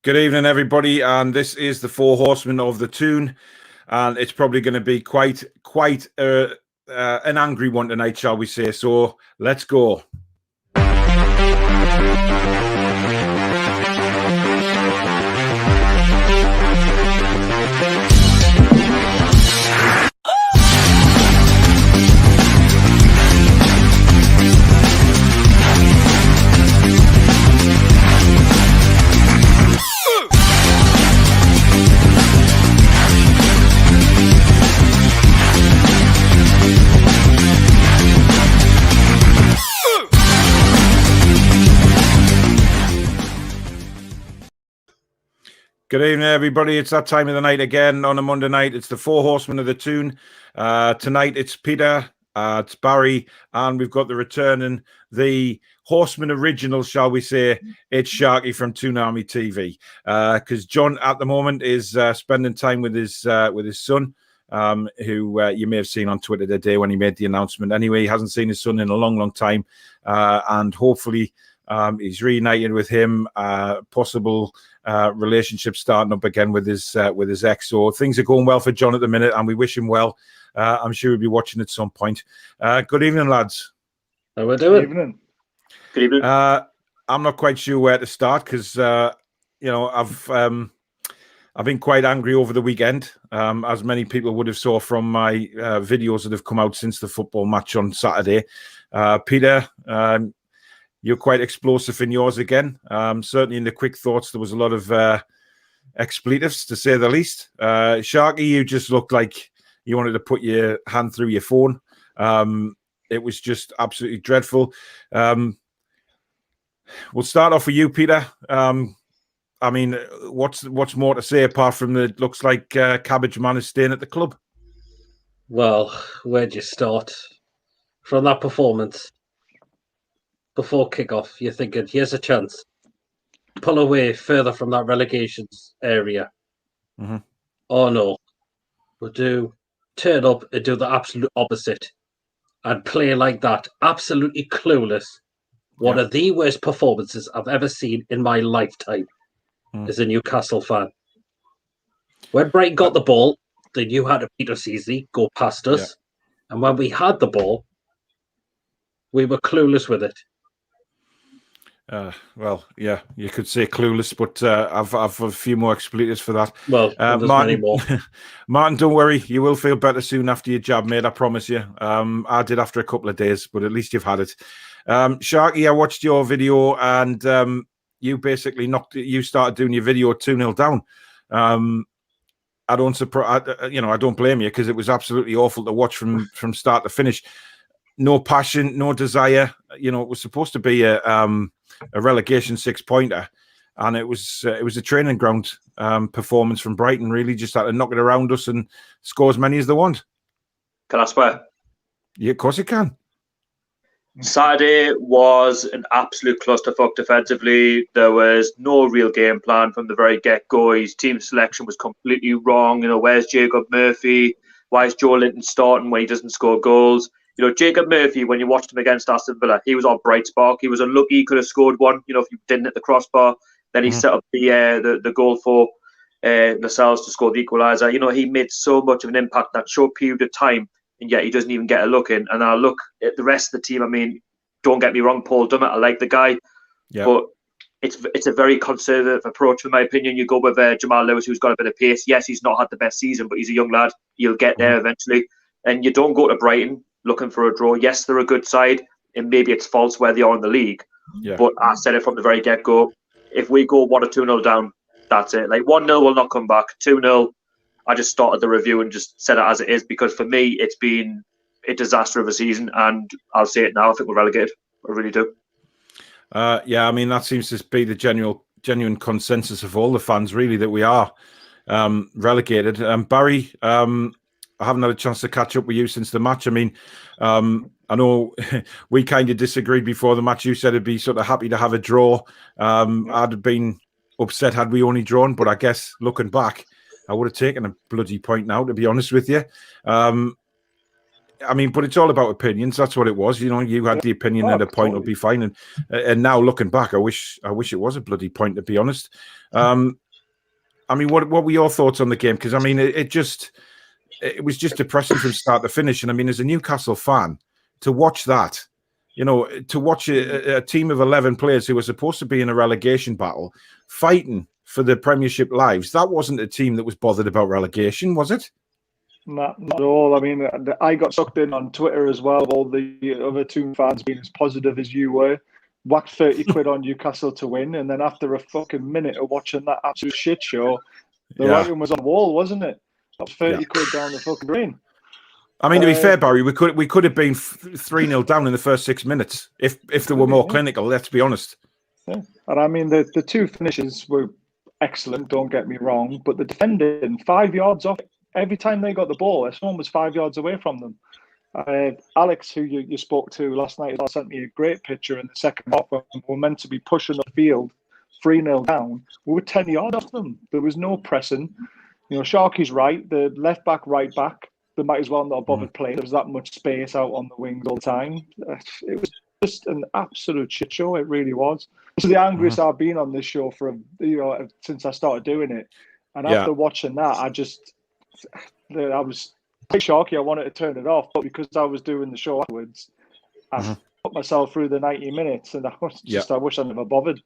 Good evening, everybody, and this is the Four Horsemen of the Toon, and it's probably going to be quite an angry one tonight, shall we say? So let's go. Good evening, everybody. It's that time of the night again on a Monday night. It's the Four Horsemen of the Toon. Tonight it's Peter, it's Barry, and we've got the return and the Horseman original, shall we say. It's Sharky from Toon Army TV. Because John at the moment is spending time with his son, who you may have seen on Twitter today when he made the announcement. Anyway, he hasn't seen his son in a long, long time, and hopefully he's reunited with him. Possible relationship starting up again with his ex. So things are going well for John at the minute, and we wish him well. I'm sure he'll be watching at some point. Good evening, lads. How we doing? Good evening. Good evening. I'm not quite sure where to start because I've been quite angry over the weekend, as many people would have saw from my videos that have come out since the football match on Saturday. Peter, you're quite explosive in yours again. Certainly in the quick thoughts, there was a lot of expletives, to say the least. Sharky, you just looked like you wanted to put your hand through your phone. It was just absolutely dreadful. We'll start off with you, Peter. I mean, what's more to say apart from that it looks like Cabbage Man is staying at the club? Well, where'd you start? From that performance, before kickoff, you're thinking, here's a chance. Pull away further from that relegation area. Mm-hmm. Oh, no. We'll turn up and do the absolute opposite and play like that. Absolutely clueless. One of the worst performances I've ever seen in my lifetime as a Newcastle fan. When Brighton got the ball, they knew how to beat us easily, go past us. Yeah. And when we had the ball, we were clueless with it. Well, yeah, you could say clueless, but I've a few more expletives for that. Well, there's many more. Martin, don't worry. You will feel better soon after your jab, mate. I promise you. I did after a couple of days, but at least you've had it. Sharky, I watched your video, and you basically you started doing your video 2-0 down. I don't blame you because it was absolutely awful to watch from start to finish. No passion, no desire. It was supposed to be a relegation 6-pointer, and it was a training ground performance from Brighton. Really, just had to knock it around us and score as many as they want. Can I swear? Yeah, of course you can. Saturday was an absolute clusterfuck defensively. There was no real game plan from the very get-go. His team selection was completely wrong. Where's Jacob Murphy? Why is Joelinton starting when he doesn't score goals? Jacob Murphy, when you watched him against Aston Villa, he was on bright spark. He was unlucky. He could have scored one, if you didn't hit the crossbar. Then he set up the goal for Lascelles to score the equaliser. He made so much of an impact that short period of time, and yet he doesn't even get a look in. And I look at the rest of the team. I mean, don't get me wrong, Paul Dummett, I like the guy. Yeah. But it's a very conservative approach, in my opinion. You go with Jamal Lewis, who's got a bit of pace. Yes, he's not had the best season, but he's a young lad. He'll get there eventually. And you don't go to Brighton looking for a draw. Yes, they're a good side, and maybe it's false where they are in the league. Yeah. But I said it from the very get-go. If we go 1 or 2-0 down, that's it. Like 1-0 will not come back. 2-0, I just started the review and just said it as it is, because for me, it's been a disaster of a season, and I'll say it now, I think we're relegated. I really do. Yeah, I mean, that seems to be the genuine consensus of all the fans, really, that we are relegated. Barry, I haven't had a chance to catch up with you since the match. I mean, I know we kind of disagreed before the match. You said it'd be sort of happy to have a draw. I'd have been upset had we only drawn, but I guess looking back, I would have taken a bloody point now, to be honest with you. I mean, but it's all about opinions. That's what it was. You know, you had the opinion that a point will be fine, and now looking back, I wish it was a bloody point, to be honest. I mean, what were your thoughts on the game? Because I mean, it was just depressing from start to finish. And I mean, as a Newcastle fan, to watch that, you know, to watch a team of 11 players who were supposed to be in a relegation battle fighting for the Premiership lives, that wasn't a team that was bothered about relegation, was it? Not at all. I mean, I got sucked in on Twitter as well. All the other Toon fans being as positive as you were. Whacked 30 quid on Newcastle to win, and then after a fucking minute of watching that absolute shit show, the writing was on the wall, wasn't it? That was 30 quid down the fucking drain. I mean, to be fair, Barry, we could have been 3-0 down in the first 6 minutes if they were more clinical. Let's be honest. Yeah. And I mean, the two finishes were excellent. Don't get me wrong, but the defending 5 yards off every time they got the ball. Someone was 5 yards away from them. Alex, who you spoke to last night, sent me a great picture in the second half when we were meant to be pushing the field 3-0 down. We were 10 yards off them. There was no pressing. You know, Sharky's right. The left back, right back, they might as well not have bothered playing. There was that much space out on the wings all the time. It was just an absolute shit show. It really was. This is the angriest I've been on this show since I started doing it. And after watching that, I was quite shocked. I wanted to turn it off, but because I was doing the show afterwards, I put myself through the 90 minutes, and I wish I never bothered.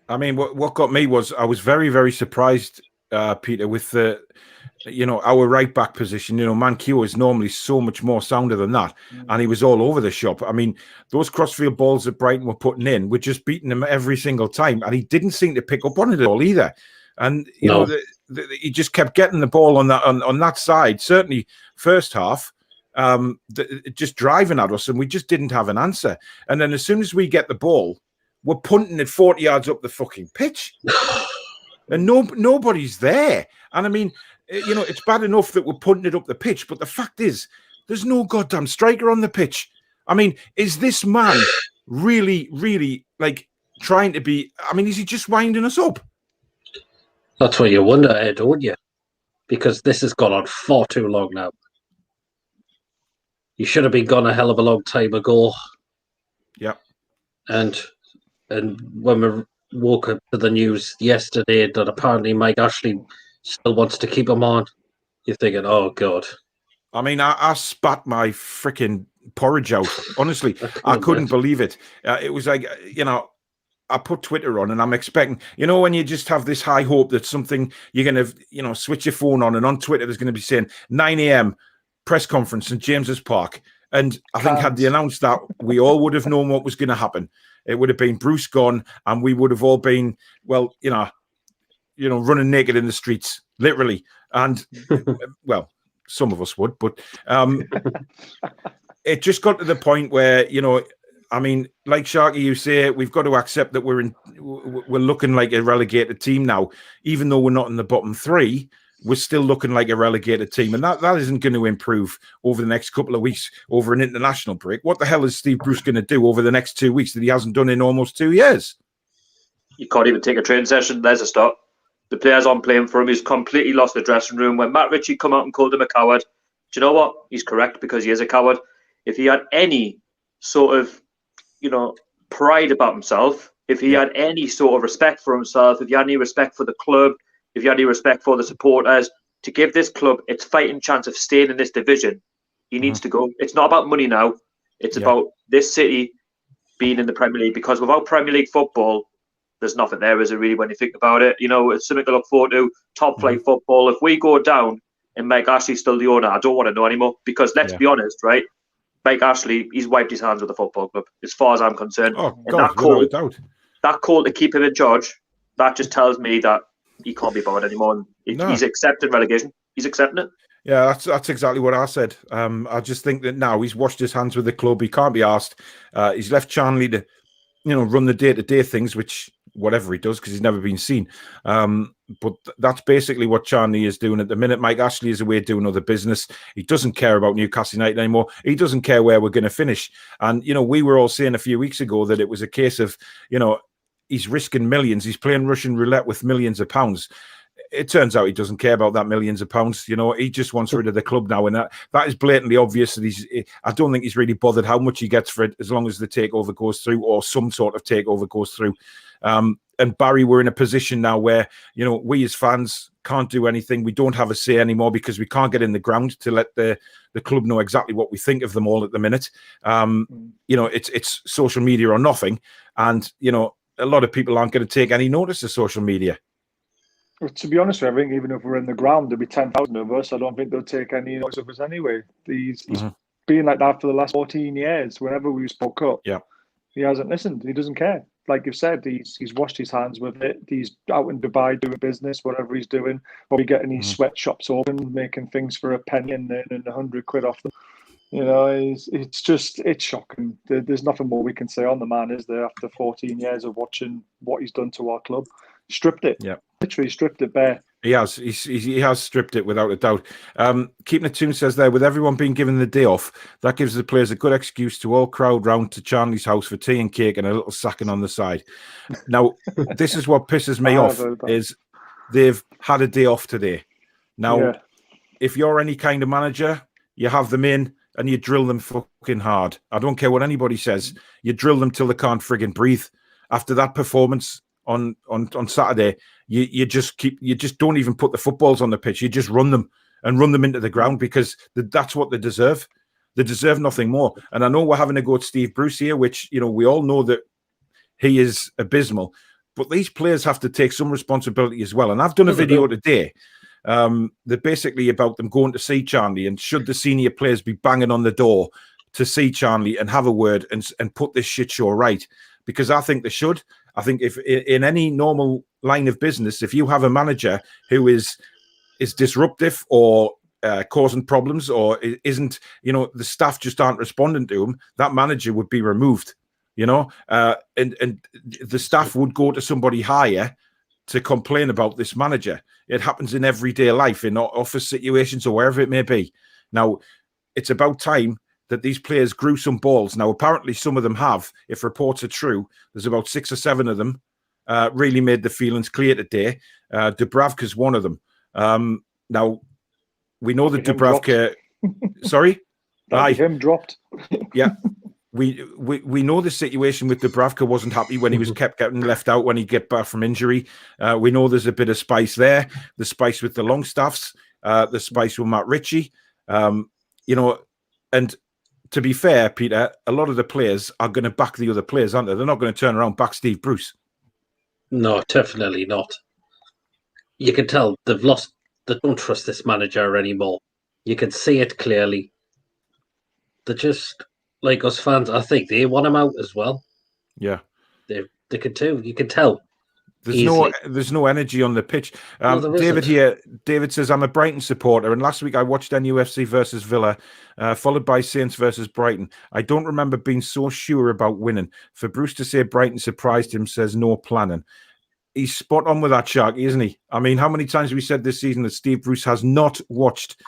I mean, what got me was I was very, very surprised, Peter, with our right back position. You know, Mankiw is normally so much more sounder than that, and he was all over the shop. I mean, those crossfield balls that Brighton were putting in were just beating him every single time, and he didn't seem to pick up on it at all either. And you know, he just kept getting the ball on that side. Certainly, first half, just driving at us, and we just didn't have an answer. And then as soon as we get the ball, we're punting it 40 yards up the fucking pitch, and nobody's there. And I mean, you know, it's bad enough that we're punting it up the pitch, but the fact is, there's no goddamn striker on the pitch. I mean, is this man really, really like trying to be? I mean, is he just winding us up? That's what you wonder, Ed, don't you? Because this has gone on far too long now. You should have been gone a hell of a long time ago. Yeah. And when we woke up to the news yesterday that apparently Mike Ashley still wants to keep him on, you're thinking, oh, God. I mean, I spat my freaking porridge out. Honestly, I couldn't believe it. It was like, you know, I put Twitter on and I'm expecting, you know, when you just have this high hope that something you're going to, you know, switch your phone on, and on Twitter there's going to be saying 9 a.m. press conference in James's Park. And I think had they announced that, we all would have known what was going to happen. It would have been Bruce gone, and we would have all been, well, you know, running naked in the streets, literally. And, well, some of us would, but it just got to the point where, you know, I mean, like Sharky, you say, we've got to accept that we're looking like a relegated team now. Even though we're not in the bottom three, we're still looking like a relegated team. And that isn't going to improve over the next couple of weeks over an international break. What the hell is Steve Bruce going to do over the next 2 weeks that he hasn't done in almost 2 years? You can't even take a training session. There's a start. The players aren't playing for him. He's completely lost the dressing room. When Matt Ritchie come out and called him a coward, do you know what? He's correct, because he is a coward. If he had any sort of, you know, pride about himself, if he had any sort of respect for himself, if he had any respect for the club, if he had any respect for the supporters, to give this club its fighting chance of staying in this division, he needs to go. It's not about money now. It's about this city being in the Premier League, because without Premier League football, there's nothing there, is it, really, when you think about it? You know, it's something to look forward to, top flight football. If we go down and Mike Ashley's still the owner, I don't want to know anymore, because let's be honest, right? Mike Ashley, he's wiped his hands with the football club, as far as I'm concerned. Oh, God, that call to keep him in charge, that just tells me that he can't be bothered anymore. He's accepting relegation. He's accepting it. Yeah, that's exactly what I said. I just think that now he's washed his hands with the club. He can't be asked. He's left Charnley to, you know, run the day-to-day things, which whatever he does, because he's never been seen. But that's basically what Charnley is doing at the minute. Mike Ashley is away doing other business. He doesn't care about Newcastle United anymore. He doesn't care where we're going to finish. And, you know, we were all saying a few weeks ago that it was a case of, you know, he's risking millions. He's playing Russian roulette with millions of pounds. it turns out he doesn't care about that millions of pounds. You know, he just wants rid of the club now, and that is blatantly obvious. That I don't think he's really bothered how much he gets for it, as long as the takeover goes through or some sort of takeover goes through. And Barry, we're in a position now where, you know, we as fans can't do anything. We don't have a say anymore because we can't get in the ground to let the club know exactly what we think of them all at the minute. You know, it's social media or nothing, and you know, a lot of people aren't going to take any notice of social media. Well, to be honest with you, I think even if we're in the ground, there'll be 10,000 of us. I don't think they'll take any notice of us anyway. He's been like that for the last 14 years. Whenever we spoke up, he hasn't listened. He doesn't care. Like you've said, he's washed his hands with it. He's out in Dubai doing business, whatever he's doing. Probably getting his sweatshops open, making things for a penny and 100 quid off them. You know, it's shocking. There's nothing more we can say on the man, is there? After 14 years of watching what he's done to our club, stripped it. Yeah, literally stripped it bare. He has. He has stripped it without a doubt. Keeping it Toon says there, with everyone being given the day off, that gives the players a good excuse to all crowd round to Charlie's house for tea and cake and a little sacking on the side. Now, this is what pisses me off, is they've had a day off today. Now, if you're any kind of manager, you have them in and you drill them fucking hard. I don't care what anybody says. You drill them till they can't frigging breathe. After that performance on Saturday, you just don't even put the footballs on the pitch. You just run them into the ground, because that's what they deserve. They deserve nothing more. And I know we're having to go to Steve Bruce here, which, you know, we all know that he is abysmal, but these players have to take some responsibility as well. And I've done a video today that basically about them going to see Charlie, and should the senior players be banging on the door to see Charlie and have a word and put this shit show right? Because I think they should. I think if in any normal line of business, if you have a manager who is disruptive or causing problems, or isn't, you know, the staff just aren't responding to him, that manager would be removed, you know, and the staff would go to somebody higher to complain about this manager. It happens in everyday life, in office situations or wherever it may be. Now, it's about time that these players grew some balls. Now, apparently some of them have, if reports are true. There's about 6 or 7 of them really made the feelings clear today. Dubravka's one of them. Now, we know that Dubravka... Sorry? Him dropped. Yeah. We know the situation with Dubravka wasn't happy when he was kept getting left out when he get back from injury. We know there's a bit of spice there. The spice with the Longstaffs, the spice with Matt Ritchie. You know, and to be fair, Peter, a lot of the players are going to back the other players, aren't they? They're not going to turn around back Steve Bruce. No, definitely not. You can tell they don't trust this manager anymore. You can see it clearly. They're just, like us fans, I think they want him out as well. Yeah. They can too. You can tell. There's no energy on the pitch. David says, I'm a Brighton supporter, and last week I watched NUFC versus Villa, followed by Saints versus Brighton. I don't remember being so sure about winning. For Bruce to say Brighton surprised him says no planning. He's spot on with that, Sharky, isn't he? I mean, how many times have we said this season that Steve Bruce has not watched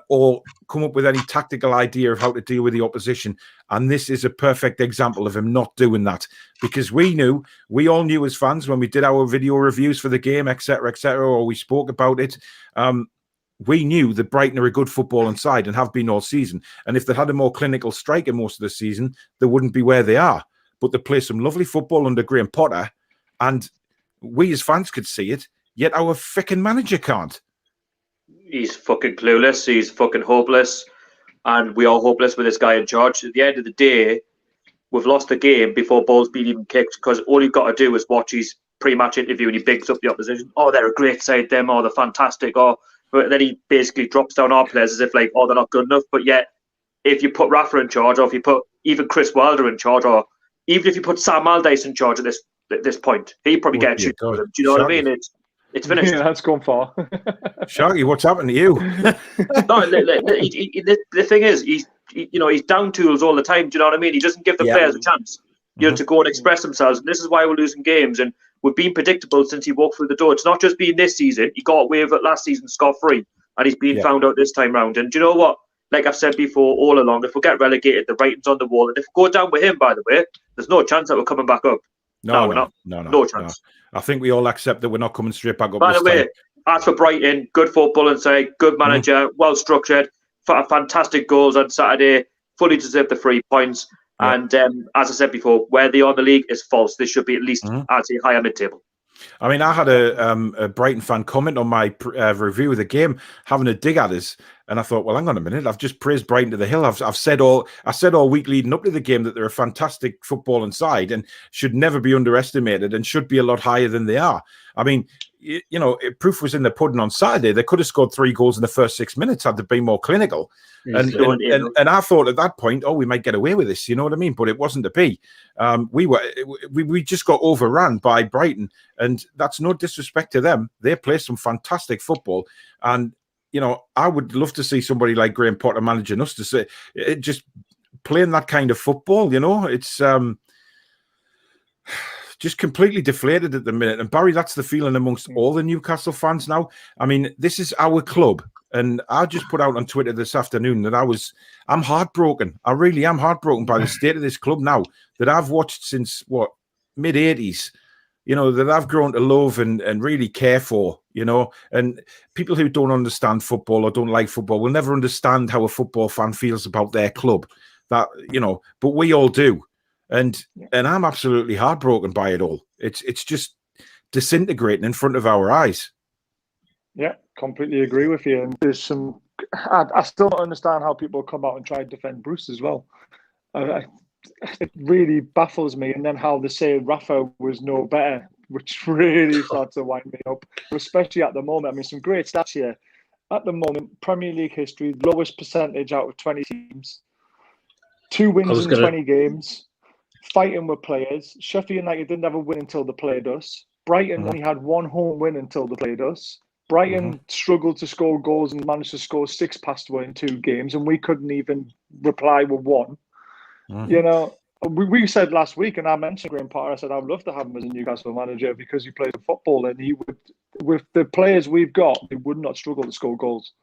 or come up with any tactical idea of how to deal with the opposition? And this is a perfect example of him not doing that, because we all knew as fans when we did our video reviews for the game, etc., or we spoke about it. We knew that Brighton are a good footballing side and have been all season. And if they had a more clinical striker most of the season, they wouldn't be where they are. But they play some lovely football under Graham Potter, and we as fans could see it, yet our frickin' manager can't. He's fucking clueless. He's fucking hopeless. And we are hopeless with this guy in charge. At the end of the day, we've lost the game before ball's been even kicked, because all you've got to do is watch his pre-match interview and he bigs up the opposition. Oh, they're a great side, them. Oh, they're fantastic. Oh, but then he basically drops down our players as if, like, oh, they're not good enough. But yet, if you put Rafa in charge, or if you put even Chris Wilder in charge, or even if you put Sam Allardyce in charge at this point, he'd probably get a shoot with him. Do you know what I mean? It's finished. Yeah, that's gone far. Sharky, what's happened to you? No, the thing is, he's down tools all the time. Do you know what I mean? He doesn't give the players a chance, to go and express themselves. And this is why we're losing games. And we've been predictable since he walked through the door. It's not just been this season. He got away with it last season scot-free, and he's been found out this time round. And do you know what? Like I've said before all along, if we get relegated, the writing's on the wall. And if we go down with him, by the way, there's no chance that we're coming back up. No chance. I think we all accept that we're not coming straight back up. By the way, As for Brighton, good football inside, good manager, well structured, fantastic goals on Saturday, fully deserved the 3 points. Yeah. And as I said before, where they are in the league is false. They should be at least, I'd say, higher mid-table. I mean, I had a Brighton fan comment on my review of the game, having a dig at us, and I thought, well, hang on a minute, I've just praised Brighton to the hill. I've said all week leading up to the game that they're a fantastic footballing side and should never be underestimated and should be a lot higher than they are. I mean, you know, proof was in the pudding on Saturday. They could have scored 3 goals in the first 6 minutes had they been more clinical. And I thought at that point, we might get away with this. You know what I mean? But it wasn't to be. We just got overrun by Brighton, and that's no disrespect to them. They play some fantastic football, and you know, I would love to see somebody like Graham Potter managing us to say just playing that kind of football. You know, it's just completely deflated at the minute. And Barry, that's the feeling amongst all the Newcastle fans now. I mean, this is our club. And I just put out on Twitter this afternoon that I'm heartbroken. I really am heartbroken by the state of this club now that I've watched since, mid-80s, you know, that I've grown to love and really care for, you know. And people who don't understand football or don't like football will never understand how a football fan feels about their club. That, you know, but we all do. And I'm absolutely heartbroken by it all. It's just disintegrating in front of our eyes. Yeah, completely agree with you. And there's some, I still don't understand how people come out and try to defend Bruce as well. It really baffles me. And then how they say Rafa was no better, which really starts to wind me up, especially at the moment. I mean, some great stats here. At the moment, Premier League history, lowest percentage out of 20 teams, 2 wins in 20 games. Fighting with players. Sheffield United didn't have a win until they played us. Brighton only had 1 home win until they played us. Brighton struggled to score goals and managed to score 6 past 1 in 2 games, and we couldn't even reply with 1. You know, we said last week, and I mentioned Graham Potter, I said I'd love to have him as a Newcastle manager because he plays football, and he would, with the players we've got, they would not struggle to score goals.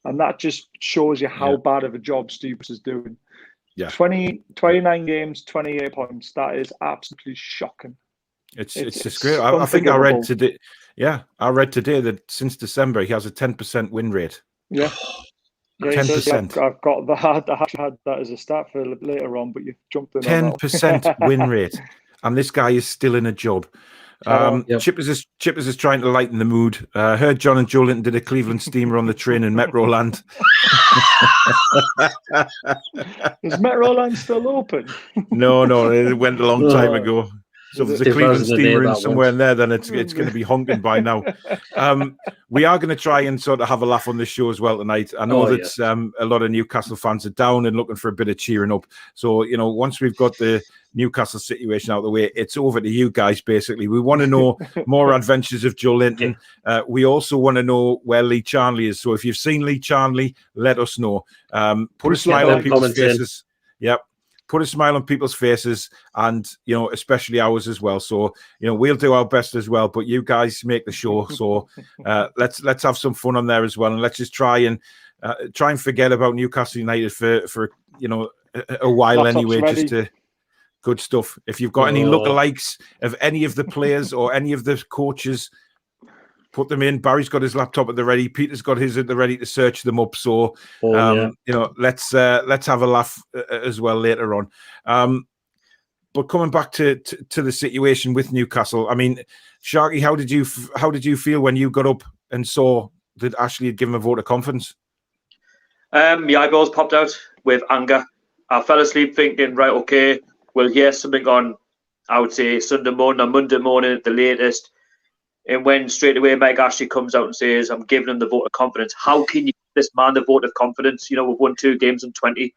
And that just shows you how bad of a job Steve is doing. Yeah, 29 games, 28 points. That is absolutely shocking. It's just great. I think I read today. Yeah, I read today that since December he has a 10% win rate. Yeah, 10%. I've got that. I actually had that as a stat for later on, but you jumped in. 10% win rate, and this guy is still in a job. Chippers is trying to lighten the mood. Heard John and Joelinton did a Cleveland steamer on the train in Metroland. Is Metroland still open? No, it went a long time ago. So if there's a Cleveland steamer in somewhere in there, then it's going to be honking by now. We are going to try and sort of have a laugh on this show as well tonight. I know that a lot of Newcastle fans are down and looking for a bit of cheering up. So, you know, once we've got the Newcastle situation out of the way, it's over to you guys, basically. We want to know more adventures of Joelinton. We also want to know where Lee Charnley is. So if you've seen Lee Charnley, let us know. Put a smile on people's faces. Yep. Put a smile on people's faces, and you know, especially ours as well. So you know, we'll do our best as well. But you guys make the show, so let's have some fun on there as well, and let's just try and forget about Newcastle United for you know a while anyway. Just to good stuff. If you've got any lookalikes of any of the players or any of the coaches, put them in. Barry's got his laptop at the ready. Peter's got his at the ready to search them up. So, you know, let's have a laugh as well later on. But coming back to the situation with Newcastle, I mean, Sharky, how did you feel when you got up and saw that Ashley had given a vote of confidence? My eyeballs popped out with anger. I fell asleep thinking, right, okay, we'll hear something on, I would say, Sunday morning or Monday morning at the latest. And when straight away Mike Ashley comes out and says, I'm giving him the vote of confidence. How can you give this man the vote of confidence? You know, we've won 2 games in 20.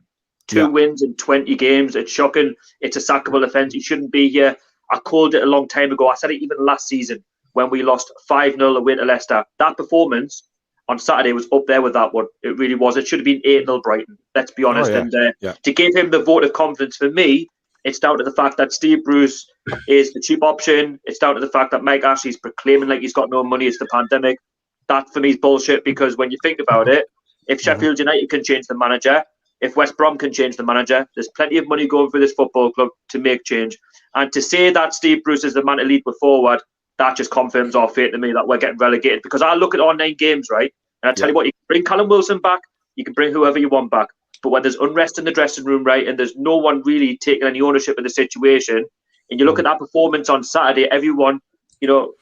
2 wins in 20 games. It's shocking. It's a sackable offence. He shouldn't be here. I called it a long time ago. I said it even last season when we lost 5-0 away to Leicester. That performance on Saturday was up there with that one. It really was. It should have been 8-0 Brighton. Let's be honest. And to give him the vote of confidence, for me, it's down to the fact that Steve Bruce is the cheap option. It's down to the fact that Mike Ashley's proclaiming like he's got no money. It's the pandemic. That, for me, is bullshit, because when you think about it, if Sheffield United can change the manager, if West Brom can change the manager, there's plenty of money going for this football club to make change. And to say that Steve Bruce is the man to lead with forward, that just confirms our fate to me that we're getting relegated. Because I look at our 9 games, right, and I tell you what, you can bring Callum Wilson back, you can bring whoever you want back, but when there's unrest in the dressing room, right, and there's no one really taking any ownership of the situation, and you look at that performance on Saturday, everyone,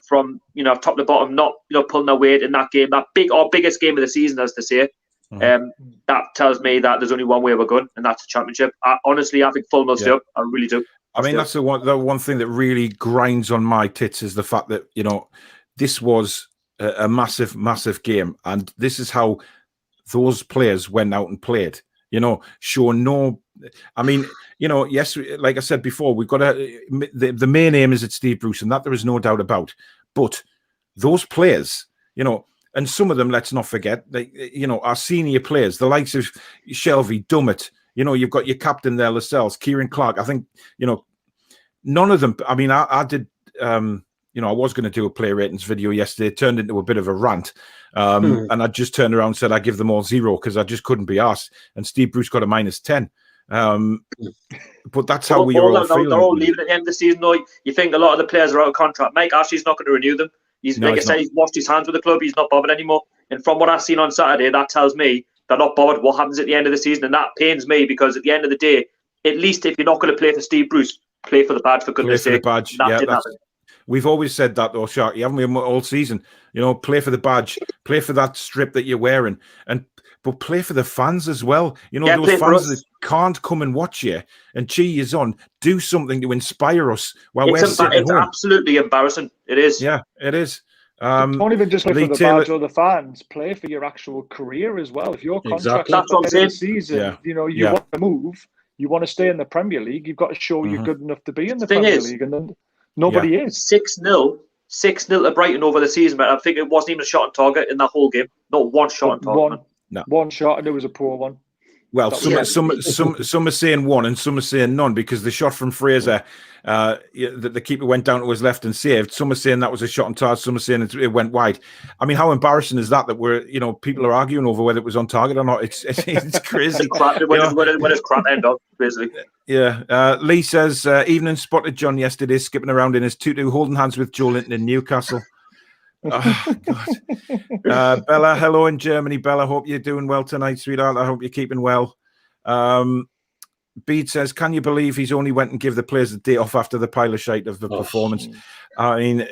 from top to bottom, not pulling their weight in that game, that our biggest game of the season, as they say. That tells me that there's only one way we're going, and that's the Championship. Honestly, I think full will stay up. I really do. I mean, that's the one thing that really grinds on my tits is the fact that this was a massive, massive game, and this is how those players went out and played. Show no. I mean, yes, like I said before, we've got the main aim is at Steve Bruce, and that there is no doubt about. But those players, and some of them, let's not forget, our senior players, the likes of Shelby, Dummett, you've got your captain there, Lascelles, Kieran Clark. I think, none of them. I mean, I did, I was going to do a player ratings video yesterday. It turned into a bit of a rant. And I just turned around and said I give them all 0 because I just couldn't be asked. And Steve Bruce got a -10. But that's how we are all feeling. They're all leaving at the end of the season, though. You think a lot of the players are out of contract. Mike Ashley's not going to renew them. He's washed his hands with the club. He's not bothered anymore. And from what I've seen on Saturday, that tells me they're not bothered what happens at the end of the season. And that pains me because at the end of the day, at least if you're not going to play for Steve Bruce, play for the badge, for goodness sake. Play for the badge. Yeah, we've always said that, though, Sharky, haven't we, all season? Play for the badge, play for that strip that you're wearing, but play for the fans as well. Those fans that can't come and watch you and cheer you on, do something to inspire us while we're sitting It's home. Absolutely embarrassing. It is. Yeah, it is. Don't even just play for the badge or the fans. Play for your actual career as well. If your contract's at the end of the season, you want to move, you want to stay in the Premier League, you've got to show you're good enough to be in the Premier League, and then nobody is. 6-0 to Brighton over the season, but I think it wasn't even a shot on target in that whole game. Not one shot on target. One shot, and it was a poor one. Well, some are saying one and some are saying none because the shot from Fraser that the keeper went down to his left and saved. Some are saying that was a shot on target. Some are saying it went wide. I mean, how embarrassing is that we're people are arguing over whether it was on target or not? It's crazy. when it's crap end up, basically. Yeah. Lee says evening spotted John yesterday skipping around in his tutu, holding hands with Joelinton in Newcastle. Oh, God. Bella, hello in Germany. Bella, hope you're doing well tonight, sweetheart. I hope you're keeping well. Bede says, can you believe he's only went and give the players a day off after the pile of shite of the performance? I mean,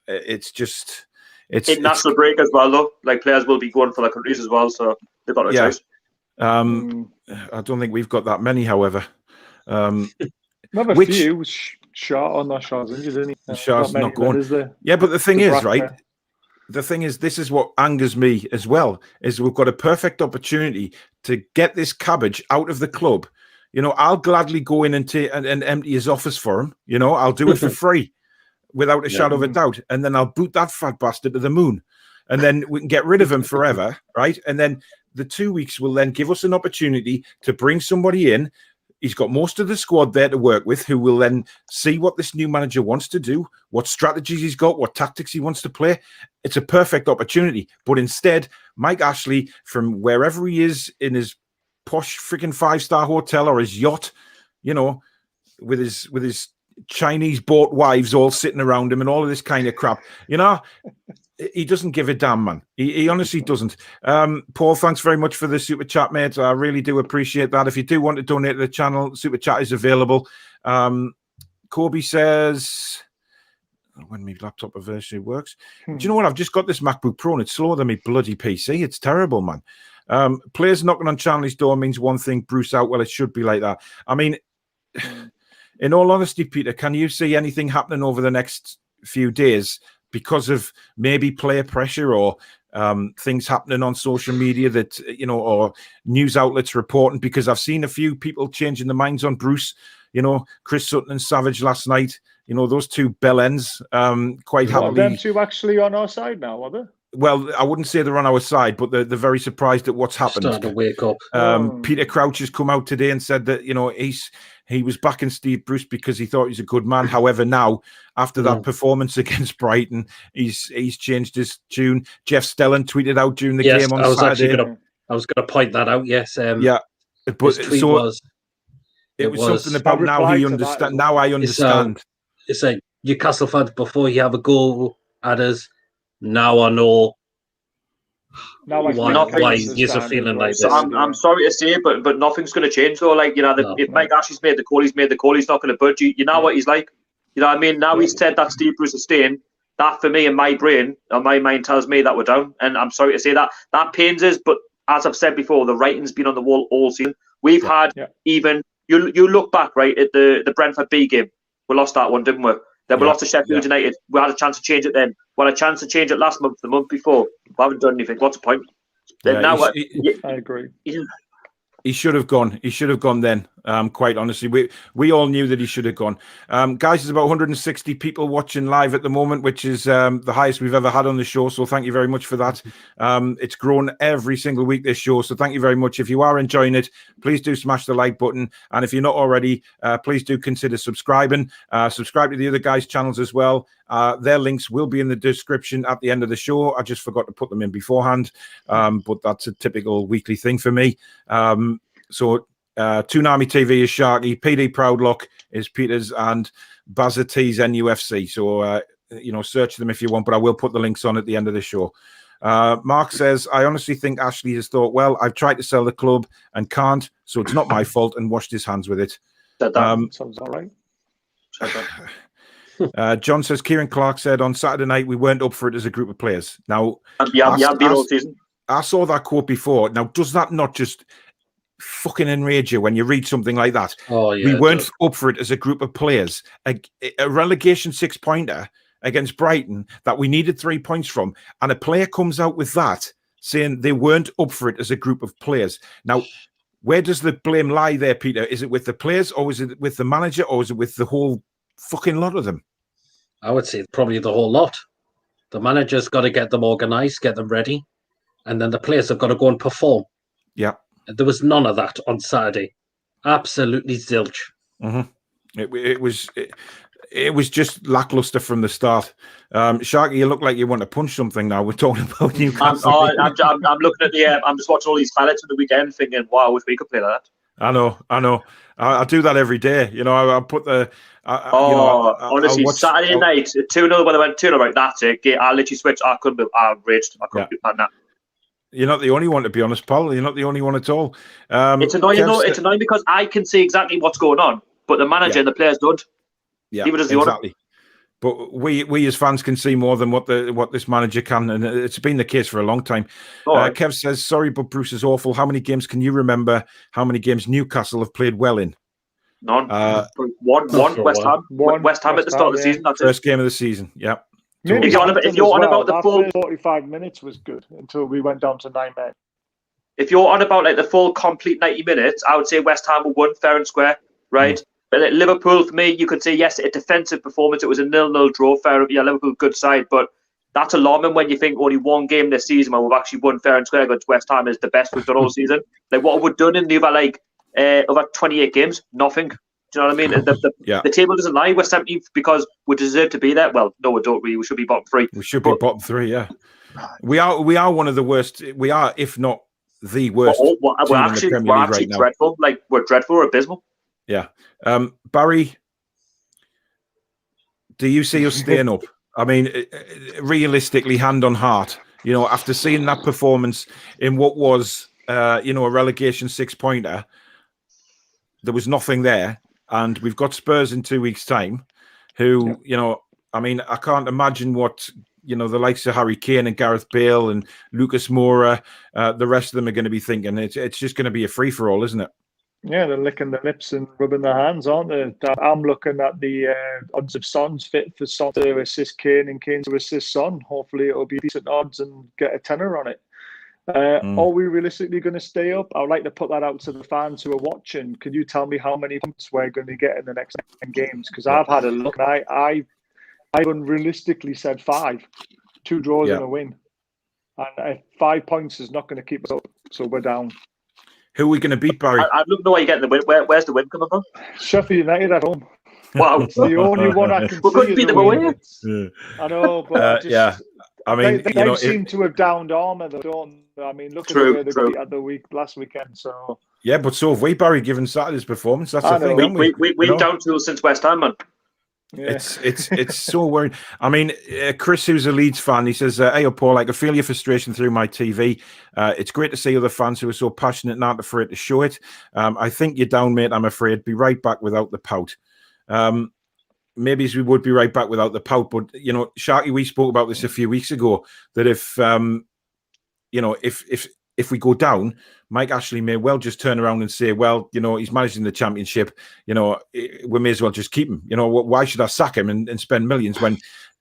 it's just it's national break as well, though. Like players will be going for their countries as well, so they've got no choice. I don't think we've got that many, however. Not a few. Shot on that shot's injured, isn't he? Shot's not going. Yeah, but the thing is, right? The thing is, this is what angers me as well, is we've got a perfect opportunity to get this cabbage out of the club. I'll gladly go in and empty his office for him. I'll do it for free without a shadow of a doubt. And then I'll boot that fat bastard to the moon. And then we can get rid of him forever, right? And then the 2 weeks will then give us an opportunity to bring somebody in. He's got most of the squad there to work with, who will then see what this new manager wants to do, what strategies he's got, what tactics he wants to play. It's a perfect opportunity. But instead, Mike Ashley, from wherever he is in his posh freaking 5-star hotel or his yacht, with his Chinese bought wives all sitting around him and all of this kind of crap, he doesn't give a damn, man. He honestly doesn't. Paul, thanks very much for the super chat, mate. I really do appreciate that. If you do want to donate to the channel, super chat is available. Kobe says, when my laptop eventually works. Do you know what? I've just got this MacBook Pro and it's slower than my bloody PC. It's terrible, man. Players knocking on Charlie's door means one thing, Bruce out. Well, it should be like that. I mean, in all honesty, Peter, can you see anything happening over the next few days because of maybe player pressure or things happening on social media that, or news outlets reporting? Because I've seen a few people changing their minds on Bruce, Chris Sutton and Savage last night, those two bellends, quite happily. Are them two actually on our side now, are they? Well, I wouldn't say they're on our side, but they're very surprised at what's happened. Starting to wake up. Peter Crouch has come out today and said that, he was backing Steve Bruce because he thought he was a good man. However, now, after that performance against Brighton, he's changed his tune. Jeff Stelling tweeted out during the game on Saturday. I was going to point that out, yes. But so it was something about now he understand. Now I understand. It's like, Newcastle fans before you have a go at us. Now I know Now I why think you're feeling like So this. I'm sorry to say, but nothing's going to change though. Like, if Mike Ashley's made the call, he's made the call. He's not going to budge. You know what he's like. You know what I mean? Now he's said that Steve Bruce is staying. That for me and my brain and my mind tells me that we're down. And I'm sorry to say that. That pains us. But as I've said before, the writing's been on the wall all season. We've had even you look back right at the Brentford B game. We lost that one, didn't we? Then we lost to Sheffield United. We had a chance to change it then. We had a chance to change it last month, the month before. We haven't done anything. What's the point? I agree. He should have gone. He should have gone then. Quite honestly, we all knew that he should have gone. Guys, there's about 160 people watching live at the moment, which is the highest we've ever had on the show. So thank you very much for that. It's grown every single week, this show. So thank you very much. If you are enjoying it, please do smash the like button. And if you're not already, please do consider subscribing. Subscribe to the other guys' channels as well. Their links will be in the description at the end of the show. I just forgot to put them in beforehand, but that's a typical weekly thing for me. Toon Army TV is Sharky, PD Proudlock is Peters, and Bazza T's NUFC. So search them if you want, but I will put the links on at the end of the show. Mark says, I honestly think Ashley has thought, well, I've tried to sell the club and can't, so it's not my fault, and washed his hands with it. Sounds all right. John says, Kieran Clark said on Saturday night we weren't up for it as a group of players. Now, been all season. I saw that quote before. Now, does that not just fucking enrage you when you read something like that? Oh, yeah, we weren't up for it as a group of players. A relegation 6-pointer against Brighton that we needed 3 points from, and a player comes out with that saying they weren't up for it as a group of players. Now, where does the blame lie there, Peter? Is it with the players, or is it with the manager, or is it with the whole fucking lot of them? I would say probably the whole lot. The manager's got to get them organised, get them ready, and then the players have got to go and perform. Yeah. There was none of that on Saturday. Absolutely zilch. Mm-hmm. It was just lackluster from the start. Sharky, you look like you want to punch something now. We're talking about Newcastle. I'm looking at the. I'm just watching all these highlights of the weekend, thinking, "Wow, I wish we could play like that." I know. I do that every day. I put the. Honestly, Saturday night 2-0 when I went 2-0. Right, that's it. I literally switched. I raged. I couldn't do that. You're not the only one, to be honest, Paul. You're not the only one at all. It's annoying, though. It's annoying because I can see exactly what's going on, but the manager and the players don't. Yeah, even as exactly. But we as fans can see more than what this manager can, and it's been the case for a long time. Kev says, sorry, but Bruce is awful. How many games can you remember? How many games Newcastle have played well in? None. One. West Ham. West Ham at the start of the season. That's first game of the season. Yeah. If you're on about the full 45 minutes was good until we went down to 9 men. If you're on about like the full complete 90 minutes, I would say West Ham won fair and square, right? But at Liverpool, for me, you could say yes, a defensive performance. It was a 0-0 draw. Fair, Liverpool good side, but that's alarming when you think only one game this season where we've actually won fair and square against West Ham is the best we've done all season. Like what we've done in the other over 28 games, nothing. Do you know what I mean? The table doesn't lie. We're 17th because we deserve to be there. Well, no, we don't. We should be bottom 3. We should be bottom 3. Yeah, we are one of the worst. We are, if not the worst. We're actually right dreadful. Like we're dreadful. We're abysmal. Yeah, Barry, do you see us staying up? I mean, realistically, hand on heart, after seeing that performance in what was, a relegation 6-pointer, there was nothing there. And we've got Spurs in 2 weeks' time, who, I can't imagine what, the likes of Harry Kane and Gareth Bale and Lucas Moura, the rest of them are going to be thinking. It's just going to be a free-for-all, isn't it? Yeah, they're licking their lips and rubbing their hands, aren't they? I'm looking at the odds of Son's fit for Son to assist Kane and Kane to assist Son. Hopefully it'll be decent odds and get a tenner on it. Are we realistically going to stay up? I would like to put that out to the fans who are watching. Could you tell me how many points we're going to get in the next 10 games? Because I've had a look. I unrealistically said 5. 2 draws and a win. And 5 points is not going to keep us up. So we're down. Who are we going to beat, Barry? I don't know why you're getting the win. Where's the win coming from? Sheffield United at home. Wow. It's the only one I can see. We could beat them away. I know, but I mean, they seem to have downed armour, though, don't they? I mean, look at the way they beat at the last weekend. So yeah, but so have we, Barry, given Saturday's performance. That's the thing. We've down tools since West Ham, man. Yeah. It's so worrying. I mean, Chris, who's a Leeds fan, he says, "Hey, Paul, I can feel your frustration through my TV. It's great to see other fans who are so passionate and aren't afraid to show it. I think you're down, mate. I'm afraid. Be right back without the pout." Maybe we would be right back without the pout, but you know, Sharky, we spoke about this a few weeks ago. That if if we go down, Mike Ashley may well just turn around and say, well, you know, he's managing the Championship. You know, we may as well just keep him. You know, why should I sack him and spend millions when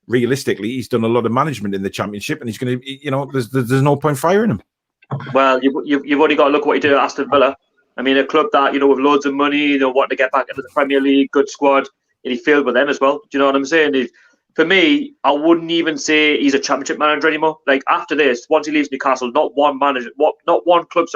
realistically he's done a lot of management in the Championship and he's going to, you know, there's no point firing him. Well, you've only got to look at what he did at Aston Villa. I mean, a club that, you know, with loads of money, you know, wanting to get back into the Premier League, good squad, and he failed with them as well. Do you know what I'm saying? For me, I wouldn't even say he's a Championship manager anymore. Like, after this, once he leaves Newcastle, not one club,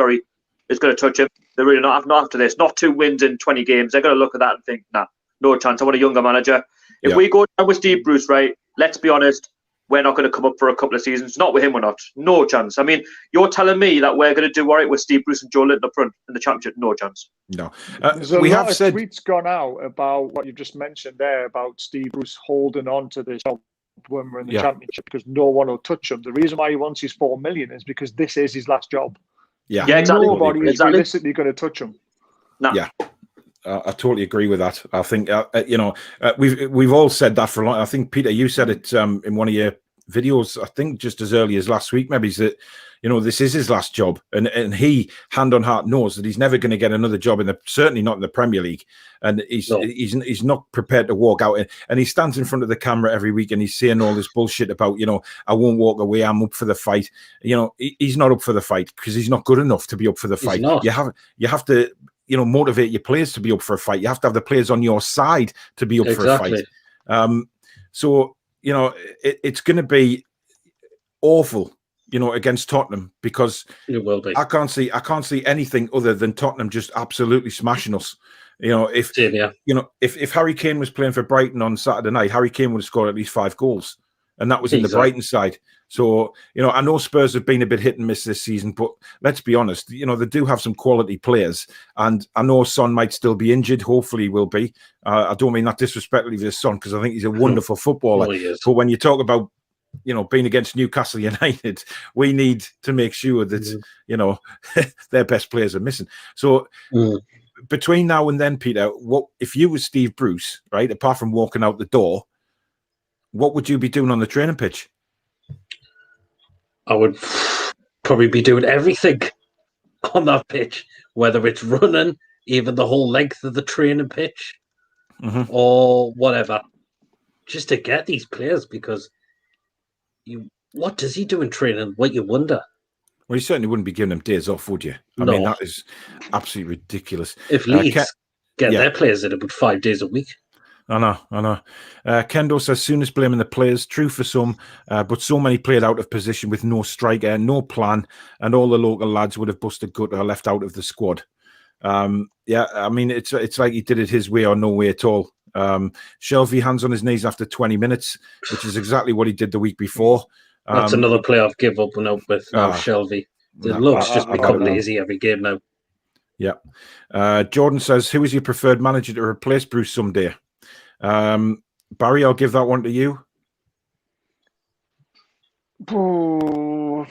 is going to touch him. They're really not after this. Not 2 wins in 20 games. They're going to look at that and think, nah, no chance. I want a younger manager. If we go down with Steve Bruce, right, let's be honest, we're not going to come up for a couple of seasons. Not with him, we're not. No chance. I mean, you're telling me that we're going to do all right with Steve Bruce and Joelinton up front in the Championship? No chance. No. There's a lot of tweets gone out about what you've just mentioned there about Steve Bruce holding on to this job when we're in the Championship because no one will touch him. The reason why he wants his $4 million is because this is his last job. Yeah, exactly. Nobody is realistically going to touch him. Nah. Yeah. I totally agree with that. I think we've all said that for a long. I think Peter, you said it in one of your videos. I think just as early as last week, maybe, is that this is his last job, and he, hand on heart, knows that he's never going to get another job certainly not in the Premier League, and he's not prepared to walk out. And he stands in front of the camera every week and he's saying all this bullshit about I won't walk away. I'm up for the fight. He's not up for the fight because he's not good enough to be up for the fight. You have to. Motivate your players to be up for a fight. You have to have the players on your side to be up for a fight. So it's going to be awful, against Tottenham because it will be. I can't see anything other than Tottenham just absolutely smashing us. If Harry Kane was playing for Brighton on Saturday night, Harry Kane would have scored at least 5 goals, and that was in the Brighton side. So, I know Spurs have been a bit hit and miss this season, but let's be honest, they do have some quality players. And I know Son might still be injured. Hopefully he will be. I don't mean that disrespectfully to Son because I think he's a wonderful footballer. But when you talk about, being against Newcastle United, we need to make sure that, their best players are missing. So between now and then, Peter, what if you were Steve Bruce, right, apart from walking out the door, what would you be doing on the training pitch? I would probably be doing everything on that pitch, whether it's running, even the whole length of the training pitch, or whatever, just to get these players. Because what does he do in training? What you wonder. Well, you certainly wouldn't be giving them days off, would you? I mean, that is absolutely ridiculous. If Leeds get their players in about 5 days a week. I know. Kendo says, soon as blaming the players, true for some, but so many played out of position with no striker, no plan, and all the local lads would have busted gut or left out of the squad. I mean, it's like he did it his way or no way at all. Shelvey hands on his knees after 20 minutes, which is exactly what he did the week before. That's another player I've given up with now, Shelvey. The looks just become lazy every game now. Yeah. Jordan says, who is your preferred manager to replace Bruce someday? Barry, I'll give that one to you. Oh,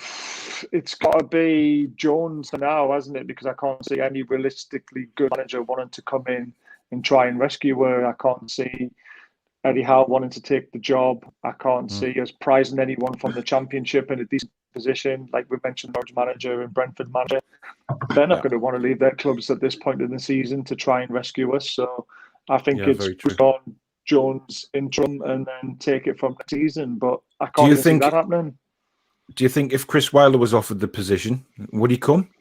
it's got to be Jones for now, hasn't it? Because I can't see any realistically good manager wanting to come in and try and rescue her. I can't see Eddie Howe wanting to take the job. I can't see us prizing anyone from the Championship in a decent position, like we mentioned, Norwich manager and Brentford manager. They're not going to want to leave their clubs at this point in the season to try and rescue us. So I think it's put on Jones interim and then take it from next season. But I can't see that happening. Do you think if Chris Wilder was offered the position, would he come?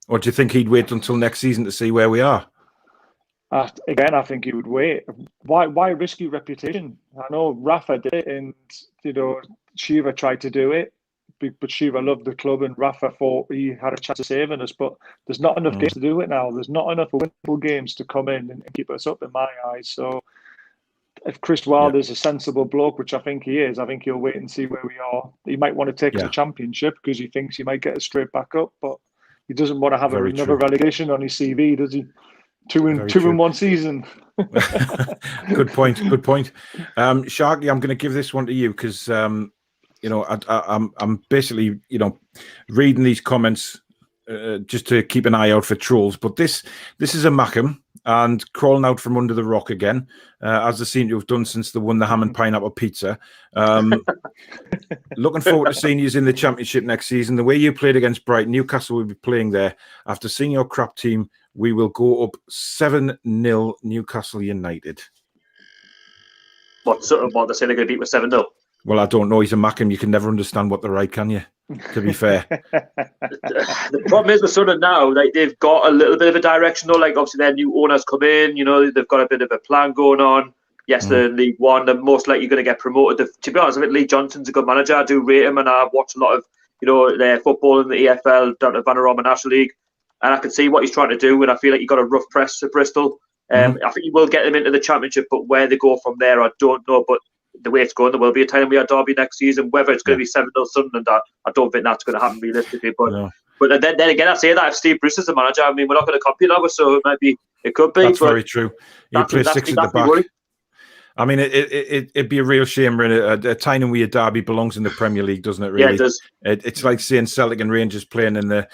Or do you think he'd wait until next season to see where we are? Again, I think he would wait. Why risk your reputation? I know Rafa did it and, Shiva tried to do it. But Shiva loved the club and Rafa thought he had a chance of saving us. But there's not enough games to do it now. There's not enough winnable games to come in and keep us up in my eyes. So if Chris Wilder's a sensible bloke, which I think he is, I think he'll wait and see where we are. He might want to take us to the Championship because he thinks he might get us straight back up. But he doesn't want to have another relegation on his CV, does he? Two in one season. Good point. Sharky, I'm going to give this one to you because I'm basically reading these comments just to keep an eye out for trolls. But this is a Mackem and crawling out from under the rock again, as they seem to have done since they won the ham and pineapple pizza. Looking forward to seeing you in the Championship next season. The way you played against Brighton, Newcastle will be playing there. After seeing your crap team, we will go up 7-0 Newcastle United. What they're saying they're going to beat with 7-0? Well, I don't know. He's a Mackem. You can never understand what they're right, can you? To be fair. The problem is with Sunderland now, like they've got a little bit of a direction though. Like obviously their new owners come in, they've got a bit of a plan going on. Yes, they're in League One. They're most likely going to get promoted. To be honest, I think Lee Johnson's a good manager. I do rate him, and I've watched a lot of their football in the EFL down to Vanarama National League, and I can see what he's trying to do. And I feel like he got a rough press at Bristol. I think he will get them into the Championship, but where they go from there, I don't know. But the way it's going, there will be a time we have Derby next season. Whether it's going to be 7-0 Sunderland, I don't think that's going to happen realistically. But then again, I say that if Steve Bruce is the manager, I mean, we're not going to compete now, so it could be. That's very true. You play six at the back. Worried. I mean, it'd be a real shame. Really, a tiny wee Derby belongs in the Premier League, doesn't it? Really, yeah, it does. It's like seeing Celtic and Rangers playing in the,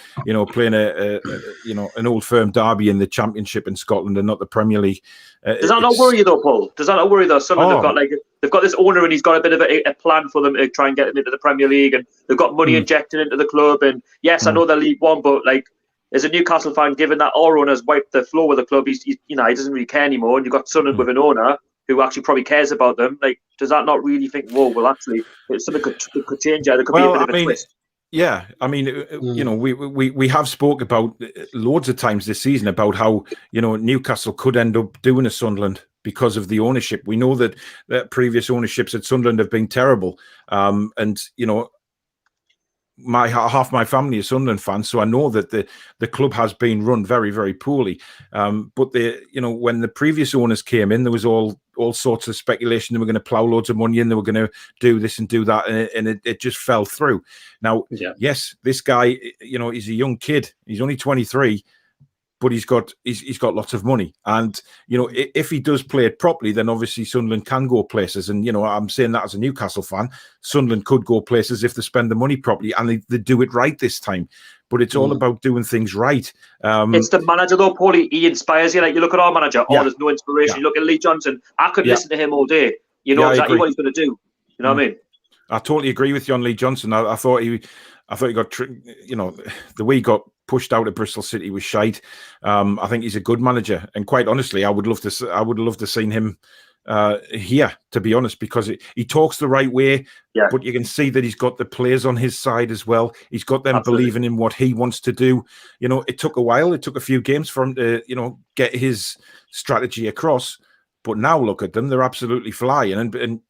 playing an old firm Derby in the Championship in Scotland and not the Premier League. Does that not worry you though, Paul? Does that not worry though? They've got this owner and he's got a bit of a plan for them to try and get them into the Premier League, and they've got money injected into the club. And yes, I know they're League One, but like as a Newcastle fan, given that our owner's wiped the floor with the club, he doesn't really care anymore. And you've got Sunderland with an owner who actually probably cares about them. Like, does that not really think, well, actually, something could change there? There could be a bit of a twist. Yeah, I mean, we have spoke about loads of times this season about how Newcastle could end up doing a Sunderland because of the ownership. We know that previous ownerships at Sunderland have been terrible, and half my family is Sunderland fans, so I know that the club has been run very, very poorly. But when the previous owners came in, there was all sorts of speculation they were going to plough loads of money in, they were going to do this and do that, and it just fell through. Now, yes, this guy, he's a young kid. He's only 23. But he's got lots of money, and if he does play it properly, then obviously Sunderland can go places. And I'm saying that as a Newcastle fan, Sunderland could go places if they spend the money properly and they do it right this time. But it's all about doing things right. It's the manager though, Paulie. He inspires you. Like you look at our manager, there's no inspiration. You look at Lee Johnson. I could listen to him all day. Exactly what he's going to do. You know what I mean? I totally agree with you on Lee Johnson. I thought he got the way he got pushed out of Bristol City was shite. I think he's a good manager, and quite honestly, I would love to see him here, to be honest, because he talks the right way. Yeah. But you can see that he's got the players on his side as well. He's got them believing in what he wants to do. It took a while. It took a few games for him to get his strategy across. But now look at them; they're absolutely flying. And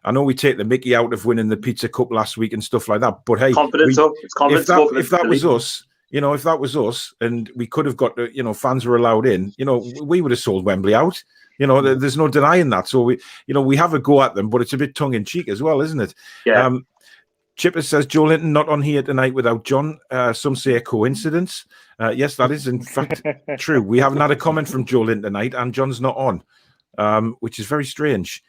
I know we take the mickey out of winning the Pizza Cup last week and stuff like that. But hey, confidence. If that was us. If that was us and we could have got, fans were allowed in, we would have sold Wembley out. There's no denying that. So we have a go at them, but it's a bit tongue in cheek as well, isn't it? Yeah. Chipper says Joelinton not on here tonight without John. Some say a coincidence. Yes, that is in fact true. We haven't had a comment from Joelinton tonight, and John's not on, which is very strange.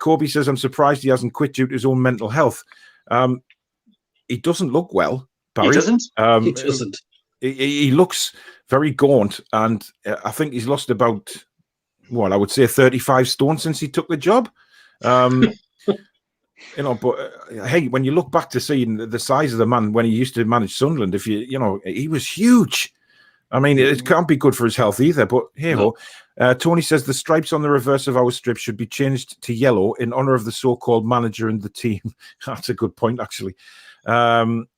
Corby says I'm surprised he hasn't quit due to his own mental health. He doesn't look well. Barry. He doesn't. He looks very gaunt, and I think he's lost about, I would say 35 stone since he took the job. But hey, when you look back to seeing the size of the man when he used to manage Sunderland, he was huge. I mean, it can't be good for his health either. But hey-ho. Tony says the stripes on the reverse of our strip should be changed to yellow in honor of the so-called manager and the team. That's a good point, actually.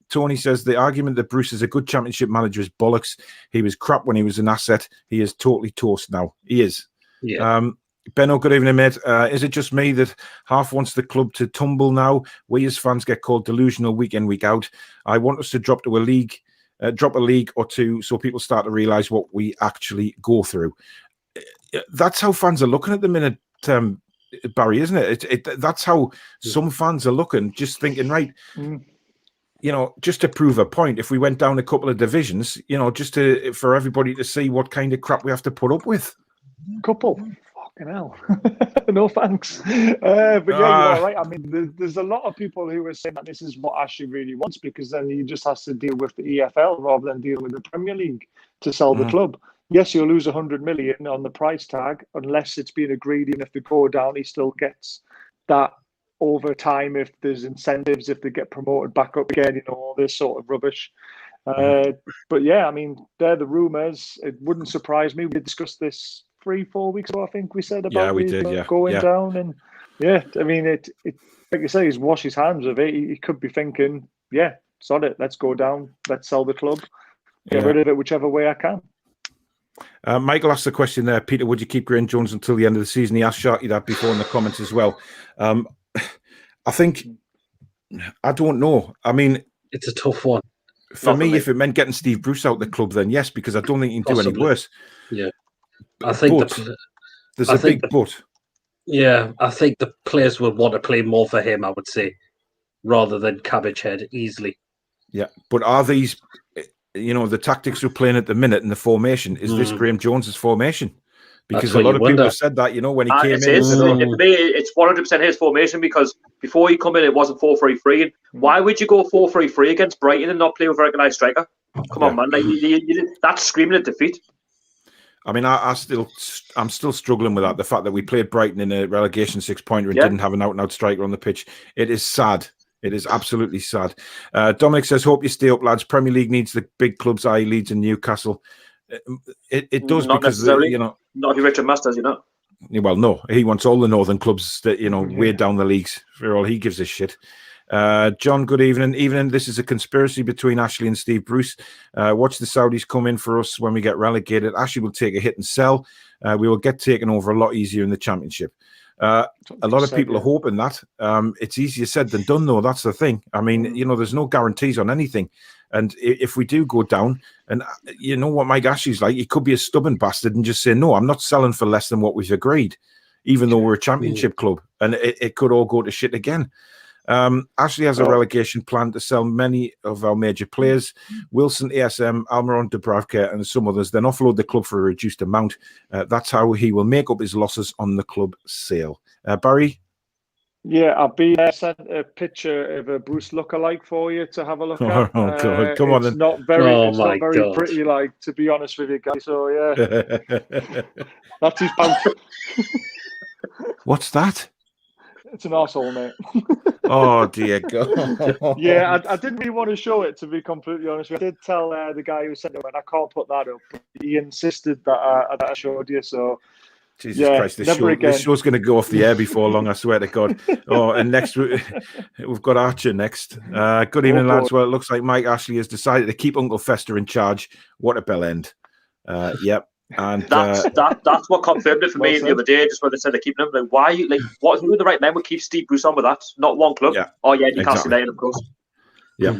Tony says the argument that Bruce is a good Championship manager is bollocks. He was crap when he was an asset. He is totally toast now. He is. Yeah. Benno, good evening, mate. Is it just me that half wants the club to tumble now? We as fans get called delusional week in, week out. I want us to drop a league or two so people start to realise what we actually go through. That's how fans are looking at the minute, Barry, isn't it? That's how some fans are looking, just thinking, right, just to prove a point, if we went down a couple of divisions, just for everybody to see what kind of crap we have to put up with. Couple. Fucking hell. No thanks. But yeah, you're all right. I mean, there's a lot of people who are saying that this is what Ashley really wants, because then he just has to deal with the EFL rather than deal with the Premier League to sell the club. Yes, you'll lose 100 million on the price tag unless it's been agreed. And if they go down, he still gets that over time if there's incentives, if they get promoted back up again, all this sort of rubbish. But yeah, I mean, they're the rumours. It wouldn't surprise me. We discussed this 3-4 weeks ago, I think we said about going down. And yeah, I mean, it like you say, he's washed his hands of it. He could be thinking, yeah, sod it, let's go down, let's sell the club, get rid of it whichever way I can. Michael asked the question there, Peter, would you keep Graeme Jones until the end of the season? He asked Sharky that before in the comments as well. I think, I don't know. I mean, it's a tough one. For me, if it meant getting Steve Bruce out of the club, then yes, because I don't think he can do any worse. Yeah. I think there's a big but. Yeah, I think the players would want to play more for him, I would say, rather than Cabbage Head easily. Yeah, but are these, the tactics we're playing at the minute in the formation, is this Graeme Jones's formation? Because a lot of people have said that, when he came in. For me, it's 100% his formation, because before he come in, it wasn't 4-3-3. And why would you go 4-3-3 against Brighton and not play with a recognised striker? Come on, man! That's screaming at defeat. I mean, I'm still struggling with that. The fact that we played Brighton in a relegation 6-pointer and didn't have an out-and-out striker on the pitch. It is sad. It is absolutely sad. Dominic says, hope you stay up, lads. Premier League needs the big clubs, i.e. Leeds and Newcastle. It does, not because, not Richard Masters, Well, no. He wants all the northern clubs that, way down the leagues for all he gives a shit. John, good evening. Evening. This is a conspiracy between Ashley and Steve Bruce. Watch the Saudis come in for us when we get relegated. Ashley will take a hit and sell. We will get taken over a lot easier in the Championship. A lot of people are hoping that. It's easier said than done, though. That's the thing. I mean, there's no guarantees on anything. And if we do go down, and you know what Mike Ashley's like, he could be a stubborn bastard and just say, no, I'm not selling for less than what we've agreed, even though we're a Championship club. And it could all go to shit again. Ashley has a relegation plan to sell many of our major players, Wilson, ASM, Almiron, Dubravka, and some others, then offload the club for a reduced amount. That's how he will make up his losses on the club sale. Barry? Yeah, I've been sent a picture of a Bruce lookalike for you to have a look at. Oh, God. Come on, it's then. Not very pretty, to be honest with you guys. So, yeah. That's his pouch. What's that? It's an arsehole, mate. Oh, dear God. Yeah, I didn't really want to show it, to be completely honest with you. I did tell the guy who sent it, I can't put that up. He insisted that I showed you, so... Jesus Christ, this show's going to go off the air before long, I swear to God. Oh, and next, we've got Archer next. Good evening, lads. Well, it looks like Mike Ashley has decided to keep Uncle Fester in charge. What a bell end. Yep. And that's what confirmed it for me the other day, just when they said they're keeping him. Like, why? Like, who are the right men would keep Steve Bruce on with that? Not one club. Yeah. Oh, yeah, Newcastle United, of course. Yeah.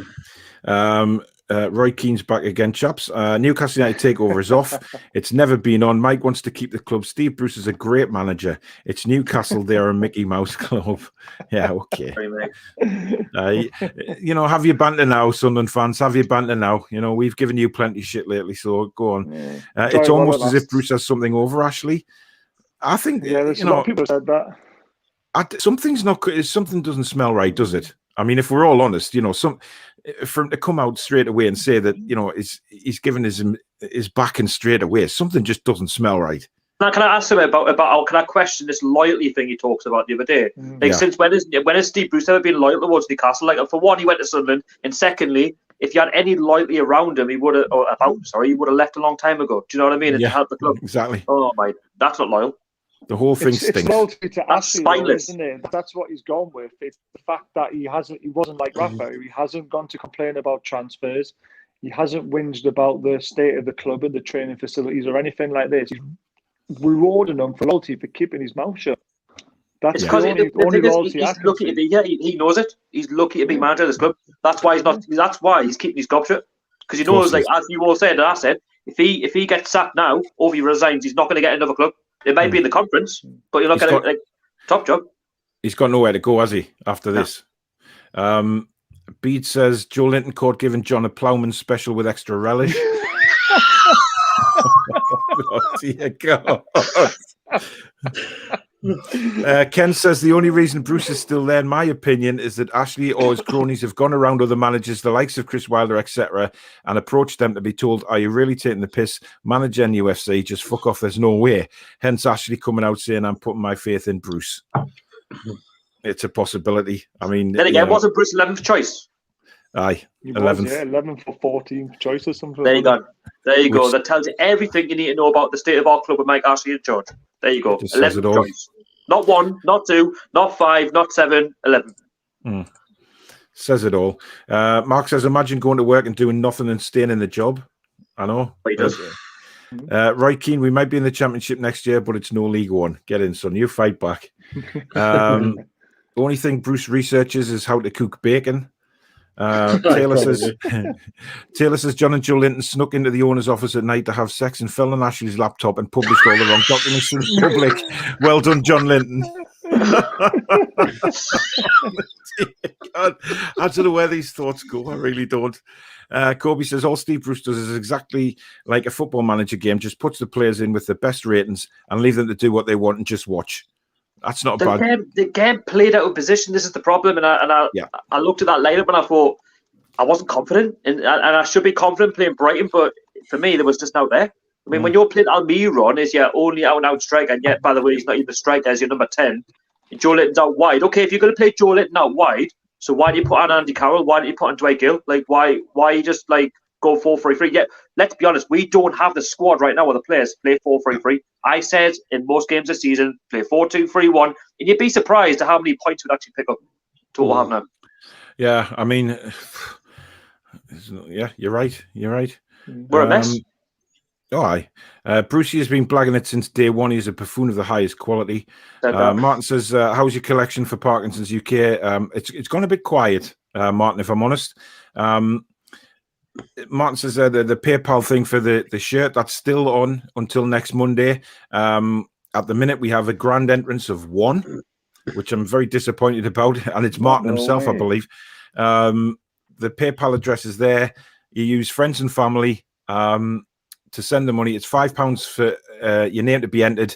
Roy Keane's back again, chaps. Newcastle United takeover is off. It's never been on. Mike wants to keep the club. Steve Bruce is a great manager. It's Newcastle. They're a Mickey Mouse club. Yeah, okay. Have your banter now, Sunderland fans. Have your banter now. We've given you plenty of shit lately, so go on. Yeah. It's almost as if Bruce has something over Ashley. I think. Yeah, there's a lot of people said that. Something doesn't smell right, does it? I mean, if we're all honest, for him to come out straight away and say that, he's given his backing straight away, something just doesn't smell right. Now, can I ask him about can I question this loyalty thing he talks about the other day? Since when has Steve Bruce ever been loyal towards Newcastle? Like, for one, he went to Sunderland, and secondly, if you had any loyalty around him, he would have left a long time ago. Do you know what I mean? And help the club. Exactly. Oh my, that's not loyal. The whole thing stinks. It's loyalty to Ashley, isn't it? That's what he's gone with. It's the fact that he wasn't like Rafa. He hasn't gone to complain about transfers. He hasn't whinged about the state of the club and the training facilities or anything like this. He's rewarding him for loyalty, for keeping his mouth shut. That's because he's lucky to be here. He knows it. He's lucky to be manager of this club. That's why he's not. That's why he's keeping his gob shut. Because he knows, like as you all said, and I said, if he gets sacked now or he resigns, he's not going to get another club. It might be in the conference, but you're not going to top job. He's got nowhere to go, has he? After this, Bede says Joe Linton caught giving John a ploughman special with extra relish. Oh, dear God. Ken says the only reason Bruce is still there, in my opinion, is that Ashley or his cronies have gone around other managers, the likes of Chris Wilder, etc., and approached them to be told, "Are you really taking the piss? Manager in UFC, just fuck off. There's no way." Hence, Ashley coming out saying, "I'm putting my faith in Bruce." It's a possibility. I mean, then again, wasn't Bruce 11th choice? Aye, 11th. Yeah, 11th for 14th choice or something. There you go. There you go. That tells you everything you need to know about the state of our club with Mike Ashley in charge. There you go. 11th choice. Not 1, not 2, not 5, not 7, 11. Says it all. Mark says, imagine going to work and doing nothing and staying in the job. I know. But he does. Roy Keane, we might be in the championship next year, but it's no League One. Get in, son. You fight back. Only thing Bruce researches is how to cook bacon. Taylor says John and Joelinton snuck into the owner's office at night to have sex and fell on Ashley's laptop and published all the wrong documents to the public. Well done, John Linton. God, I don't know where these thoughts go. I really don't. Kobe says all Steve Bruce does is exactly like a football manager game, just puts the players in with the best ratings and leave them to do what they want and just watch. That's not bad. The game played out of position. This is the problem. And I looked at that lineup and I thought I wasn't confident. And I should be confident playing Brighton. But for me, there was just out there. I mean, when you're playing Almiron is your only out-and-out striker. And yet, by the way, he's not even the striker as your number 10. And Joelinton's out wide. Okay, if you're going to play Joelinton out wide, so why do you put on Andy Carroll? Why do you put on Dwight Gill? Like, why you just, like, go 4-3-3? Yeah, let's be honest. We don't have the squad right now where the players play 4-3-3. I said in most games this season, play 4-2-3-1, and you'd be surprised at how many points we'd actually pick up to what we have now. Yeah, I mean, yeah, you're right. We're a mess. Aye. Brucey has been blagging it since day one. He's a buffoon of the highest quality. Martin says, how's your collection for Parkinson's UK? It's gone a bit quiet, Martin, if I'm honest. Martin says the PayPal thing for the shirt, that's still on until next Monday. At the minute, we have a grand entrance of 1, which I'm very disappointed about. And it's Martin himself, I believe. The PayPal address is there. You use friends and family to send the money. It's £5 for your name to be entered.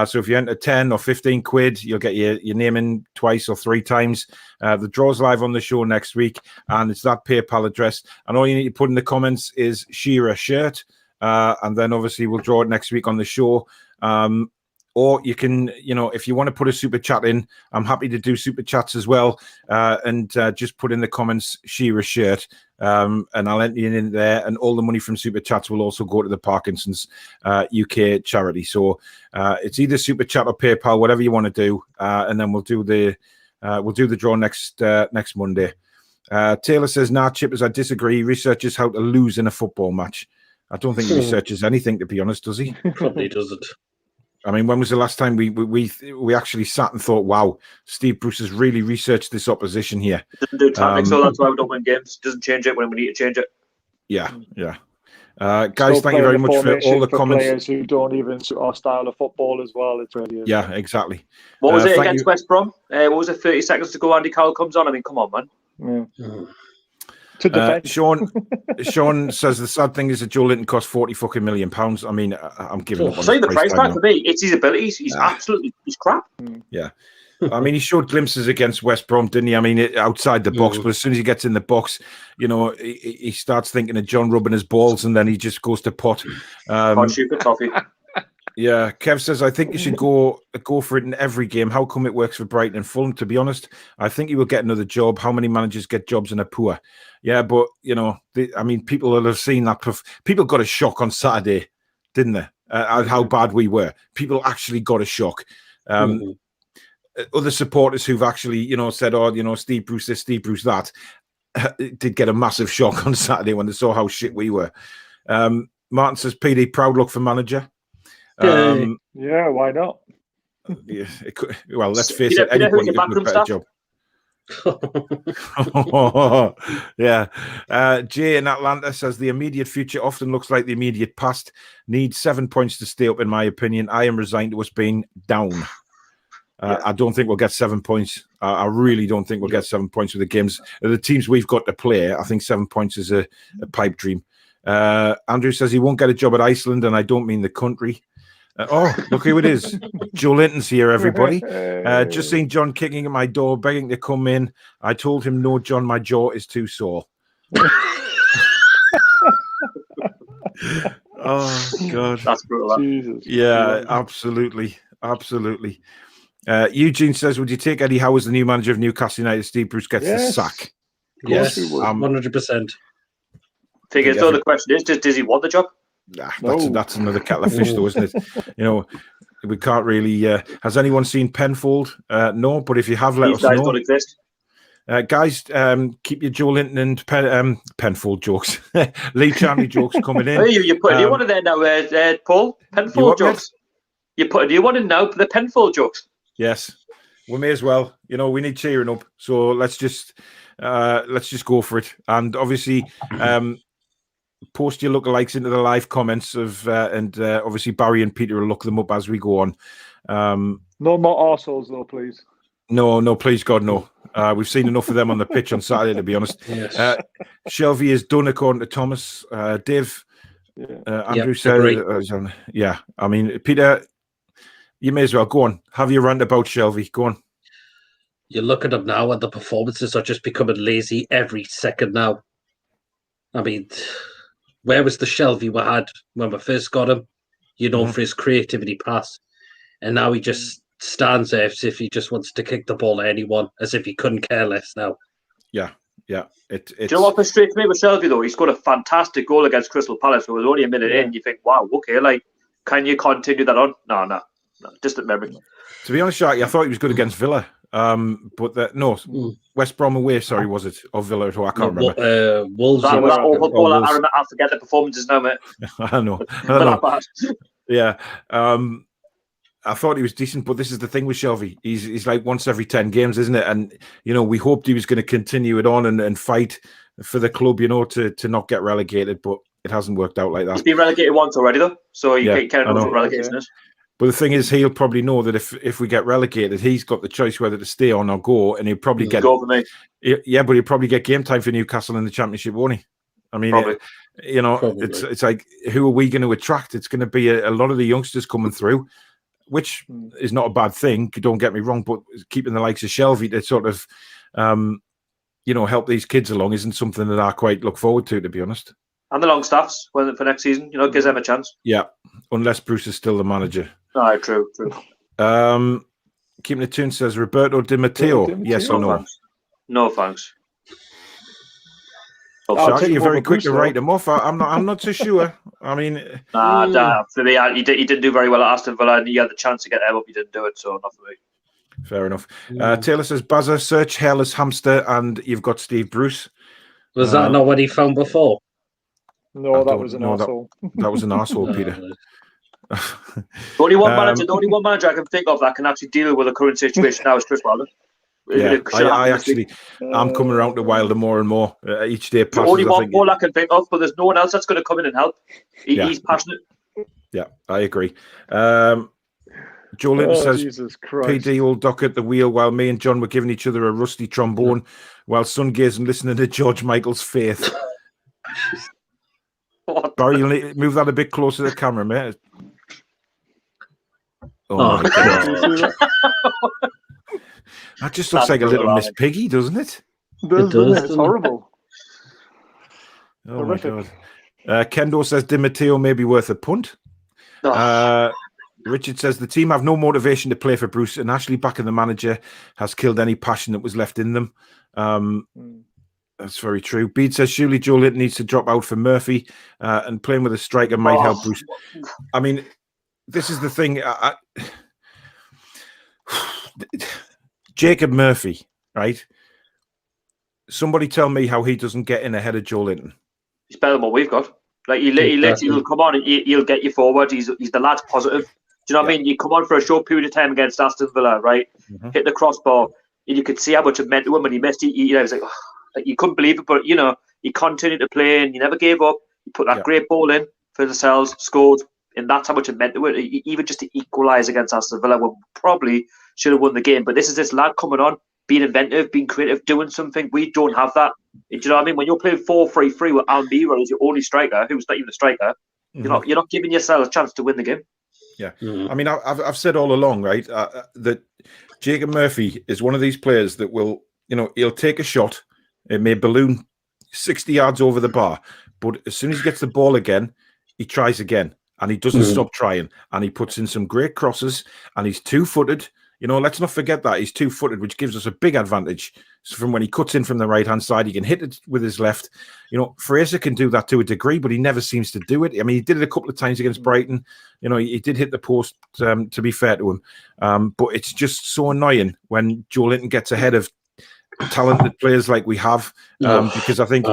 So if you enter 10 or 15 quid, you'll get your name in twice or 3 times. The draw's live on the show next week, and it's that PayPal address. And all you need to put in the comments is Shearer shirt, and then obviously we'll draw it next week on the show. Or you can, if you want to put a super chat in, I'm happy to do super chats as well. And just put in the comments Shearer shirt, and I'll enter you in there. And all the money from super chats will also go to the Parkinson's UK charity. So it's either super chat or PayPal, whatever you want to do. And then we'll do the draw next Monday. Taylor says, "Nah, Chippers, I disagree. He researches how to lose in a football match." I don't think he researches anything, to be honest, does he? Probably doesn't. I mean, when was the last time we actually sat and thought, wow, Steve Bruce has really researched this opposition here? Doesn't do tactics, so that's why we don't win games. Doesn't change it when we need to change it. Yeah. Guys, thank you very much for all the comments. Players who don't even suit our style of football as well. It's really yeah, exactly. What was it against West Brom? What was it? 30 seconds to go. Andy Carroll comes on. I mean, come on, man. Yeah. To defend. Sean says the sad thing is that Joelinton cost £40 million. I mean, I'm giving up on the price tag for me. It's his abilities. He's he's crap. Yeah. I mean, he showed glimpses against West Brom, didn't he? I mean, outside the box, but as soon as he gets in the box, he starts thinking of John rubbing his balls, and then he just goes to pot. Coffee. Yeah, Kev says, I think you should go for it in every game. How come it works for Brighton and Fulham? To be honest, I think he will get another job. How many managers get jobs and are poor? Yeah, but, people will have seen that. People got a shock on Saturday, didn't they? At how bad we were. People actually got a shock. Other supporters who've actually, said, Steve Bruce this, Steve Bruce that, did get a massive shock on Saturday when they saw how shit we were. Martin says, PD, proud look for manager. Yeah, why not? Yeah, well, let's face it, anybody could do a better job. Yeah. Jay in Atlanta says the immediate future often looks like the immediate past. Needs 7 points to stay up, in my opinion. I am resigned to us being down. I don't think we'll get 7 points. I really don't think we'll get 7 points with the games. The teams we've got to play, I think 7 points is a pipe dream. Andrew says he won't get a job at Iceland, and I don't mean the country. Look who it is. Joelinton's here, everybody. Just seen John kicking at my door, begging to come in. I told him, no, John, my jaw is too sore. Oh, God. That's brutal. Jesus. Yeah, absolutely. Eugene says, would you take Eddie Howe as the new manager of Newcastle United? Steve Bruce gets the sack. Yes, we would. 100%. Thing is, though, the question is, does he want the job? Nah, that's another kettle of fish, though, isn't it? You know, we can't really. Has anyone seen Penfold? No, but if you have, let us know. These guys don't exist. Guys, keep your Joelinton and Penfold jokes, Lee Chanley jokes coming in. Hey, you put a new one in there now, Paul. Penfold jokes. You put a new one in now for the Penfold jokes. Yes, we may as well. You know, we need cheering up, so let's just go for it. And obviously, post your lookalikes into the live comments of, and obviously Barry and Peter will look them up as we go on. No more arseholes, though, please. No, please God, no. We've seen enough of them on the pitch on Saturday, to be honest. Yes. Shelby is done, according to Thomas. Dave, Andrew said, I mean, Peter, you may as well go on. Have your rant about Shelby. Go on. You look at them now, and the performances are just becoming lazy every second now. I mean, where was the Shelby we had when we first got him? You know, for his creativity pass. And now he just stands there as if he just wants to kick the ball at anyone, as if he couldn't care less now. Yeah. Do you know what frustrates me with Shelby, though? He scored a fantastic goal against Crystal Palace. It was only a minute in. You think, wow, okay, like, can you continue that on? No, distant memory. To be honest, Sharky, I thought he was good against Villa. West Brom away, sorry, was it? Or Villa at all? I can't remember. Wolves. That awful ball. I forget the performances now, mate. I know. Yeah. I thought he was decent, but this is the thing with Shelby. He's like once every 10 games, isn't it? And, you know, we hoped he was going to continue it on and fight for the club, you know, to not get relegated, but it hasn't worked out like that. He's been relegated once already, though, so you can't know what relegation is. But the thing is, he'll probably know that if we get relegated, he's got the choice whether to stay on or go, and he'll probably get go for me. Yeah, but he'll probably get game time for Newcastle in the Championship, won't he? I mean, it's like, who are we going to attract? It's going to be a lot of the youngsters coming through, which is not a bad thing. Don't get me wrong, but keeping the likes of Shelby to sort of, help these kids along isn't something that I quite look forward to be honest. And the long staffs for next season, gives them a chance. Yeah, unless Bruce is still the manager. No, true. Keeping the Tune says Roberto Di Matteo. Yes or no? Thanks. No thanks. Sharky, you're very quick to write him off. I'm not so sure. I mean, for me, he didn't do very well at Aston Villa, and he had the chance to get them up. He didn't do it, so not for me. Fair enough. Taylor says, Bazza, search hairless hamster, and you've got Steve Bruce. Was that not what he found before? No, that was an arsehole. That was an arsehole, Peter. The only one manager I can think of that can actually deal with the current situation now is Chris Wilder. Yeah, I'm coming around to Wilder more and more. Each day passes. The only one I can think of, but there's no one else that's going to come in and help. He's passionate. Yeah, I agree. Joelinton says, PD will dock at the wheel while me and John were giving each other a rusty trombone while sun gazing listening to George Michael's Faith. Barry, you'll need to move that a bit closer to the camera, mate. Oh my God. That just looks like a little Miss Piggy, doesn't it? It does. It's horrible. Oh my God. Kendo says Di Matteo may be worth a punt. Richard says the team have no motivation to play for Bruce, and Ashley backing the manager has killed any passion that was left in them. That's very true. Bede says surely Joelinton needs to drop out for Murphy, and playing with a striker might help Bruce. I mean, this is the thing. Jacob Murphy, right? Somebody tell me how he doesn't get in ahead of Joelinton. He's better than what we've got. Like he'll come on and he'll get you forward. He's the lad's positive. Do you know what I mean? You come on for a short period of time against Aston Villa, right? Hit the crossbar, and you could see how much it meant to him when he missed it. He was like, you couldn't believe it, but he continued to play and he never gave up. He put that great ball in for themselves, scored, and that's how much it meant to it. Even just to equalise against Aston Villa, we probably should have won the game. But this lad coming on, being inventive, being creative, doing something. We don't have that. Do you know what I mean? When you're playing 4-3-3 with Almiron as your only striker, who's not even a striker, you're not giving yourself a chance to win the game. Yeah, I mean, I've said all along, right, that Jacob Murphy is one of these players that will, he'll take a shot, it may balloon 60 yards over the bar, but as soon as he gets the ball again, he tries again, and he doesn't stop trying, and he puts in some great crosses, and he's two-footed. Let's not forget that he's two-footed, which gives us a big advantage. So from when he cuts in from the right-hand side, he can hit it with his left. Fraser can do that to a degree, but he never seems to do it. I mean, he did it a couple of times against Brighton. He did hit the post, to be fair to him. But it's just so annoying when Joelinton gets ahead of talented players like we have. Because I think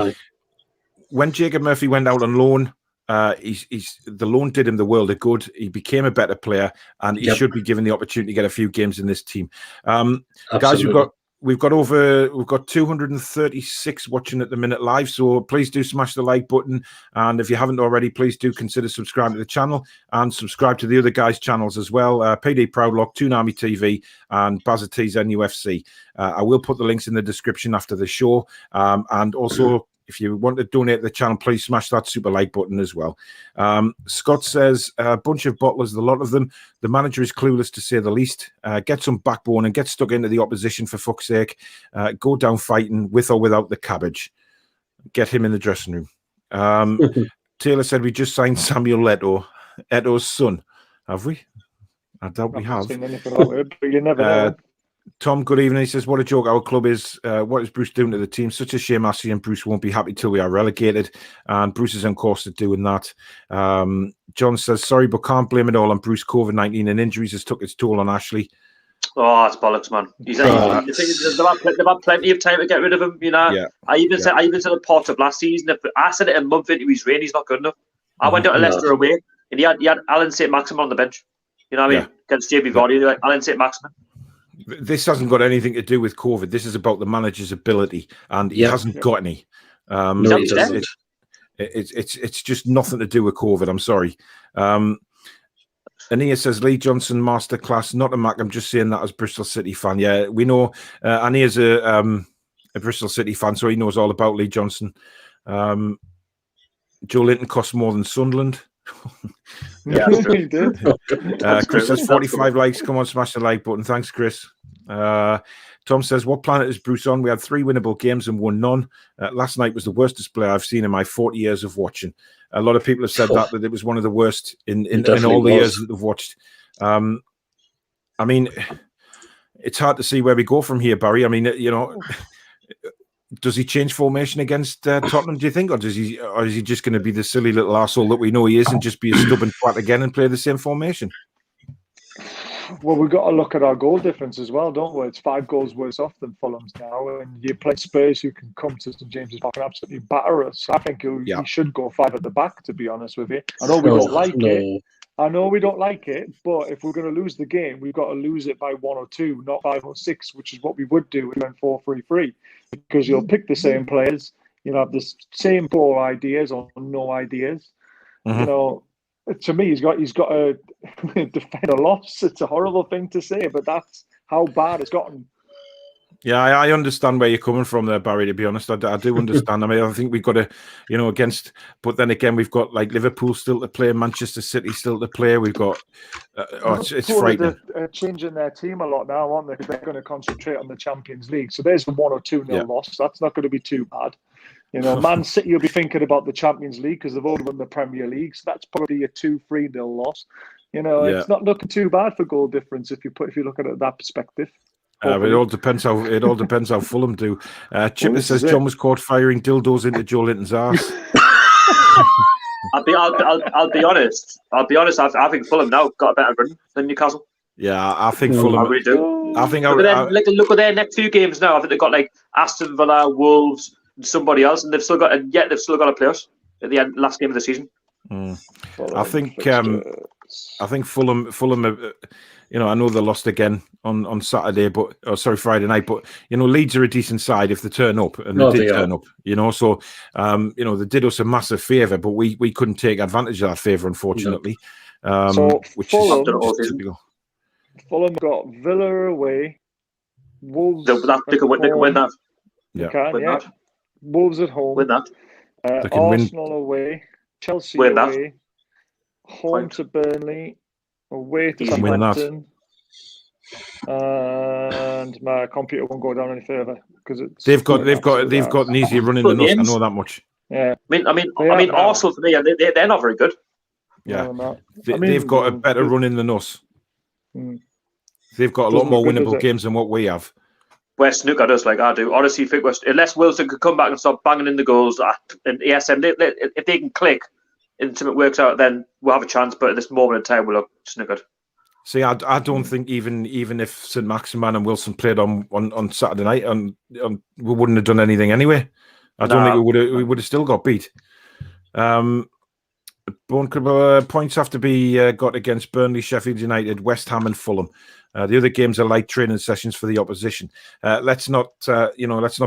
when Jacob Murphy went out on loan, the loan did him the world of good. He became a better player, and he should be given the opportunity to get a few games in this team. Guys, we've got 236 watching at the minute live, so please do smash the like button, and if you haven't already, please do consider subscribing to the channel and subscribe to the other guys' channels as well. PD Proudlock, Toon Army TV, and Bazatiz NUFC. I will put the links in the description after the show, and also if you want to donate to the channel, please smash that super like button as well. Scott says, a bunch of bottlers, a lot of them. The manager is clueless, to say the least. Get some backbone and get stuck into the opposition, for fuck's sake. Go down fighting with or without the cabbage. Get him in the dressing room. Taylor said, we just signed Samuel Eto's son. Have we? I doubt we have. But you never know. Tom, good evening. He says, what a joke our club is. What is Bruce doing to the team? Such a shame. Ashley and Bruce won't be happy till we are relegated. And Bruce is on course to doing that. John says, sorry, but can't blame it all on Bruce. COVID-19 and injuries has took its toll on Ashley. Oh, that's bollocks, man. They've had plenty of time to get rid of him. Yeah. I even said a pot of last season. If I said it a month into his reign, he's not good enough. I went out to Leicester away, and he had Alan St. Maximin on the bench. You know what I mean? Against JB Vardy, like Alan St. Maximin. This hasn't got anything to do with COVID. This is about the manager's ability, and he hasn't got any. No, he doesn't. It's just nothing to do with COVID. I'm sorry. Ania says, Lee Johnson masterclass. Not a Mac. I'm just saying that as Bristol City fan. Yeah, we know. Ania's a Bristol City fan, so he knows all about Lee Johnson. Joelinton costs more than Sunderland. Yeah, he did. Chris says 45 likes. Come on, smash the like button. Thanks, Chris. Tom says, what planet is Bruce on? We had 3 winnable games and won none. Last night was the worst display I've seen in my 40 years of watching. A lot of people have said that it was one of the worst in all the years that they've watched. I mean, it's hard to see where we go from here, Barry. I mean, does he change formation against Tottenham, do you think? Or is he just going to be the silly little arsehole that we know he is and just be a stubborn twat again and play the same formation? Well, we've got to look at our goal difference as well, don't we? It's 5 goals worse off than Fulham's now, and you play Spurs who can come to St James's Park and absolutely batter us. I think he should go 5 at the back, to be honest with you. I know we don't like it. I know we don't like it, but if we're going to lose the game, we've got to lose it by 1 or 2, not 5 or 6, which is what we would do if we went 4-3-3, because you'll pick the same players, you'll have the same 4 ideas or no ideas. To me, he's got to defend a loss. It's a horrible thing to say, but that's how bad it's gotten. Yeah, I understand where you're coming from there, Barry, to be honest. I do understand. I mean, I think we've got to, but then again, we've got like Liverpool still to play, Manchester City still to play. We've got, it's frightening. They're changing their team a lot now, aren't they? Because they're going to concentrate on the Champions League. So there's a 1 or 2-0 loss. That's not going to be too bad. Man City will be thinking about the Champions League because they've already won the Premier League. So that's probably a 2-3-0 loss. It's not looking too bad for goal difference if you look at it that perspective. It all depends how Fulham do. Chipper says John was caught firing dildos into Joelinton's arse. I'll be honest. I think Fulham now got a better run than Newcastle. Yeah, I think Fulham. I really do. I think look at their next few games now. I think they've got like Aston Villa, Wolves, and somebody else, and they've still got to play us at the last game of the season. I think Fulham. I know they lost again on Saturday, Friday night. But Leeds are a decent side if they turn up, and they did turn up. So they did us a massive favour, but we couldn't take advantage of that favour, unfortunately. Fulham, Fulham got Villa away, Wolves. They can win that. Yeah. Win Yeah. that. Wolves at home. Win that. They can win. Arsenal away, Chelsea Win that. away, home Point. to Burnley, away to Easy win that. Southampton, and my computer won't go down any further because it's They've got an easier run in the nose. I know that much. Yeah, I mean, Arsenal for me, they're not very good. Yeah, no, they've got a better run in the nose. They've got a lot more winnable games than what we have. Where snooker does, like I do. Honestly, think unless Wilson could come back and start banging in the goals, and ESM, if they can click and something works out, then we'll have a chance. But at this moment in time, we'll look snookered. See, I don't think even if St Maximan and Wilson played on Saturday night, we wouldn't have done anything anyway. I don't think we would have still got beat. Points have to be got against Burnley, Sheffield United, West Ham, and Fulham. The other games are light training sessions for the opposition. Let's not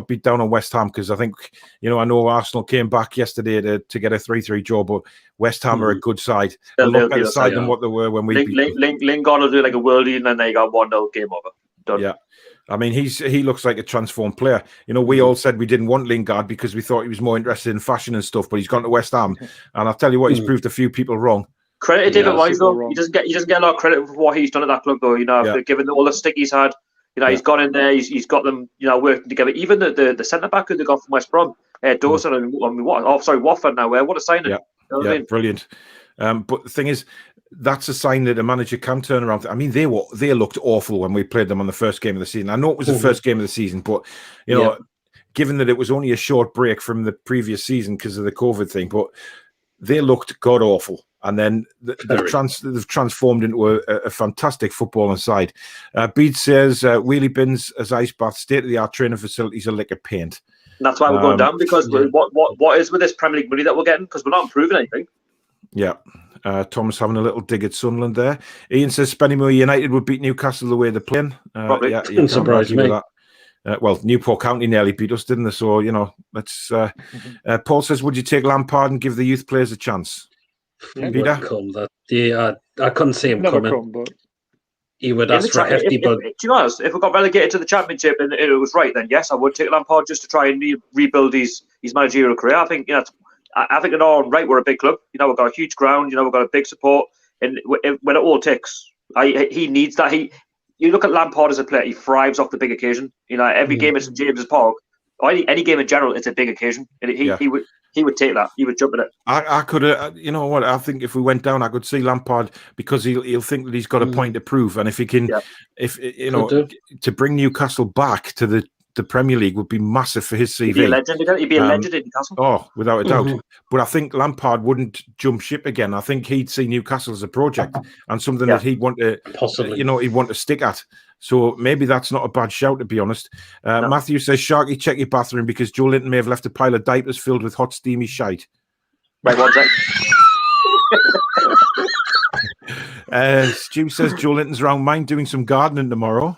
beat down on West Ham because I think I know Arsenal came back yesterday to get a 3-3 draw, but West Ham are a good side, a lot better side than what they were when we beat them. Lingard will do like a worldie, and then they got 1-0 game over. Done. Yeah. I mean, he looks like a transformed player. We all said we didn't want Lingard because we thought he was more interested in fashion and stuff, but he's gone to West Ham, and I'll tell you what, he's proved a few people wrong. Credit to David Wise though. He doesn't get a lot of credit for what he's done at that club though. Given all the stick he's had, he's gone in there. He's got them, working together. Even the centre back who they got from West Brom, Dawson. Watford now. What a signing! Yeah, brilliant. But the thing is, that's a sign that a manager can turn around. I mean, they looked awful when we played them on the first game of the season. I know it was the first game of the season, but given that it was only a short break from the previous season because of the COVID thing, but they looked god awful. And then they've transformed into a fantastic footballing side. Bede says wheelie bins as ice baths, state-of-the-art training facilities are lick of paint. And that's why we're going down because what is with this Premier League money that we're getting? Because we're not improving anything. Yeah. Thomas having a little dig at Sunderland there. Ian says Spennymoor United would beat Newcastle the way they're playing. Probably. Doesn't surprise me. Well, Newport County nearly beat us, didn't they? So, let's... Paul says, would you take Lampard and give the youth players a chance? Peter? I couldn't see him coming. But he would ask for a hefty bud. Do you know what? If we got relegated to the Championship and it was right, then yes, I would take Lampard just to try and rebuild his managerial career. I think I think in our own right, we're a big club. We've got a huge ground. We've got a big support, and when it all ticks, he needs that. You look at Lampard as a player; he thrives off the big occasion. Every game at St James's Park, or any game in general, it's a big occasion, and he would take that. He would jump at it. I could, what? I think if we went down, I could see Lampard because he'll think that he's got a point to prove, and if he can, to bring Newcastle back to the Premier League would be massive for his CV. He'd be a legend again. He'd be a legend in Newcastle. Oh, without a doubt. But I think Lampard wouldn't jump ship again. I think he'd see Newcastle as a project and something that he'd want to, possibly, he'd want to stick at. So maybe that's not a bad shout, to be honest. No. Matthew says, Sharky, check your bathroom because Joelinton may have left a pile of diapers filled with hot, steamy shite. Right, one sec. Stu says, Joelinton's round mine doing some gardening tomorrow.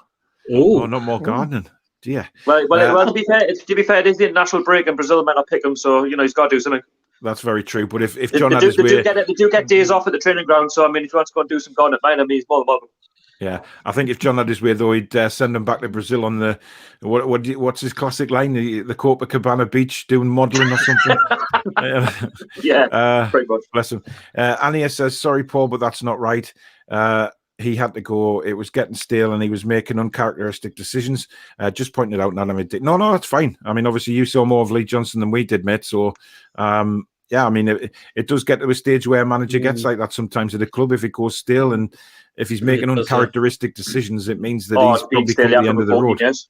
Oh, not more gardening. Yeah. Well, to be fair, it is the international break and Brazil might not pick him, so he's got to do something. That's very true. But if John had his way, they do get days off at the training ground. So I mean, if you want to go and do some gardening, he's more than welcome. Yeah, I think if John had his way, though, he'd send him back to Brazil on the what's his classic line, the Copacabana beach doing modelling or something. Pretty much. Bless him. Ania says, sorry, Paul, but that's not right. He had to go. It was getting stale, and he was making uncharacteristic decisions. Just pointing it out. No, that's fine. I mean, obviously, you saw more of Lee Johnson than we did, mate. So, I mean, it does get to a stage where a manager gets like that sometimes at a club if it goes stale, and if he's making uncharacteristic decisions, it means that he's probably come to the end of the road. Years.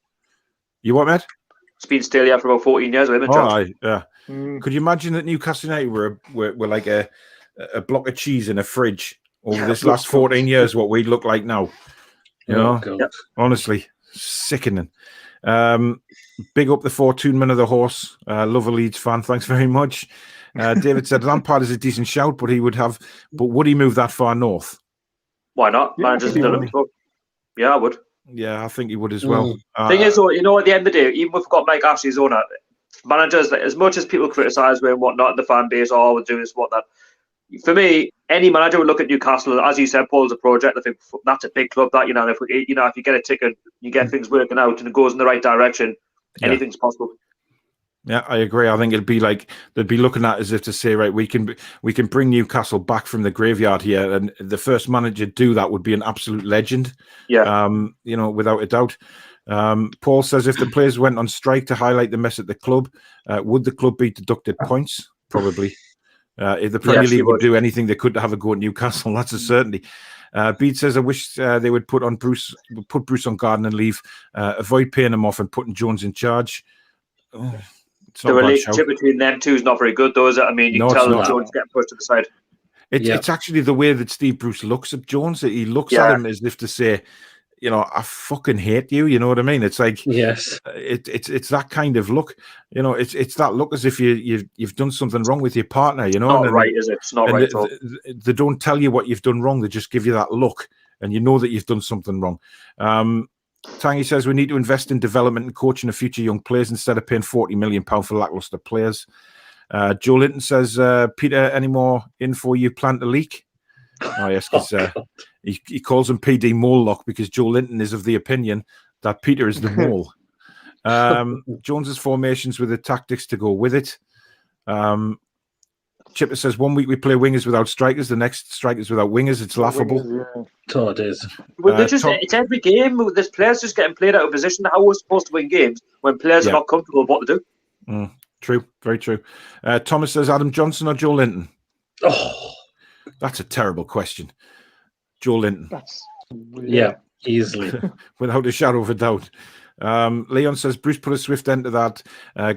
You what, mate? It's been stale for about 14 years. Could you imagine that Newcastle United were like a block of cheese in a fridge? Over this last 14 years, what we'd look like now, honestly, sickening. Big up the Four Horsemen of the horse. Love a Leeds fan. Thanks very much. David said Lampard is a decent shout, but would he move that far north? Why not? Managers done it before. Yeah, I would. Yeah, I think he would as well. Thing is, though, at the end of the day, even if we've got Mike Ashley's owner, managers, as much as people criticise me and whatnot, the fan base, we'll do this, whatnot. for me, any manager would look at Newcastle, as you said, Paul, as a project. I think that's a big club. That if you get a ticket, you get things working out, and it goes in the right direction. Anything's possible. Yeah, I agree. I think it'd be like they'd be looking at it as if to say, right, we can bring Newcastle back from the graveyard here, and the first manager to do that would be an absolute legend. Yeah, without a doubt. Paul says if the players went on strike to highlight the mess at the club, would the club be deducted points? Probably. If the Premier League would do anything they could to have a go at Newcastle, that's a certainty. Bede says, I wish they would put Bruce on garden and leave, avoid paying him off and putting Jones in charge. The relationship between them two is not very good, though, is it? I mean, you can tell Jones getting pushed to the side. It's actually the way that Steve Bruce looks at Jones. He looks at him as if to say, I fucking hate you. You know what I mean? It's like, yes, it's that kind of look. It's that look as if you've done something wrong with your partner. It's not right, is it? It's not right at all. They don't tell you what you've done wrong. They just give you that look, and you know that you've done something wrong. Tangy says we need to invest in development and coaching of future young players instead of paying £40 million for lackluster players. Joelinton says, Peter, any more info you plan to leak? Oh, yes, because he calls him PD Molelock because Joelinton is of the opinion that Peter is the mole. Jones's formations with the tactics to go with it. Chipper says 1 week we play wingers without strikers, the next strikers without wingers. It's laughable. Wingers, So it is. Well, it's every game. There's players just getting played out of position. How are we supposed to win games when players are not comfortable with what to do? True, very true. Thomas says Adam Johnson or Joelinton? Oh, that's a terrible question. Joelinton. Yeah, easily. Without a shadow of a doubt. Leon says Bruce put a swift end to that.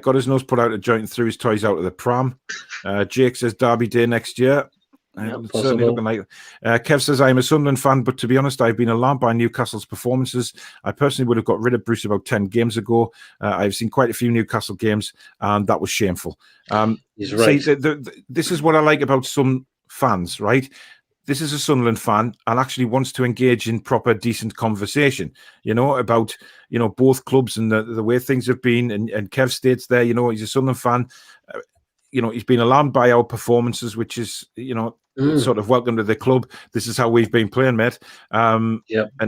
Got his nose put out a joint and threw his toys out of the pram. Jake says Derby Day next year. Certainly looking like Kev says I'm a Sunderland fan, but to be honest, I've been alarmed by Newcastle's performances. I personally would have got rid of Bruce about 10 games ago. I've seen quite a few Newcastle games, and that was shameful. He's right. See, this is what I like about some fans, right? This is a Sunderland fan and actually wants to engage in proper, decent conversation, about, both clubs and the way things have been. And Kev states there, he's a Sunderland fan. He's been alarmed by our performances, which is, sort of welcome to the club. This is how we've been playing, mate. And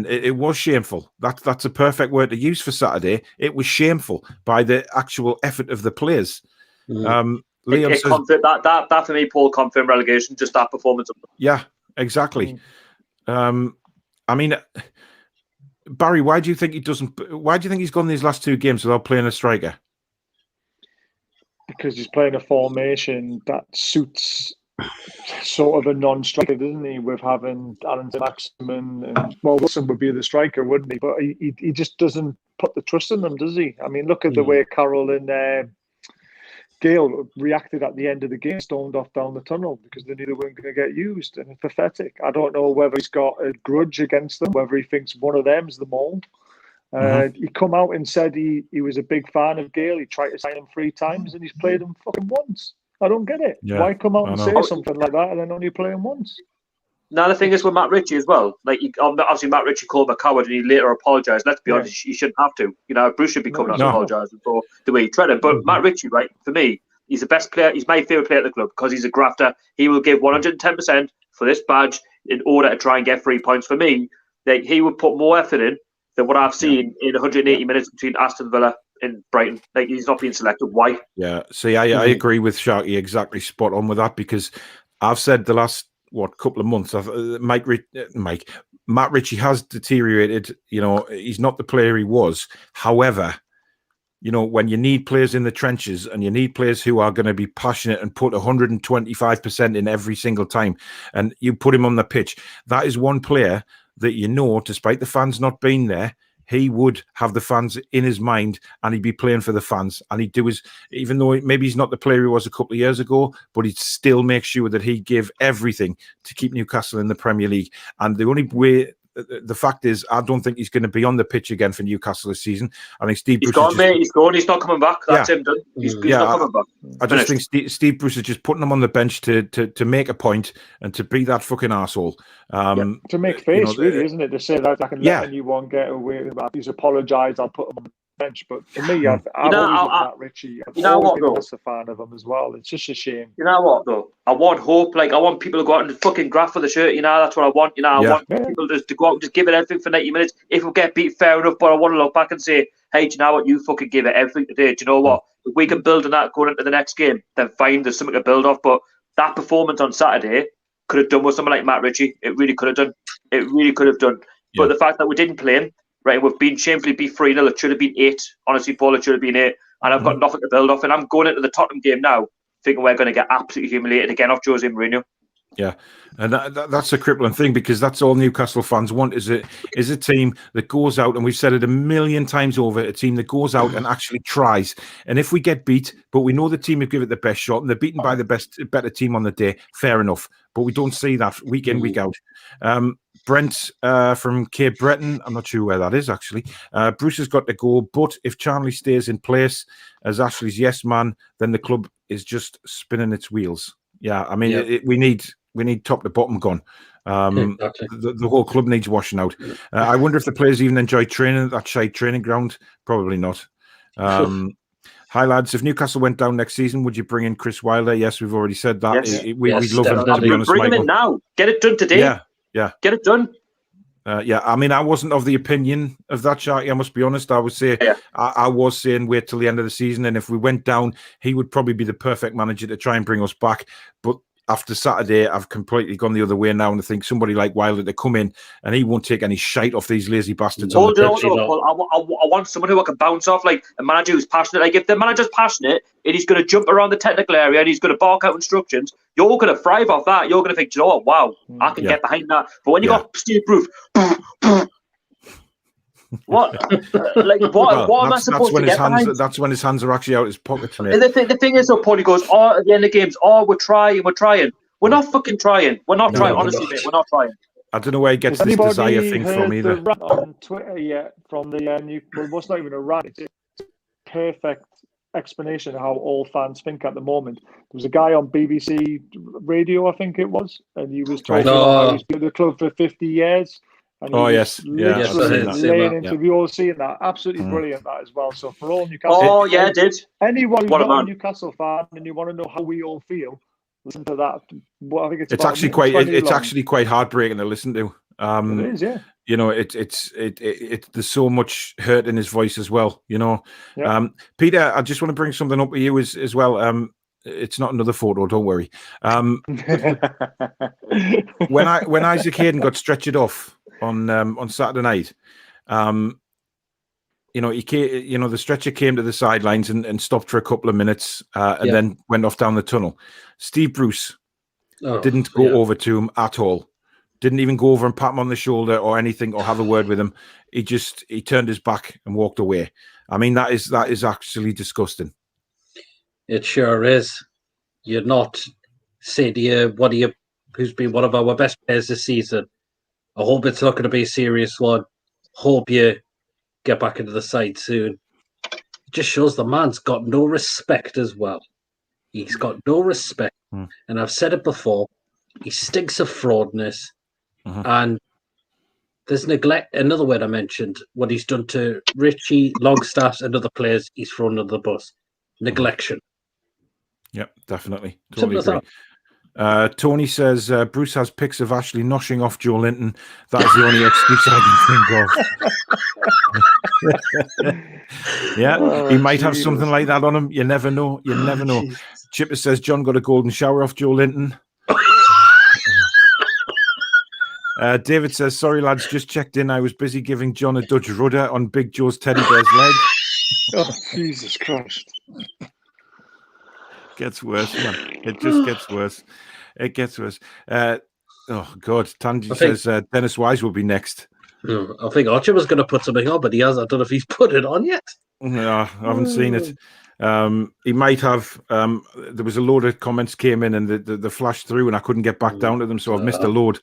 it was shameful. That's a perfect word to use for Saturday. It was shameful by the actual effort of the players. Liam says, that for me, Paul, confirmed relegation. Just that performance. Yeah, exactly. I mean, Barry, why do you think he doesn't? Why do you think he's gone these last two games without playing a striker? Because he's playing a formation that suits sort of a non-striker, doesn't he? With having Alan Maximin and Wilson would be the striker, wouldn't he? But he just doesn't put the trust in them, does he? I mean, look at the way Carroll and Gale reacted at the end of the game, stormed off down the tunnel because they knew they weren't going to get used, and it's pathetic. I don't know whether he's got a grudge against them, whether he thinks one of them's the mould. He come out and said he was a big fan of Gale. He tried to sign him 3 times and he's played him fucking once. I don't get it. Why come out and say something like that and then only play him once? Now, the thing is with Matt Ritchie as well. Like, obviously, Matt Ritchie called him a coward and he later apologised. Let's be honest, he shouldn't have to. Bruce should be coming out and apologising for the way he treated. But Matt Ritchie, right, for me, he's the best player. He's my favourite player at the club because he's a grafter. He will give 110% for this badge in order to try and get 3 points. For me, he would put more effort in than what I've seen in 180 minutes between Aston Villa and Brighton. Like, he's not being selected. Why? Yeah, see, I agree with Sharky, exactly spot on with that, because I've said the last couple of months, Matt Ritchie has deteriorated. He's not the player he was. However, when you need players in the trenches and you need players who are going to be passionate and put 125% in every single time, and you put him on the pitch, that is one player that, despite the fans not being there, he would have the fans in his mind and he'd be playing for the fans. And he'd do his, even though maybe he's not the player he was a couple of years ago, but he'd still make sure that he'd give everything to keep Newcastle in the Premier League. And the only way, the fact is, I don't think he's going to be on the pitch again for Newcastle this season. I think Steve Bruce... He's gone, mate. He's gone. He's not coming back. That's him done. He's not coming back. I just think Steve Bruce is just putting him on the bench to make a point and to be that fucking arsehole. To make face, really, isn't it? To say that I can let anyone get away with that. He's apologised. I'll put him bench. But for me, You I've always loved Matt Ritchie. I've always been a massive fan of him as well. It's just a shame. You know what, though? I want hope. Like, I want people to go out and fucking graft for the shirt. You know, that's what I want. You know, I want people just to go out and just give it everything for 90 minutes. If we get beat, fair enough. But I want to look back and say, hey, do you know what? You fucking give it everything today. Do you know what? If we can build on that going into the next game, then fine, there's something to build off. But that performance on Saturday could have done with someone like Matt Ritchie. It really could have done. It really could have done. Yeah. But the fact that we didn't play him, right, we've been shamefully beat 3-0. It should have been 8. Honestly, Paul, it should have been 8. And I've got nothing to build off. And I'm going into the Tottenham game now thinking we're going to get absolutely humiliated again off Jose Mourinho. Yeah, and that's a crippling thing, because that's all Newcastle fans want is a team that goes out, and we've said it a million times over, a team that goes out and actually tries. And if we get beat, but we know the team have given it the best shot and they're beaten by the better team on the day, fair enough. But we don't see that week in, week out. Brent from Cape Breton, I'm not sure where that is actually. Bruce has got to go, but if Charlie stays in place as Ashley's yes man, then the club is just spinning its wheels. Yeah, I mean, we need top to bottom gone. Exactly. The whole club needs washing out. I wonder if the players even enjoy training at that shite training ground. Probably not. Hi, lads. If Newcastle went down next season, would you bring in Chris Wilder? Yes, we've already said that. Yes. We'd love him, to be honest, bring him Michael. in now. Get it done today. Yeah. Get it done. I mean, I wasn't of the opinion of that, Sharky. I must be honest. I would say I was saying wait till the end of the season, and if we went down, he would probably be the perfect manager to try and bring us back. But after Saturday, I've completely gone the other way now, and I think somebody like Wilder to come in, and he won't take any shite off these lazy bastards on the pitch. I want someone who I can bounce off, like a manager who's passionate. Like if the manager's passionate and he's going to jump around the technical area and he's going to bark out instructions, you're going to thrive off that. You're going to think, you know what, wow, I can get behind that. But when you got Steve Bruce, what am I supposed to get behind? That's when his hands are actually out his pockets, mate. And the thing is, though, Paulie goes, at the end of games, we're trying. We're not fucking trying. We're not trying, honestly, mate. We're not trying. I don't know where he gets this desire thing from either. The rant on Twitter yet from the well, it's not even a rant. It's a perfect explanation of how all fans think at the moment. There was a guy on BBC Radio, I think it was, and he was talking about he's been at the club for 50 years. And yes. We all seen that. Absolutely brilliant, that as well. So for all Newcastle, it did. Anyone who's not a Newcastle fan and you want to know how we all feel, listen to that. Well, I think it's actually quite heartbreaking to listen to. It is, yeah. You know, it's there's so much hurt in his voice as well. You know, Peter, I just want to bring something up with you as well. It's not another photo, don't worry. When Isaac Hayden got stretchered off on Saturday night, the stretcher came to the sidelines and stopped for a couple of minutes and then went off down the tunnel. Steve Bruce didn't go over to him at all. Didn't even go over and pat him on the shoulder or anything or have a word with him. He turned his back and walked away. I mean, that is actually disgusting. It sure is. You're not say to you, who's been one of our best players this season. I hope it's not going to be a serious one. Hope you get back into the side soon. It just shows the man's got no respect as well. He's got no respect. And I've said it before, he stinks of fraudness. And there's neglect. Another word I mentioned, what he's done to Ritchie, Longstaff, and other players, he's thrown under the bus. Neglection. Yep, definitely. Totally agree. Tony says Bruce has pics of Ashley noshing off Joelinton. That is the only excuse I can think of. He might have something like that on him. You never know. Chipper says John got a golden shower off Joelinton. David says, sorry lads, just checked in. I was busy giving John a Dutch rudder on Big Joe's teddy bear's leg. Oh, Jesus Christ. Gets worse, man. It just gets worse. It gets worse. Oh, God. Tanji says Dennis Wise will be next. I think Archer was going to put something on, but he has. I don't know if he's put it on yet. No, I haven't seen it. He might have. There was a load of comments came in and the flashed through and I couldn't get back down to them, so I've missed a load.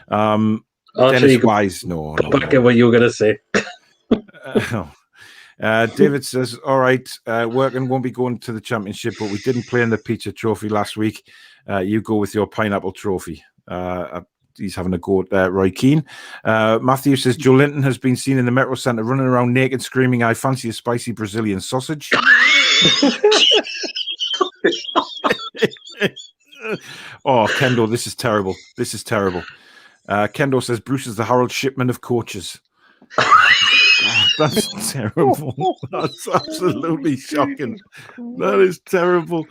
Dennis Wise, no. Back at what you were going to say. David says, all right, Working won't be going to the championship, but we didn't play in the pizza trophy last week. You go with your pineapple trophy. he's having a go at Roy Keane. Matthew says Joelinton has been seen in the Metro Centre running around naked, screaming, "I fancy a spicy Brazilian sausage." Oh, Kendo, this is terrible. This is terrible. Kendo says Bruce is the Harold Shipman of coaches. God, that's terrible. That's absolutely shocking. That is terrible.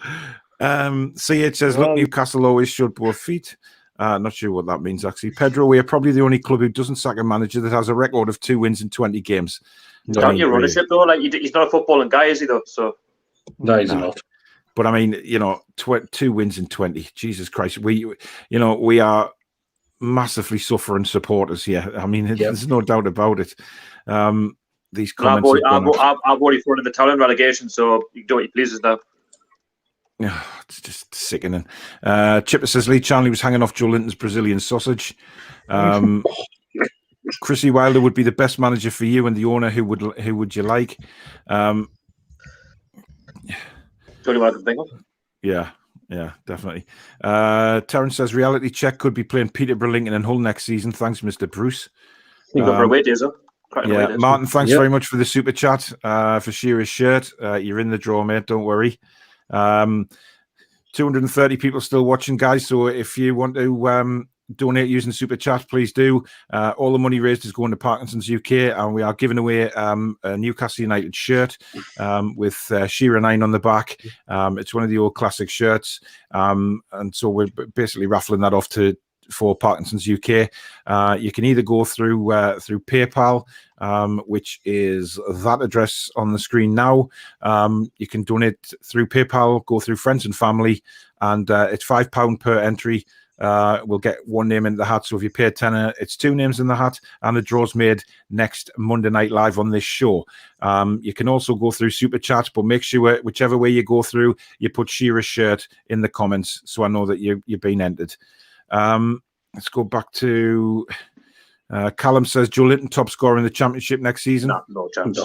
CH says, look, Newcastle always showed both feet. Not sure what that means, actually. Pedro, we are probably the only club who doesn't sack a manager that has a record of 2 wins in 20 games. Don't your ownership, though? Like, he's not a footballing guy, is he, though? So no, he's not. But I mean, 2 wins in 20. Jesus Christ. We are massively suffering supporters here. I mean, there's no doubt about it. These comments. I've already thrown in the talent relegation, so you can do what you please now. Oh, it's just sickening. Chipper says Lee Chanley was hanging off Joelinton's Brazilian sausage. Chrissy Wilder would be the best manager for you and the owner. Who would you like? Only one I can think of. Yeah, definitely. Terence says reality check could be playing Peterborough, Lincoln and Hull next season. Thanks, Mr. Bruce. You got for away days, Martin, thanks very much for the super chat, for Shearer's shirt. You're in the draw, mate. Don't worry. 230 people still watching, guys. So if you want to donate using super chat, please do. All the money raised is going to Parkinson's UK, and we are giving away a Newcastle United shirt with Shearer 9 on the back. It's one of the old classic shirts, and so we're basically raffling that off for Parkinson's UK. You can either go through PayPal, which is that address on the screen now. You can donate through PayPal, go through friends and family, and it's £5 per entry. We'll get one name in the hat. So if you pay a tenner, it's 2 names in the hat, and the draw's made next Monday night live on this show. You can also go through super chat, but make sure whichever way you go through, you put Shearer's shirt in the comments, so I know that you've been entered. Let's go back to Callum says Joelinton top scorer in the championship next season. No chance.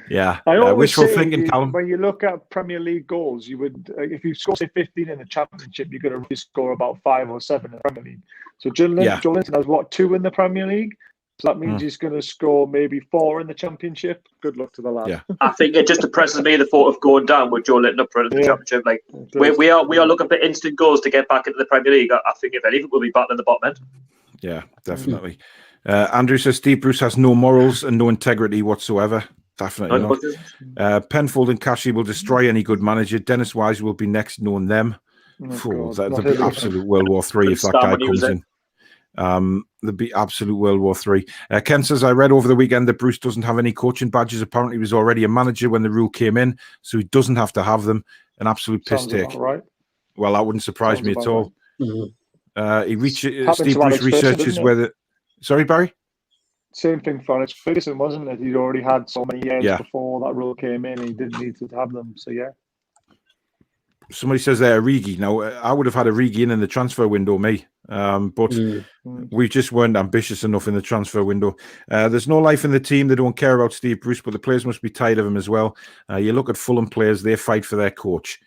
Yeah, I wishful thinking, Callum. When you look at Premier League goals, you would if you score say 15 in the championship, you're going to really score about 5 or 7 in the Premier League. So Joelinton has 2 in the Premier League. So that means he's going to score maybe 4 in the championship. Good luck to the lad. Yeah. I think it just depresses me, the thought of going down with Joelinton up front in the championship. Like we are looking for instant goals to get back into the Premier League. I think if anything, we'll be battling the bottom end. Yeah, definitely. Andrew says Steve Bruce has no morals and no integrity whatsoever. Definitely not. Penfold and Cashy will destroy any good manager. Dennis Wise will be next, knowing them. That'll be absolute World War III if that guy comes in. There'd be absolute World War III. Ken says, I read over the weekend that Bruce doesn't have any coaching badges. Apparently he was already a manager when the rule came in, so he doesn't have to have them. An absolute piss take. Right. Well, that wouldn't surprise me at all. Right. Steve Bruce researches whether... Sorry, Barry? Same thing for Alex Ferguson, wasn't it? He'd already had so many years before that rule came in, and he didn't need to have them. So, yeah. Somebody says there, Origi. Now, I would have had Origi in the transfer window, me. But we just weren't ambitious enough in the transfer window. There's no life in the team. They don't care about Steve Bruce, but the players must be tired of him as well. You look at Fulham players, they fight for their coach.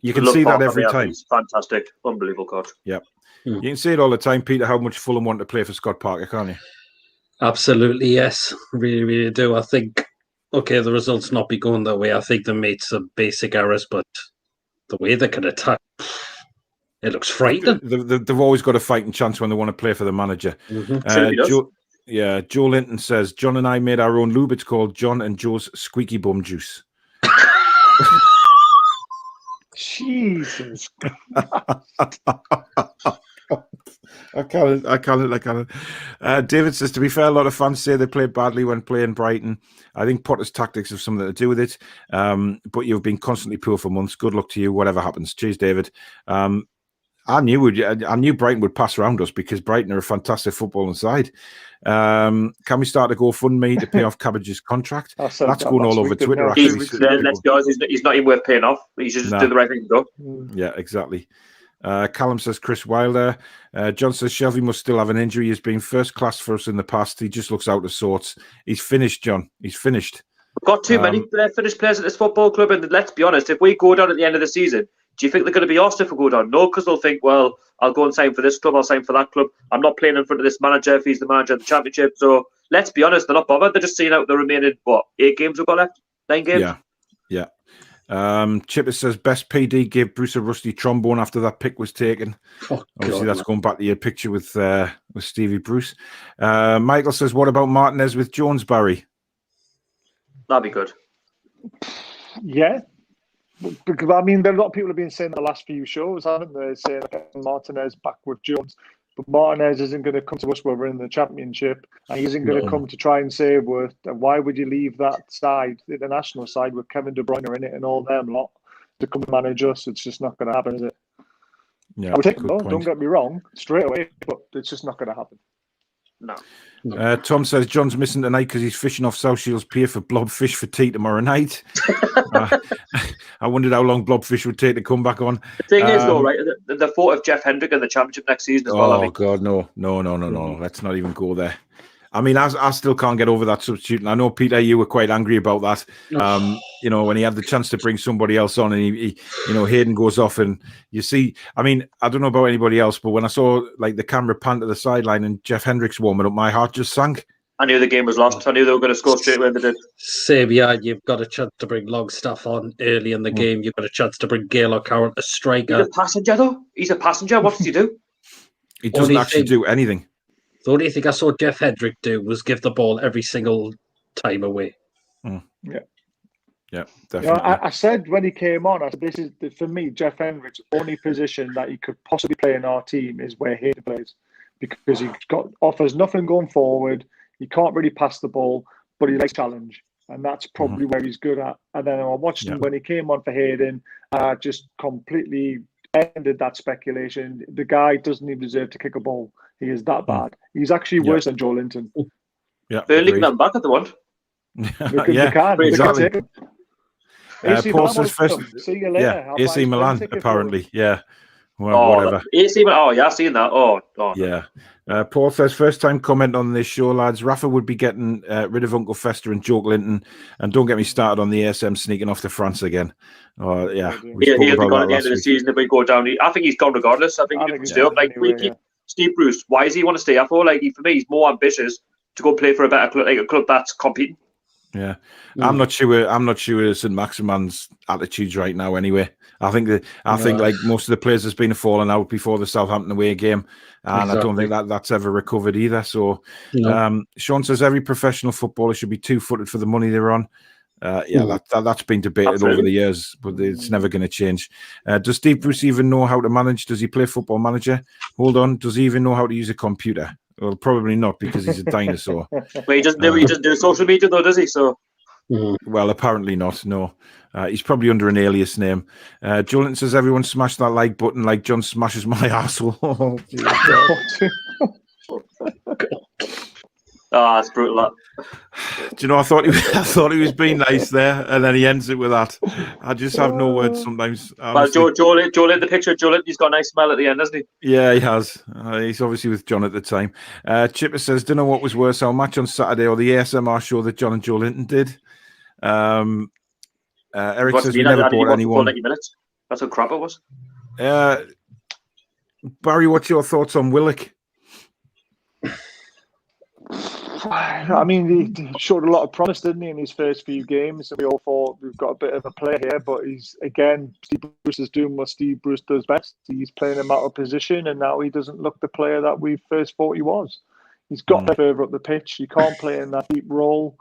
You can see that every time. Fantastic. Unbelievable coach. Yeah. You can see it all the time, Peter, how much Fulham want to play for Scott Parker, can't you? Absolutely, yes. Really, really do. I think, the results not be going that way. I think they made some basic errors, but the way they can attack, it looks frightening. They've always got a fighting chance when they want to play for the manager. Joelinton says, John and I made our own lube. It's called John and Joe's Squeaky Bum Juice. Jesus. I can't. David says, to be fair, a lot of fans say they play badly when playing Brighton. I think Potter's tactics have something to do with it. But you've been constantly poor for months. Good luck to you, whatever happens. Cheers, David. I knew Brighton would pass around us because Brighton are a fantastic footballing side. Can we start a GoFundMe to pay off Cabbage's contract? That's going all over Twitter. Let's be honest, he's not even worth paying off. He should just do the right thing to go. Yeah, exactly. Callum says Chris Wilder. John says Shelby must still have an injury. He's been first class for us in the past. He just looks out of sorts. He's finished, John. He's finished. We've got too many finished players at this football club, and let's be honest, if we go down at the end of the season, Do you think they're going to be asked if we go down? No, because they'll think, well, I'll go and sign for this club, I'll sign for that club. I'm not playing in front of this manager if he's the manager of the Championship. So let's be honest, they're not bothered. They're just seeing out the remaining, 8 games we've got left? 9 games? Yeah. Chipper says, best PD gave Bruce a rusty trombone after that pick was taken. Obviously, that's going back to your picture with Stevie Bruce. Michael says, what about Martinez with Jones, Barry? That'd be good. Yeah. Because, I mean, a lot of people have been saying the last few shows, haven't they? Saying Martinez back with Jones. But Martinez isn't going to come to us when we're in the Championship. And he isn't going to come to try and save us. Why would you leave that side, the national side, with Kevin De Bruyne in it and all them lot to come and manage us? It's just not going to happen, is it? Yeah, I would take them, though, don't get me wrong, straight away, but it's just not going to happen. No. Tom says John's missing tonight because he's fishing off South Shields Pier for blobfish for tea tomorrow night. I wondered how long blobfish would take to come back on. The thing is, though, right, the thought of Jeff Hendrick in the Championship next season as well. Oh, God, no. Let's not even go there. I mean, I still can't get over that substitute. And I know, Peter, you were quite angry about that. When he had the chance to bring somebody else on and he Hayden goes off and you see, I mean, I don't know about anybody else, but when I saw like the camera pan to the sideline and Jeff Hendricks warming up, my heart just sank. I knew the game was lost. I knew they were going to score straight away. They did. Same, yeah. You've got a chance to bring Longstaff on early in the game. You've got a chance to bring Gaylor Curran, a striker. He's a passenger, though. He's a passenger. What does he do? He doesn't actually do anything. The only thing I saw Jeff Hendrick do was give the ball every single time away. Yeah, definitely. I said when he came on, I said, this is, for me, Jeff Hendrick's only position that he could possibly play in our team is where Hayden plays. Because he offers nothing going forward. He can't really pass the ball, but he likes challenge. And that's probably where he's good at. And then I watched him when he came on for Hayden, just completely ended that speculation. The guy doesn't even deserve to kick a ball. He is that bad. He's actually worse than Joelinton. Yeah, they're leaving them back at the one. They can. Exactly. Paul says first. See you later. Yeah, AC Milan apparently. Yeah. Well, whatever. AC Milan. Oh, yeah, I've seen that. Oh. Yeah. Paul says first time comment on this show, lads. Rafa would be getting rid of Uncle Fester and Joelinton, and don't get me started on the ASM sneaking off to France again. He'll be gone at the end of the season if we go down. I think he's gone regardless. I think he can stay up. Like we keep Steve Bruce. Why does he want to stay up? For like for me, he's more ambitious to go play for a better club, like a club that's competing. Yeah, I'm not sure St. Maximan's attitudes right now. Anyway, I think like most of the players has been falling out before the Southampton away game, and I don't think that's ever recovered either. So, Sean says every professional footballer should be 2-footed for the money they're on. That's been debated over the years, but it's never going to change. Does Steve Bruce even know how to manage? Does he play Football Manager? Hold on, does he even know how to use a computer? Well, probably not because he's a dinosaur. Well, he doesn't do social media though, does he? So, well, apparently not. No, he's probably under an alias name. Joelinton says everyone smash that like button like John smashes my arsehole. That's brutal. That. Do you know? I thought he was being nice there, and then he ends it with that. I just have no words sometimes. Honestly. Well, Joelinton, the picture of Joelinton, he's got a nice smile at the end, hasn't he? Yeah, he has. He's obviously with John at the time. Chipper says, "Don't know what was worse, our match on Saturday or the ASMR show that John and Joelinton did." Eric says we never bought anyone. 90 minutes. That's how crap it was. Barry, what's your thoughts on Willock? I mean, he showed a lot of promise, didn't he, in his first few games? We all thought we've got a bit of a play here, but Steve Bruce is doing what Steve Bruce does best. He's playing him out of position, and now he doesn't look the player that we first thought he was. He's got further up the pitch. He can't play in that deep role.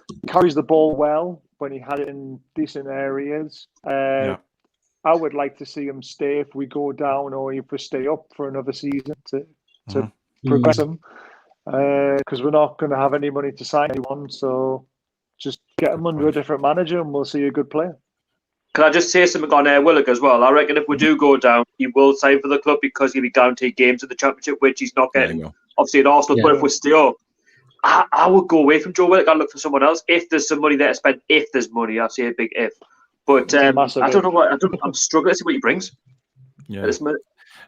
He carries the ball well when he had it in decent areas. I would like to see him stay if we go down or if we stay up for another season to progress him. Because we're not going to have any money to sign anyone, so just get him under a different manager and we'll see a good player. Can I just say something on Willock as well? I reckon if we do go down, he will sign for the club because he'll be guaranteed games in the Championship, which he's not getting, obviously, at Arsenal. Yeah. But if we stay up, I would go away from Joe Willock. I'd look for someone else if there's some money there to spend. If there's money, I say a big if. But I don't know I'm struggling to see what he brings. Yeah.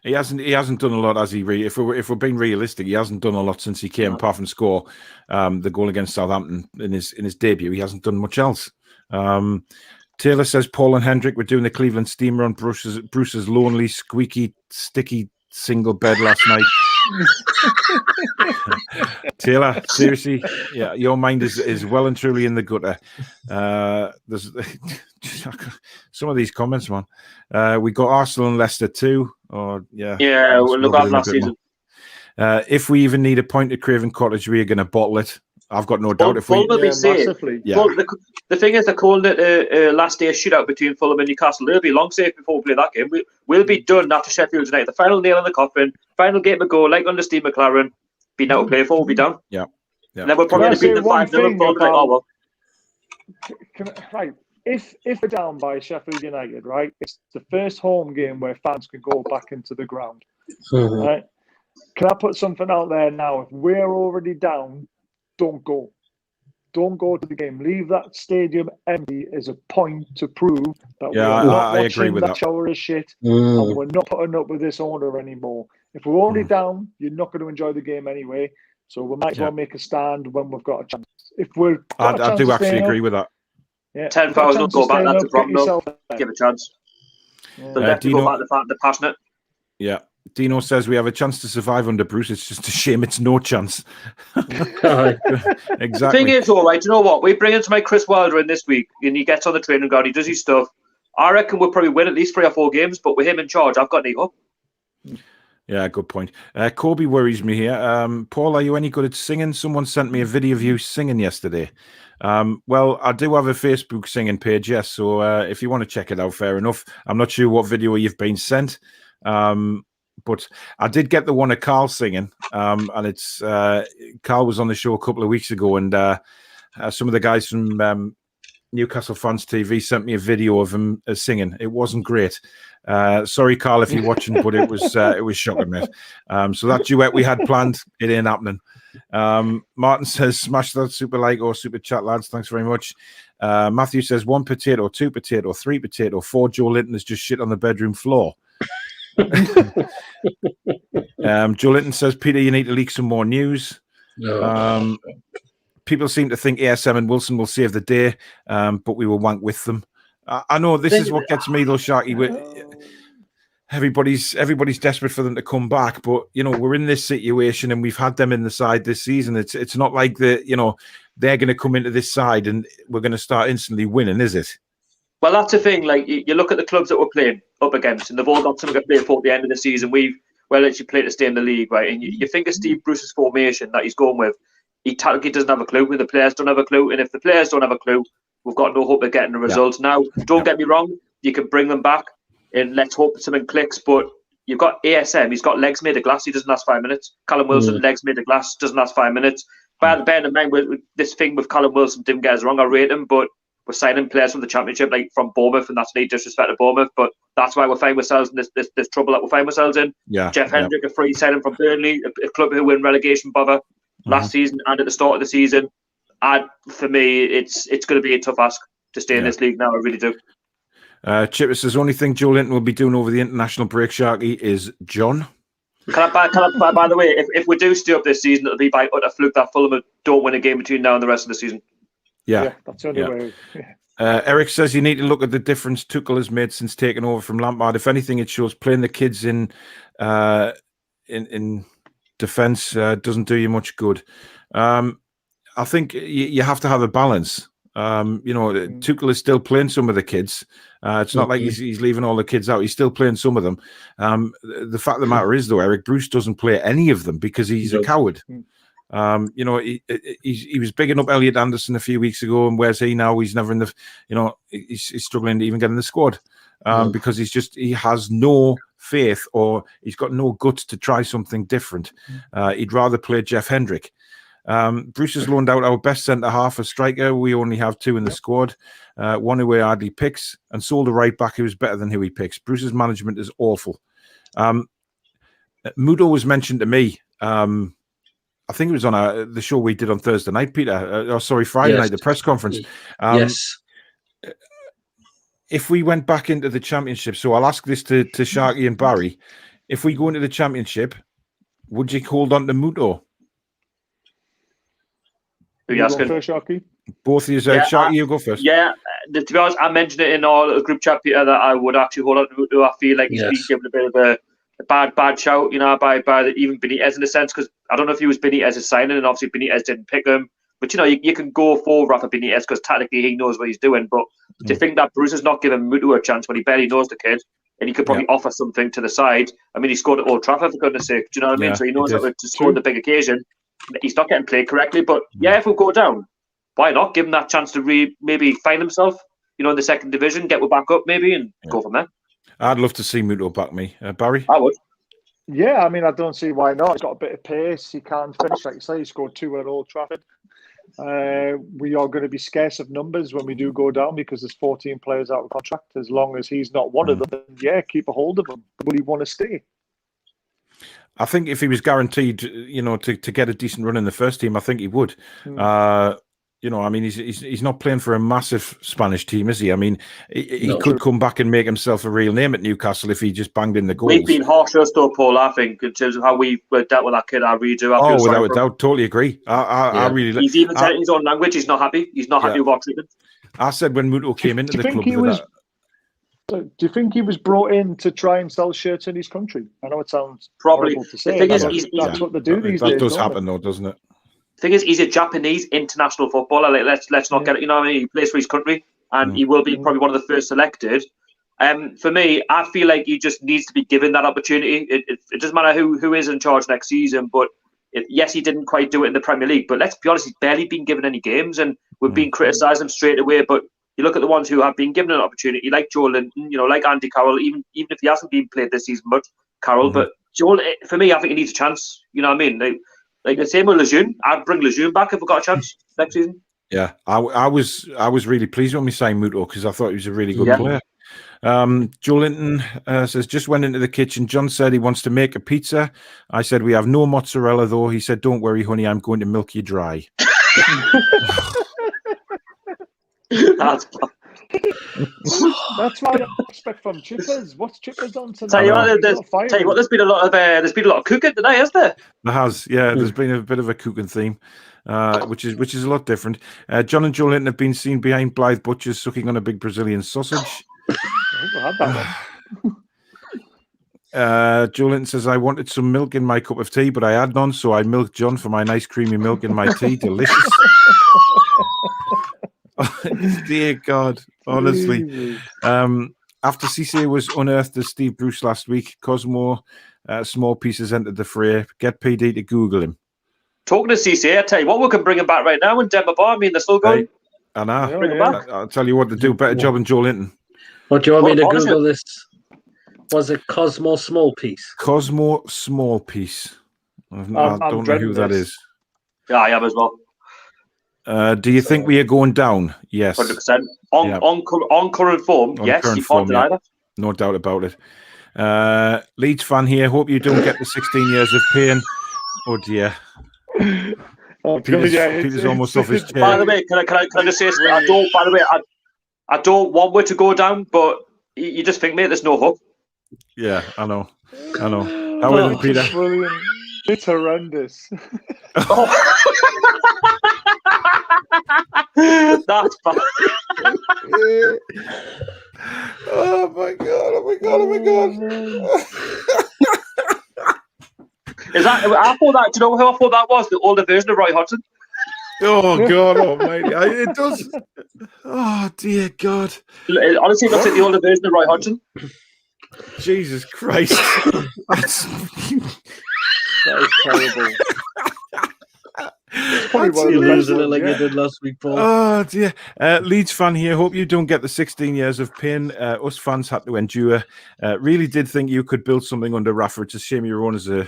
He hasn't done a lot, has he? If we're being realistic, he hasn't done a lot since he came, apart from score the goal against Southampton in his debut. He hasn't done much else. Taylor says Paul and Hendrick were doing the Cleveland Steamer on Bruce's lonely, squeaky, sticky single bed last night. Taylor, seriously, yeah, your mind is well and truly in the gutter. There's some of these comments, man. We got Arsenal and Leicester too. Or yeah, we'll look at last season. If we even need a point at Craven Cottage, we are going to bottle it. I've got no doubt. Fulham will be safe. The thing is, they're calling it a last day shootout between Fulham and Newcastle. They'll be long safe before we play that game. We'll be done after Sheffield United. The final nail in the coffin, final game to go, like under Steve McLaren. Be now to play for, we'll be done. Yeah. And then we'll probably beat the 5-0. Right. If we're down by Sheffield United, right, it's the first home game where fans can go back into the ground. Right? Can I put something out there now? If we're already down, don't go. Don't go to the game. Leave that stadium empty as a point to prove that we're not watching that shower of shit and we're not putting up with this order anymore. If we're already down, you're not going to enjoy the game anyway. So we might as well make a stand when we've got a chance. I do actually agree with that. Yeah. 10,000 go back. That's a problem. Give a chance. So let's go back to the fact they're passionate. Yeah. Dino says we have a chance to survive under Bruce. It's just a shame it's no chance. Exactly. The thing is, all right, you know what? We bring in somebody Chris Wilder in this week, and he gets on the training ground, he does his stuff. I reckon we'll probably win at least 3 or 4 games, but with him in charge, I've got any hope. Yeah, good point. Kobe worries me here. Paul, are you any good at singing? Someone sent me a video of you singing yesterday. Well, I do have a Facebook singing page, yes. So if you want to check it out, fair enough. I'm not sure what video you've been sent. But I did get the one of Carl singing, and it's Carl was on the show a couple of weeks ago, and some of the guys from Newcastle Fans TV sent me a video of him singing. It wasn't great. Sorry, Carl, if you're watching, but it was shocking, mate. So that duet we had planned, it ain't happening. Martin says, smash that super like or super chat, lads. Thanks very much. Matthew says, 1 potato, 2 potato, 3 potato, 4 Joelinton is just shit on the bedroom floor. Joelinton says, Peter, you need to leak some more news. People seem to think ASM and Wilson will save the day, but we will wank with them. I know this is what gets me though, Sharky. Everybody's desperate for them to come back, but you know we're in this situation and we've had them in the side this season. It's not like they're going to come into this side and we're going to start instantly winning, is it? Well, that's the thing. Like you look at the clubs that we're playing up against, and they've all got something to play for at the end of the season. We've actually played to stay in the league, right? And you think of Steve Bruce's formation that he's going with. He tactically doesn't have a clue, and the players don't have a clue. And if the players don't have a clue, we've got no hope of getting the results. Now, don't get me wrong, you can bring them back, and let's hope something clicks. But you've got ASM, he's got legs made of glass, he doesn't last 5 minutes. Callum Wilson, legs made of glass, doesn't last 5 minutes. Bear in mind, with this thing with Callum Wilson, didn't get us wrong, I rate him, but we're signing players from the Championship, like from Bournemouth, and that's no disrespect to Bournemouth, but that's why we're finding ourselves in this trouble that we're finding ourselves in. Jeff Hendrick, a free signing from Burnley, a club who win relegation bother last season and at the start of the season. For me, it's going to be a tough ask to stay in this league now. I really do. Chipper says, only thing Joelinton will be doing over the international break, Sharky, is John. By the way, if we do stay up this season, it'll be by utter fluke that Fulham don't win a game between now and the rest of the season. Yeah, that's the only way. Eric says you need to look at the difference Tuchel has made since taking over from Lampard. If anything, it shows playing the kids in defence doesn't do you much good. I think you have to have a balance. Tuchel is still playing some of the kids. It's not like he's leaving all the kids out. He's still playing some of them. The fact of the matter is, though, Eric, Bruce doesn't play any of them because he's a coward. He was bigging up Elliot Anderson a few weeks ago, and where's he now? He's never in the, he's struggling to even get in the squad because he has no faith or he's got no guts to try something different. He'd rather play Jeff Hendrick. Bruce has loaned out our best centre half, a striker. We only have 2 in the squad. One who he hardly picks, and sold a right back who is better than who he picks. Bruce's management is awful. Mudo was mentioned to me. I think it was on the show we did on Thursday night, Peter. Friday night, the press conference. Yes. If we went back into the Championship, so I'll ask this to Sharky and Barry. If we go into the Championship, would you hold on to Muto? Who you asking? First, Sharky? Both of you. Sharky, you go first. Yeah, to be honest, I mentioned it in our little group chat, Peter, that I would actually hold on to Muto. I feel like he's been given a bit of a bad shout, by even Benitez in a sense, because I don't know if he was Benitez's signing, and obviously Benitez didn't pick him. But you can go for Rafa Benitez because tactically he knows what he's doing. But to think that Bruce is not giving Muto a chance when he barely knows the kid, and he could probably offer something to the side. I mean, he scored at Old Trafford, for goodness sake. Do you know what I mean? So he knows that to score on the big occasion, he's not getting played correctly. But if we go down, why not give him that chance to maybe find himself, in the second division, get back up maybe, and go from there. I'd love to see Muto back me. Barry? I would. Yeah, I mean, I don't see why not. He's got a bit of pace. He can finish, like you say. He scored 2 at Old Trafford. We are going to be scarce of numbers when we do go down because there's 14 players out of contract. As long as he's not one of them, keep a hold of him. Will he want to stay? I think if he was guaranteed, to get a decent run in the first team, I think he would. I mean, he's not playing for a massive Spanish team, is he? I mean, he could come back and make himself a real name at Newcastle if he just banged in the goals. We've been harsher though, Paul, I think, in terms of how we've dealt with that kid. I really do. Without a doubt, totally agree. I really. He's even said in his own language he's not happy. He's not happy with our treatment. I said when Muto came into the club. Do you think he was brought in to try and sell shirts in his country? I know it sounds probably horrible to say. That's what they do these days. That does happen, though, doesn't it? Thing is, he's a Japanese international footballer. Like, let's not get it. What I mean? He plays for his country, and he will be probably one of the first selected. For me, I feel like he just needs to be given that opportunity. It doesn't matter who is in charge next season, but yes, he didn't quite do it in the Premier League. But let's be honest, he's barely been given any games, and we've been criticised him straight away. But you look at the ones who have been given an opportunity, like Joelinton, like Andy Carroll, even if he hasn't been played this season much, Carroll. But Joel, for me, I think he needs a chance. You know what I mean? Like the same with Lejeune. I'd bring Lejeune back if we got a chance next season. Yeah, I was really pleased when we signed Muto because I thought he was a really good player. Joelinton says, just went into the kitchen. John said he wants to make a pizza. I said, we have no mozzarella though. He said, don't worry, honey, I'm going to milk you dry. That's what I expect from Chippers. What's Chippers on tonight? Tell you what, there's been a lot of cooking today, hasn't there? There has, yeah. There's been a bit of a cooking theme, which is a lot different. John and Joelinton have been seen behind Blythe Butchers sucking on a big Brazilian sausage. I had that one. Joelinton says, I wanted some milk in my cup of tea, but I had none, so I milked John for my nice creamy milk in my tea. Delicious. Dear God, honestly. After Cisse was unearthed as Steve Bruce last week, Cosmo Small Pieces entered the fray. Get PD to Google him. Talking to Cisse, I tell you what, we can bring him back right now in Denver Bar. I mean, they're still going. I know. I'll tell you what to do. Better job than Joelinton. What do you want me to Google this? Was it Cosmo Small Piece? Cosmo Small Piece. I don't know who that is. Yeah, I am as well. Do you think we are going down? Yes. 100%. On current form, yes. You can't deny that. No doubt about it. Leeds fan here. Hope you don't get the 16 years of pain. Oh, dear. Peter's almost off his chair. By the way, can I just say, I don't want we to go down, but you just think, mate, there's no hope. Yeah, I know. How is it, Peter? Brilliant. It's horrendous. That's bad. Oh my god. Is that? I thought that. Do you know who I thought that was? The older version of Roy Hodgson. Oh God Almighty! It does. Oh dear God! It honestly looks like the older version of Roy Hodgson. Jesus Christ! That is terrible. Probably losing it like you did last week, Paul. Oh dear. Leeds fan here. Hope you don't get the 16 years of pain us fans had to endure. Really did think you could build something under Rafa. It's a shame you're on as a.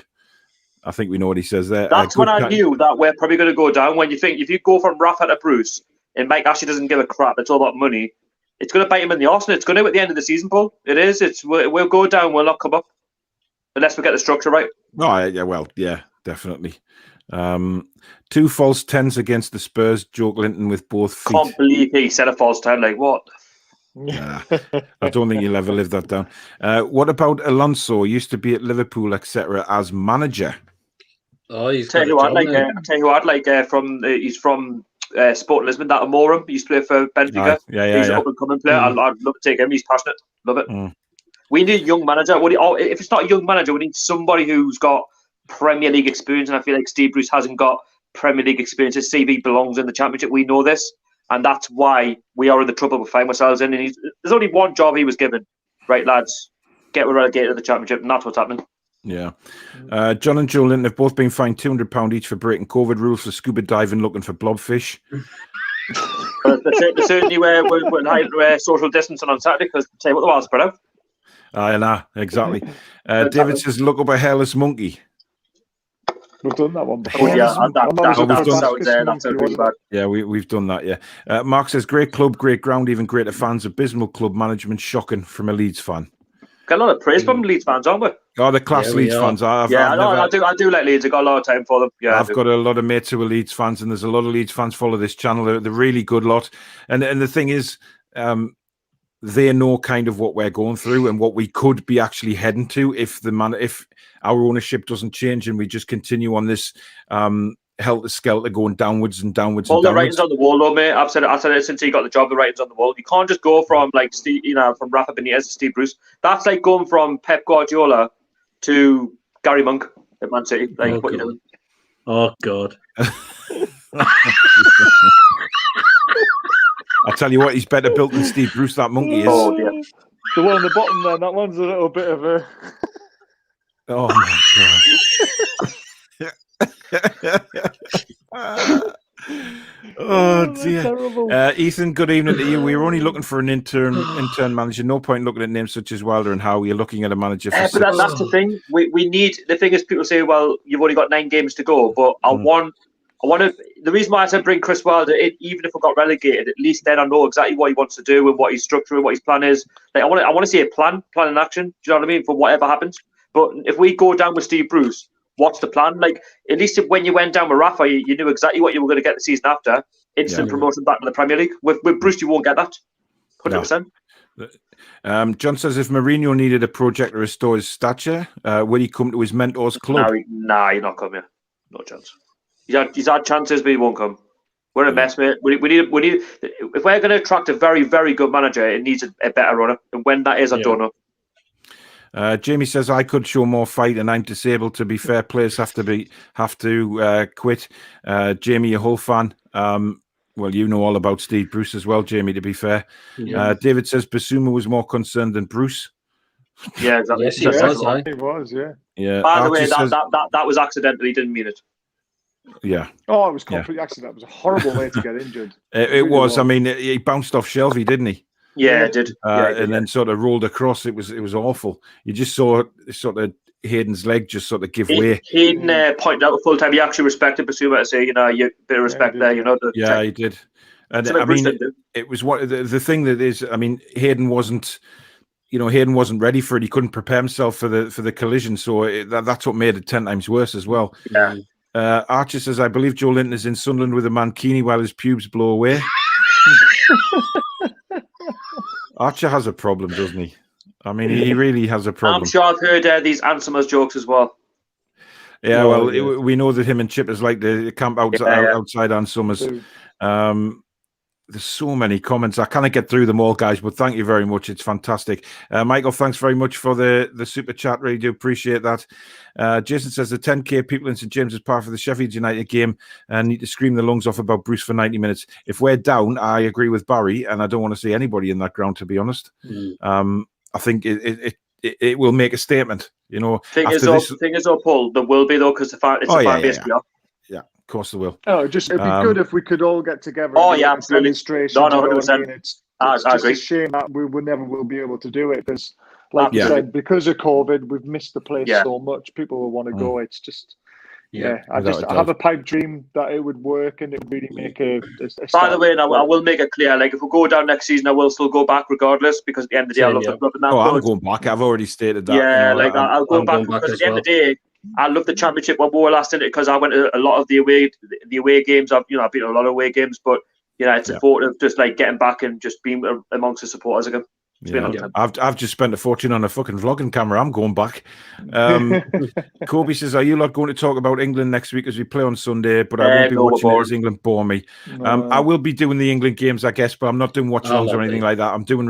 I think we know what he says there. That's when I knew that we're probably going to go down. When you think if you go from Rafa to Bruce, and Mike actually doesn't give a crap, it's all about money. It's going to bite him in the arse, and it's going to at the end of the season, Paul. It is. We'll go down. We'll not come up unless we get the structure right. Oh yeah, well, yeah, definitely. 2 false 10s against the Spurs. Joelinton with both feet. Can't believe he said a false 10. Like what? Yeah, I don't think he'll ever live that down. What about Alonso? Used to be at Liverpool, etc. as manager. Oh, he's tell you who I'd like. He's from Sporting Lisbon, that Amorim, he used to play for Benfica. He's an up-and-coming player. I'd love to take him. He's passionate. Love it. We need a young manager. If it's not a young manager, we need somebody who's got Premier League experience, and I feel like Steve Bruce hasn't got Premier League experience. His CV belongs in the Championship. We know this, and that's why we are in the trouble we find ourselves in. And there's only one job he was given. Right, lads, get relegated to the Championship, and that's what's happening. Yeah. John and Joelinton have both been fined £200 each for breaking COVID rules for scuba diving looking for blobfish. They certainly we're social distancing on Saturday because say what the world's spread out. Exactly. David says, look up a hairless monkey. We've done that one before. That's really bad. Yeah, we've done that, yeah. Mark says, great club, great ground, even greater fans, abysmal club management, shocking from a Leeds fan. Got a lot of praise from Leeds fans, aren't we? Oh, the class Leeds fans. I do like Leeds. I've got a lot of time for them. Yeah, I've got a lot of mates who are Leeds fans, and there's a lot of Leeds fans follow this channel. They're really good lot. And the thing is, they know kind of what we're going through and what we could be actually heading to if our ownership doesn't change and we just continue on this helter-skelter going downwards and downwards. All the writing's on the wall, though, mate. I've said it since he got the job. The writing's on the wall. You can't just go from from Rafa Benitez to Steve Bruce. That's like going from Pep Guardiola to Gary Monk at Man City. Like what you doing? Oh God! I'll tell you what, he's better built than Steve Bruce. That monkey is. Oh dear. The one on the bottom there. That one's a little bit of a. Oh my God. Oh dear. Ethan, good evening to you. We were only looking for an intern manager. No point looking at names such as Wilder and Howe. You're looking at a manager for but that's the thing. We need, the thing is, people say, well, you've only got 9 games to go, but I want to, the reason why I said bring Chris Wilder in, even if we got relegated, at least then I know exactly what he wants to do and what he's structuring, what his plan is. Like I want to see a plan in action. Do you know what I mean? For whatever happens. But if we go down with Steve Bruce, what's the plan? Like, at least when you went down with Rafa, you knew exactly what you were going to get the season after. Instant promotion back to the Premier League. With Bruce, you won't get that. 100%. No. John says, if Mourinho needed a projector to restore his stature, would he come to his mentor's club? Nah, he'll not come here. No chance. He's had chances, but he won't come. We're a mess, mate. We need. If we're going to attract a very, very good manager, it needs a better runner. And when that is, I don't know. Jamie says, I could show more fight and I'm disabled. To be fair, players have to quit. Jamie, a Hull fan. Well, you know all about Steve Bruce as well, Jamie, to be fair. Yeah. David says Basuma was more concerned than Bruce. Yeah, exactly. Yes, he was, yeah. By the way, that was accidental. He didn't mean it. Yeah. Oh, it was completely accident. It was a horrible way to get injured. It was. I mean, he bounced off Shelby, didn't he? Yeah, it did. And then sort of rolled across. It was awful. You just saw sort of Hayden's leg just sort of give way. Hayden pointed out the full time. He actually respected Basuma to say, you bit of respect there. You know. He did. And I mean, it was what the thing that is. I mean, Hayden wasn't ready for it. He couldn't prepare himself for the collision. So that's what made it 10 times worse as well. Yeah. Archer says, I believe Joelinton is in Sunderland with a mankini while his pubes blow away. Archer has a problem, doesn't he? I mean, he really has a problem. I'm sure I've heard these Ansomers jokes as well. Yeah, we know that him and Chippers like to camp outside Ansomers. There's so many comments. I can't get through them all, guys, but thank you very much. It's fantastic. Michael, thanks very much for the super chat. Really do appreciate that. Jason says the 10K people in St James's Park for the Sheffield United game need to scream their lungs off about Bruce for 90 minutes. If we're down, I agree with Barry, and I don't want to see anybody in that ground, to be honest. I think it will make a statement. You know, thing is, Paul, there will be though, because it's a fan base. Yeah, of course there will. Oh, it'd be good if we could all get together. Oh yeah, absolutely. No, 100%. It's just a shame that we never will be able to do it because, like you said, because of COVID, we've missed the place so much. People will want to go. It's just, I have a pipe dream that it would work and it would really make a By the way, I will make it clear, like if we go down next season, I will still go back regardless because at the end of the day, I love the club. I'm going back. I've already stated that. Yeah, I'll go back because at the end of the day, I love the Championship when we were last in it because I went to a lot of the away games. I've been to a lot of away games, but it's important of just like getting back and just being amongst the supporters again. It's been a long time. I've just spent a fortune on a fucking vlogging camera. I'm going back. Kobe says, "Are you lot going to talk about England next week as we play on Sunday?" But I won't be watching it as England bore me. I will be doing the England games, I guess, but I'm not doing watch-alongs or anything like that. I'm doing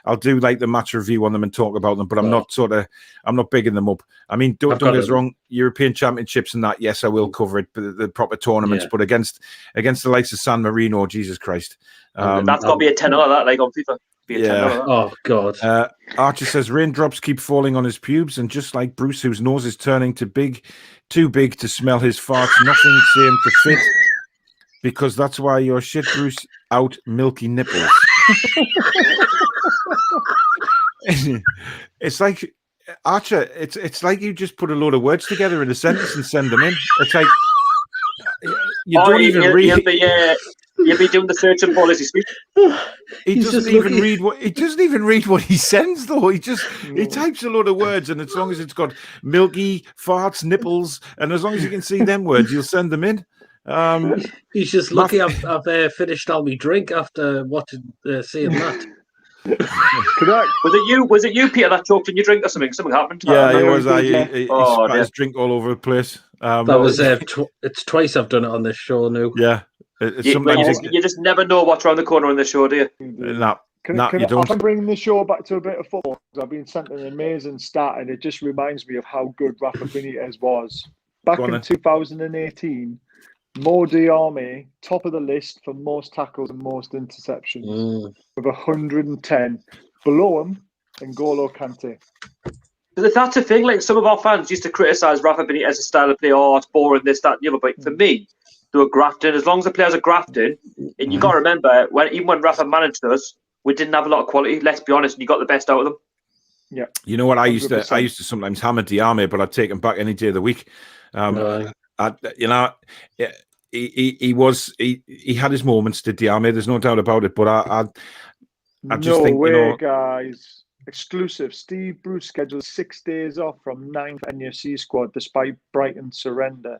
I'll do like the match review on them and talk about them, but I'm not bigging them up. I mean, don't get us wrong. European Championships and that, yes, I will cover it, but the proper tournaments. But against the likes of San Marino, Jesus Christ, that's got to be a 10 of that, like on FIFA. Oh God. Archer says raindrops keep falling on his pubes, and just like Bruce, whose nose is turning too big to smell his farts, nothing seemed to fit, because that's why your shit, Bruce, out milky nipples. It's like, Archer, it's like you just put a load of words together in a sentence and send them in. It's like you don't even read. You'll be doing the search and policy speech. He doesn't even read what he sends, though. He types a load of words, and as long as it's got milky, farts, nipples, and as long as you can see them words, you'll send them in. He's just lucky I've finished all my drink after seeing that. Was it you, Peter, that choked in your drink or something? Something happened. Yeah, it was. He spat his drink all over the place. That was it's twice I've done it on this show now. Yeah. You just never know what's around the corner on this show, do you? You don't. I'm bringing the show back to a bit of football. I've been sent an amazing stat, and it just reminds me of how good Rafa Benitez was. Back in 2018, Mo Diarmi, top of the list for most tackles and most interceptions, with 110. Below him, N'Golo Kante. That's the thing. Like, some of our fans used to criticise Rafa Benitez's style of play. Oh, it's boring, this, that, and the other. But for me, they were grafting. As long as the players are grafting, and you got to remember, even when Rafa managed us, we didn't have a lot of quality. Let's be honest, and you got the best out of them. Yeah. You know what? I used to sometimes hammer Diarmi, but I'd take him back any day of the week. He had his moments, did Diarmi. There's no doubt about it. But I just think, guys. Exclusive. Steve Bruce scheduled 6 days off from 9th NUC squad despite Brighton's surrender.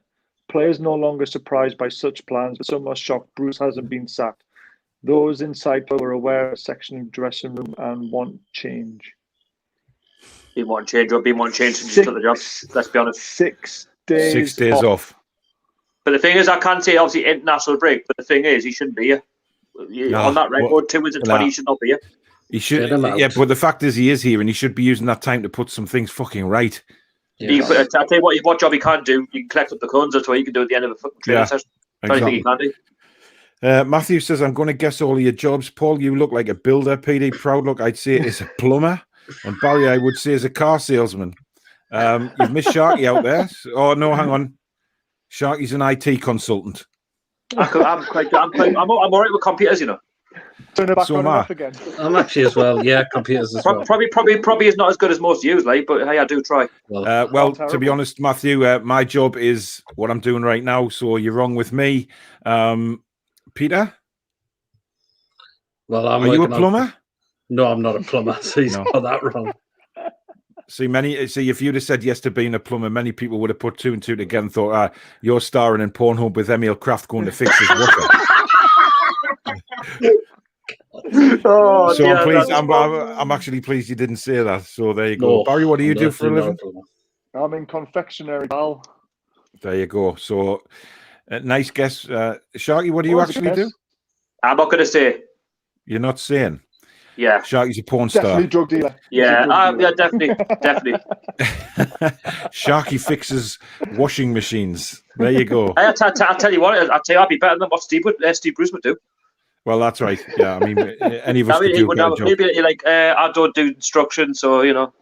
Players no longer surprised by such plans, but some are shocked Bruce hasn't been sacked. Those inside were aware of a section of dressing room and want change. Been one change since you took the job. Let's be honest. 6 days. 6 days off. But the thing is, I can't say obviously international break. But the thing is, he shouldn't be here. On that record, 2 wins and 20, he should not be here. He should, but the fact is, he is here, and he should be using that time to put some things fucking right. Yes. I'll tell you what job he can't do. You can collect up the guns. That's what you can do at the end of a fucking training session. Exactly. He can't do. Matthew says, "I'm going to guess all of your jobs. Paul, you look like a builder. PD, proud look, I'd say is a plumber, and Barry, I would say is a car salesman. You've missed Sharky out there. Oh no, hang on, Sharky's an IT consultant. I'm all right with computers, you know. Turn it back on and off again. I'm actually as well. Yeah, computers as well. Probably is not as good as most use, like, but hey, I do try. Well, to be honest, Matthew, my job is what I'm doing right now, so you're wrong with me. Peter? Well, are you a plumber? No, I'm not a plumber, so he's got that wrong. See, if you'd have said yes to being a plumber, many people would have put 2 and 2 together and thought, you're starring in Pornhub with Emil Kraft going to fix his water. I'm pleased. I'm actually pleased you didn't say that. So there you go. Barry, what do you do for a living? I'm in confectionery, pal. There you go. So nice guess. Sharky, what do you actually do? I'm not going to say. You're not saying? Yeah. Sharky's a porn star. Definitely drug dealer. Yeah, definitely. Sharky fixes washing machines. There you go. I'll tell you what, I'd be better than what Steve Bruce would do. Well, that's right. Yeah, I mean, any of us could do a better job. Maybe I don't do instructions, so, you know.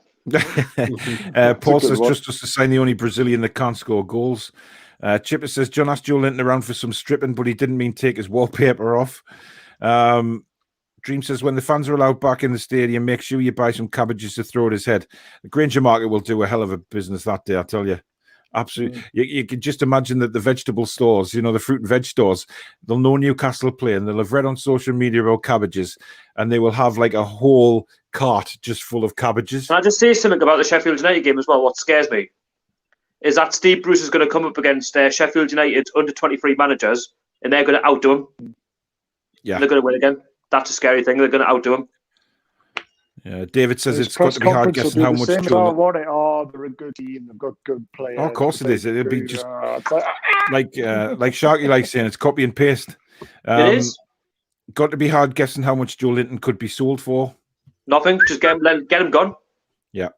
Paul says, just us to sign the only Brazilian that can't score goals. Chipper says, John asked Joelinton around for some stripping, but he didn't mean take his wallpaper off. Dream says, when the fans are allowed back in the stadium, make sure you buy some cabbages to throw at his head. The Granger Market will do a hell of a business that day, I tell you. Absolutely. You can just imagine that the vegetable stores, the fruit and veg stores, they'll know Newcastle play and they'll have read on social media about cabbages and they will have like a whole cart just full of cabbages. Can I just say something about the Sheffield United game as well? What scares me is that Steve Bruce is going to come up against Sheffield United's under-23 managers and they're going to outdo him. Yeah. They're going to win again. That's a scary thing. They're going to outdo him. David says His it's got press to be hard conference guessing will how be the much same as Joe. I want it. Oh, they're a good team. They've got good players. Oh, of course it is. It'll be Good, just it's like, like Sharky likes saying, it's copy and paste. It is Got to be hard guessing how much Joelinton could be sold for. nothing. Just get him gone. Yeah.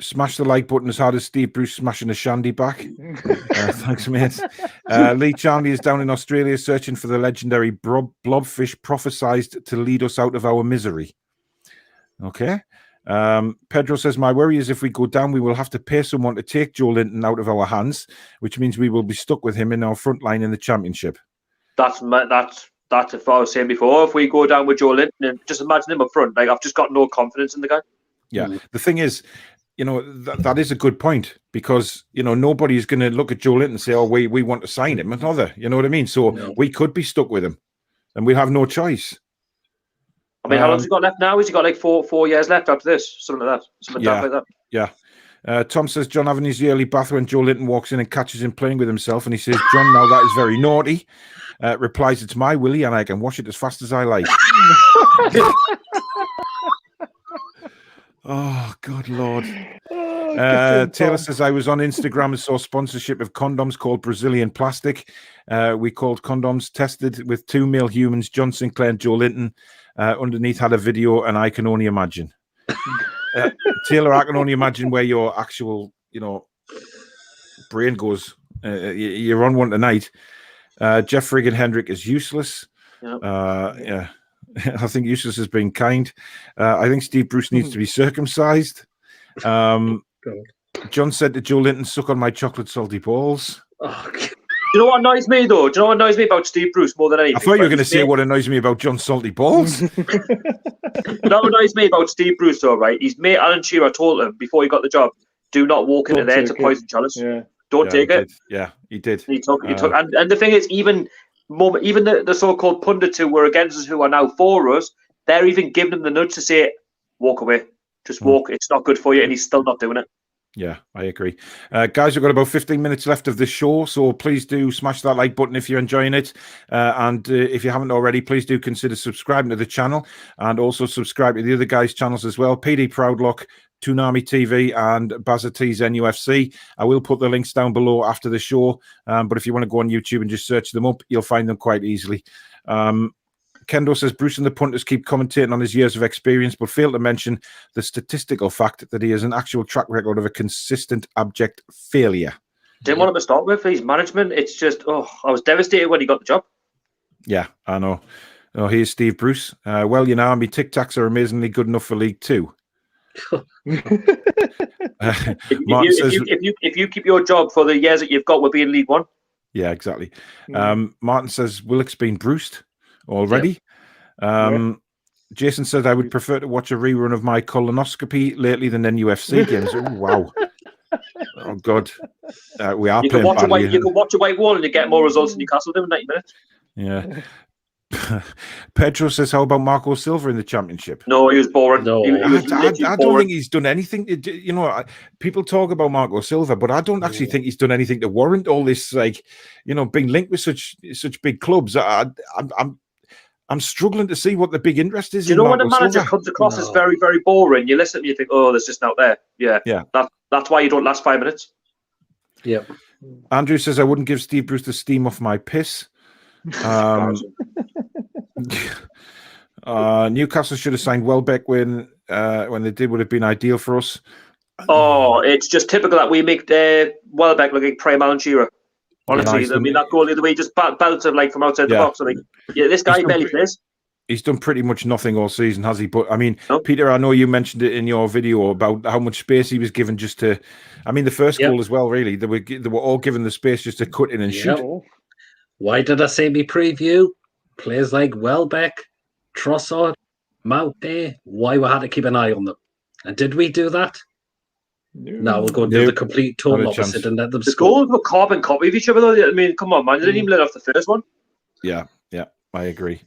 Smash the like button as hard as Steve Bruce smashing a shandy back. Thanks, mate. Lee Charnley is down in Australia searching for the legendary blobfish prophesized to lead us out of our misery. Okay. Pedro says, my worry is if we go down, we will have to pay someone to take Joelinton out of our hands, which means we will be stuck with him in our front line in the championship. That's what I was saying before. If we go down with Joelinton, and just imagine him up front. Like, I've just got no confidence in the guy. Yeah. The thing is, that is a good point because, nobody's going to look at Joelinton and say, oh, we want to sign him. Another, you know what I mean? So we could be stuck with him and we'll have no choice. I mean, how long has he got left now? Has he got like four years left after this? Something like that. Something like that. Yeah. Tom says John having his yearly bath when Joelinton walks in and catches him playing with himself. And he says, John, now that is very naughty. Replies, it's my willy and I can wash it as fast as I like. Oh, good Lord. Taylor says, I was on Instagram and saw sponsorship of condoms called Brazilian Plastic. We called condoms tested with 2 male humans, John Sinclair and Joelinton. Underneath had a video, and I can only imagine. Taylor, I can only imagine where your actual, brain goes. You're on one tonight. Jeff Friggin Hendrick is useless. Yeah. I think useless has been kind. I think Steve Bruce needs to be circumcised. John said to Joelinton, suck on my chocolate salty balls. Oh, do you know what annoys me, though? Do you know what annoys me about Steve Bruce more than anything? I thought you were going to say what annoys me about John's salty balls. That annoys me about Steve Bruce, though, right? His mate Alan Shearer told him before he got the job, do not walk into there to poison chalice. Yeah. Don't take it. Yeah, he did. He took. And the thing is, even the so-called pundits who were against us, who are now for us, they're even giving him the nudge to say, walk away. Just walk. It's not good for you. And he's still not doing it. Yeah, I agree. Guys, we've got about 15 minutes left of this show, so please do smash that like button if you're enjoying it. And if you haven't already, please do consider subscribing to the channel and also subscribe to the other guys' channels as well. PD Proudlock, Toonami TV, and Bazat's NUFC. I will put the links down below after the show, but if you want to go on YouTube and just search them up, you'll find them quite easily. Kendo says Bruce and the punters keep commentating on his years of experience, but fail to mention the statistical fact that he has an actual track record of a consistent, abject failure. Didn't want him to start with his management. It's just, I was devastated when he got the job. Yeah, I know. Oh, here's Steve Bruce. Well, my Tic Tacs are amazingly good enough for League Two. If you keep your job for the years that you've got, we'll be in League One. Yeah, exactly. Martin says Willock's been bruised already. Yep. Jason said I would prefer to watch a rerun of my colonoscopy lately than UFC games. Oh, wow. Oh, God. We are playing badly. You can watch a white wall and you get more results than Newcastle do in 90 minutes. Yeah. Pedro says, how about Marco Silva in the championship? No, he was boring. No, I don't think he's done anything. People talk about Marco Silva, but I don't actually think he's done anything to warrant all this, being linked with such big clubs. I'm struggling to see what the big interest is. Do you know when a manager comes across as very, very boring? You listen and you think, there's just out there. Yeah. That's why you don't last 5 minutes. Yep. Andrew says, I wouldn't give Steve Bruce the steam off my piss. Newcastle should have signed Welbeck when they did, would have been ideal for us. It's just typical that we make Welbeck look like prime Alan Shearer. Honestly, that goal the other way just belts him from outside the box. This guy barely plays. He's done pretty much nothing all season, has he? But I mean, Peter, I know you mentioned it in your video about how much space he was given just to. I mean, the first goal as well. Really, they were all given the space just to cut in and shoot. Why did I say me preview? Players like Welbeck, Trossard, Mount, why we had to keep an eye on them. And did we do that? No, we'll go and do the complete total opposite and let them score. The goals were carbon copy of each other, though. I mean, come on, man. They didn't even let off the first one. Yeah, I agree.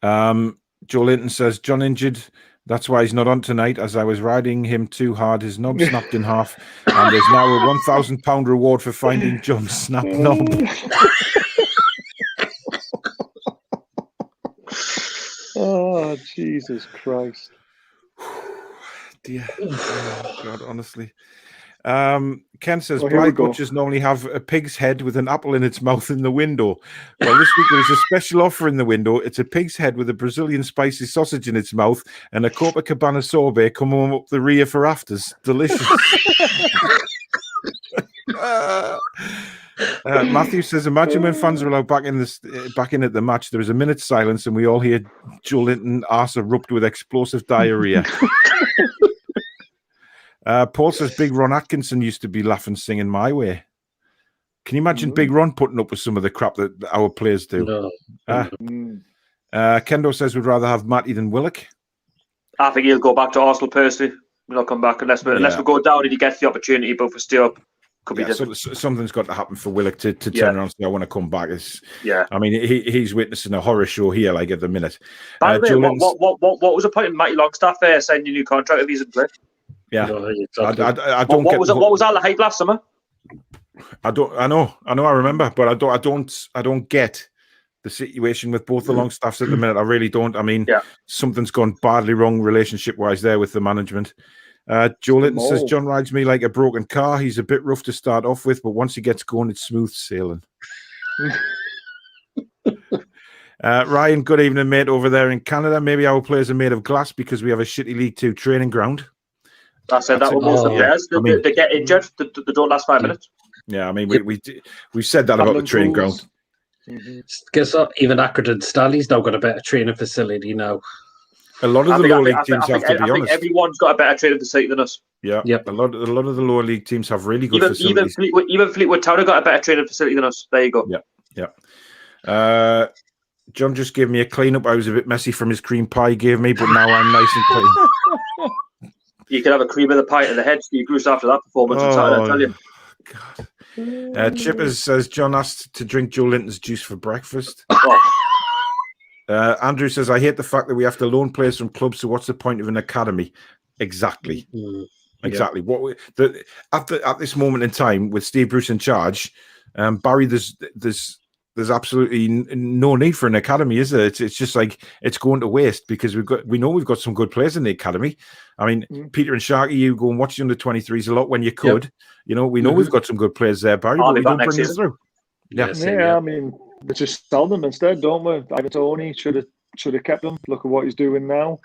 Joelinton says, John injured. That's why he's not on tonight. As I was riding him too hard, his knob snapped in half. And there's now a £1,000 reward for finding John's snap knob. Oh, Jesus Christ. Dear. Oh, God, honestly. Ken says, Well, here we blind go. butchers normally have a pig's head with an apple in its mouth in the window. Well, this week there is a special offer in the window. It's a pig's head with a Brazilian spicy sausage in its mouth and a Copacabana sorbet coming up the rear for afters. Delicious. Matthew says, imagine when fans are allowed back in at the match, there is a minute's silence and we all hear Joelinton arse erupt with explosive diarrhea. Paul says, Big Ron Atkinson used to be laughing singing My Way. Can you imagine Big Ron putting up with some of the crap that our players do? No. Kendo says we'd rather have Matty than Willock. I think he'll go back to Arsenal personally. He'll not come back unless we go down and he gets the opportunity, but if we stay up, could be different. Something's got to happen for Willock to turn around and say, I want to come back. I mean, he's witnessing a horror show here, like at the minute. By the way, what was the point in Matty Longstaff signing a new contract if he's in play? Yeah, No, exactly. I don't what was all the hype last summer? I remember, but I don't get the situation with both the Longstaffs at the minute. I really don't. I mean, something's gone badly wrong relationship-wise there with the management. Joelinton says, John rides me like a broken car. He's a bit rough to start off with, but once he gets going, it's smooth sailing. Ryan, good evening, mate, over there in Canada. Maybe our players are made of glass because we have a shitty League 2 training ground. I said that with most of the players. They get injured. They don't last 5 minutes. Yeah, I mean, we've said that about the training ground. Guess what? Even Accrington Stanley's now got a better training facility now. A lot of the lower league teams have, to be honest. Everyone's got a better training facility than us. Yeah, a lot of the lower league teams have really good facilities. Even Fleetwood Town have got a better training facility than us. There you go. Yeah. John just gave me a clean up. I was a bit messy from his cream pie he gave me, but now I'm nice and clean. You could have a cream of the pie in the head, Steve Bruce, after that performance. I tell you. God. Chippers says John asked to drink Joelinton's juice for breakfast. Andrew says, I hate the fact that we have to loan players from clubs, so what's the point of an academy? Exactly. Exactly. At this moment in time, with Steve Bruce in charge, Barry, there's absolutely no need for an academy, is there? It's just like it's going to waste because we know we've got some good players in the academy. I mean, Peter and Sharky, you go and watch the under-23s a lot when you could. Yep. You know, we know we've got some good players there, Barry, but we don't bring them through. I mean, we just sell them instead, don't we? Ivan Toney should have kept them. Look at what he's doing now.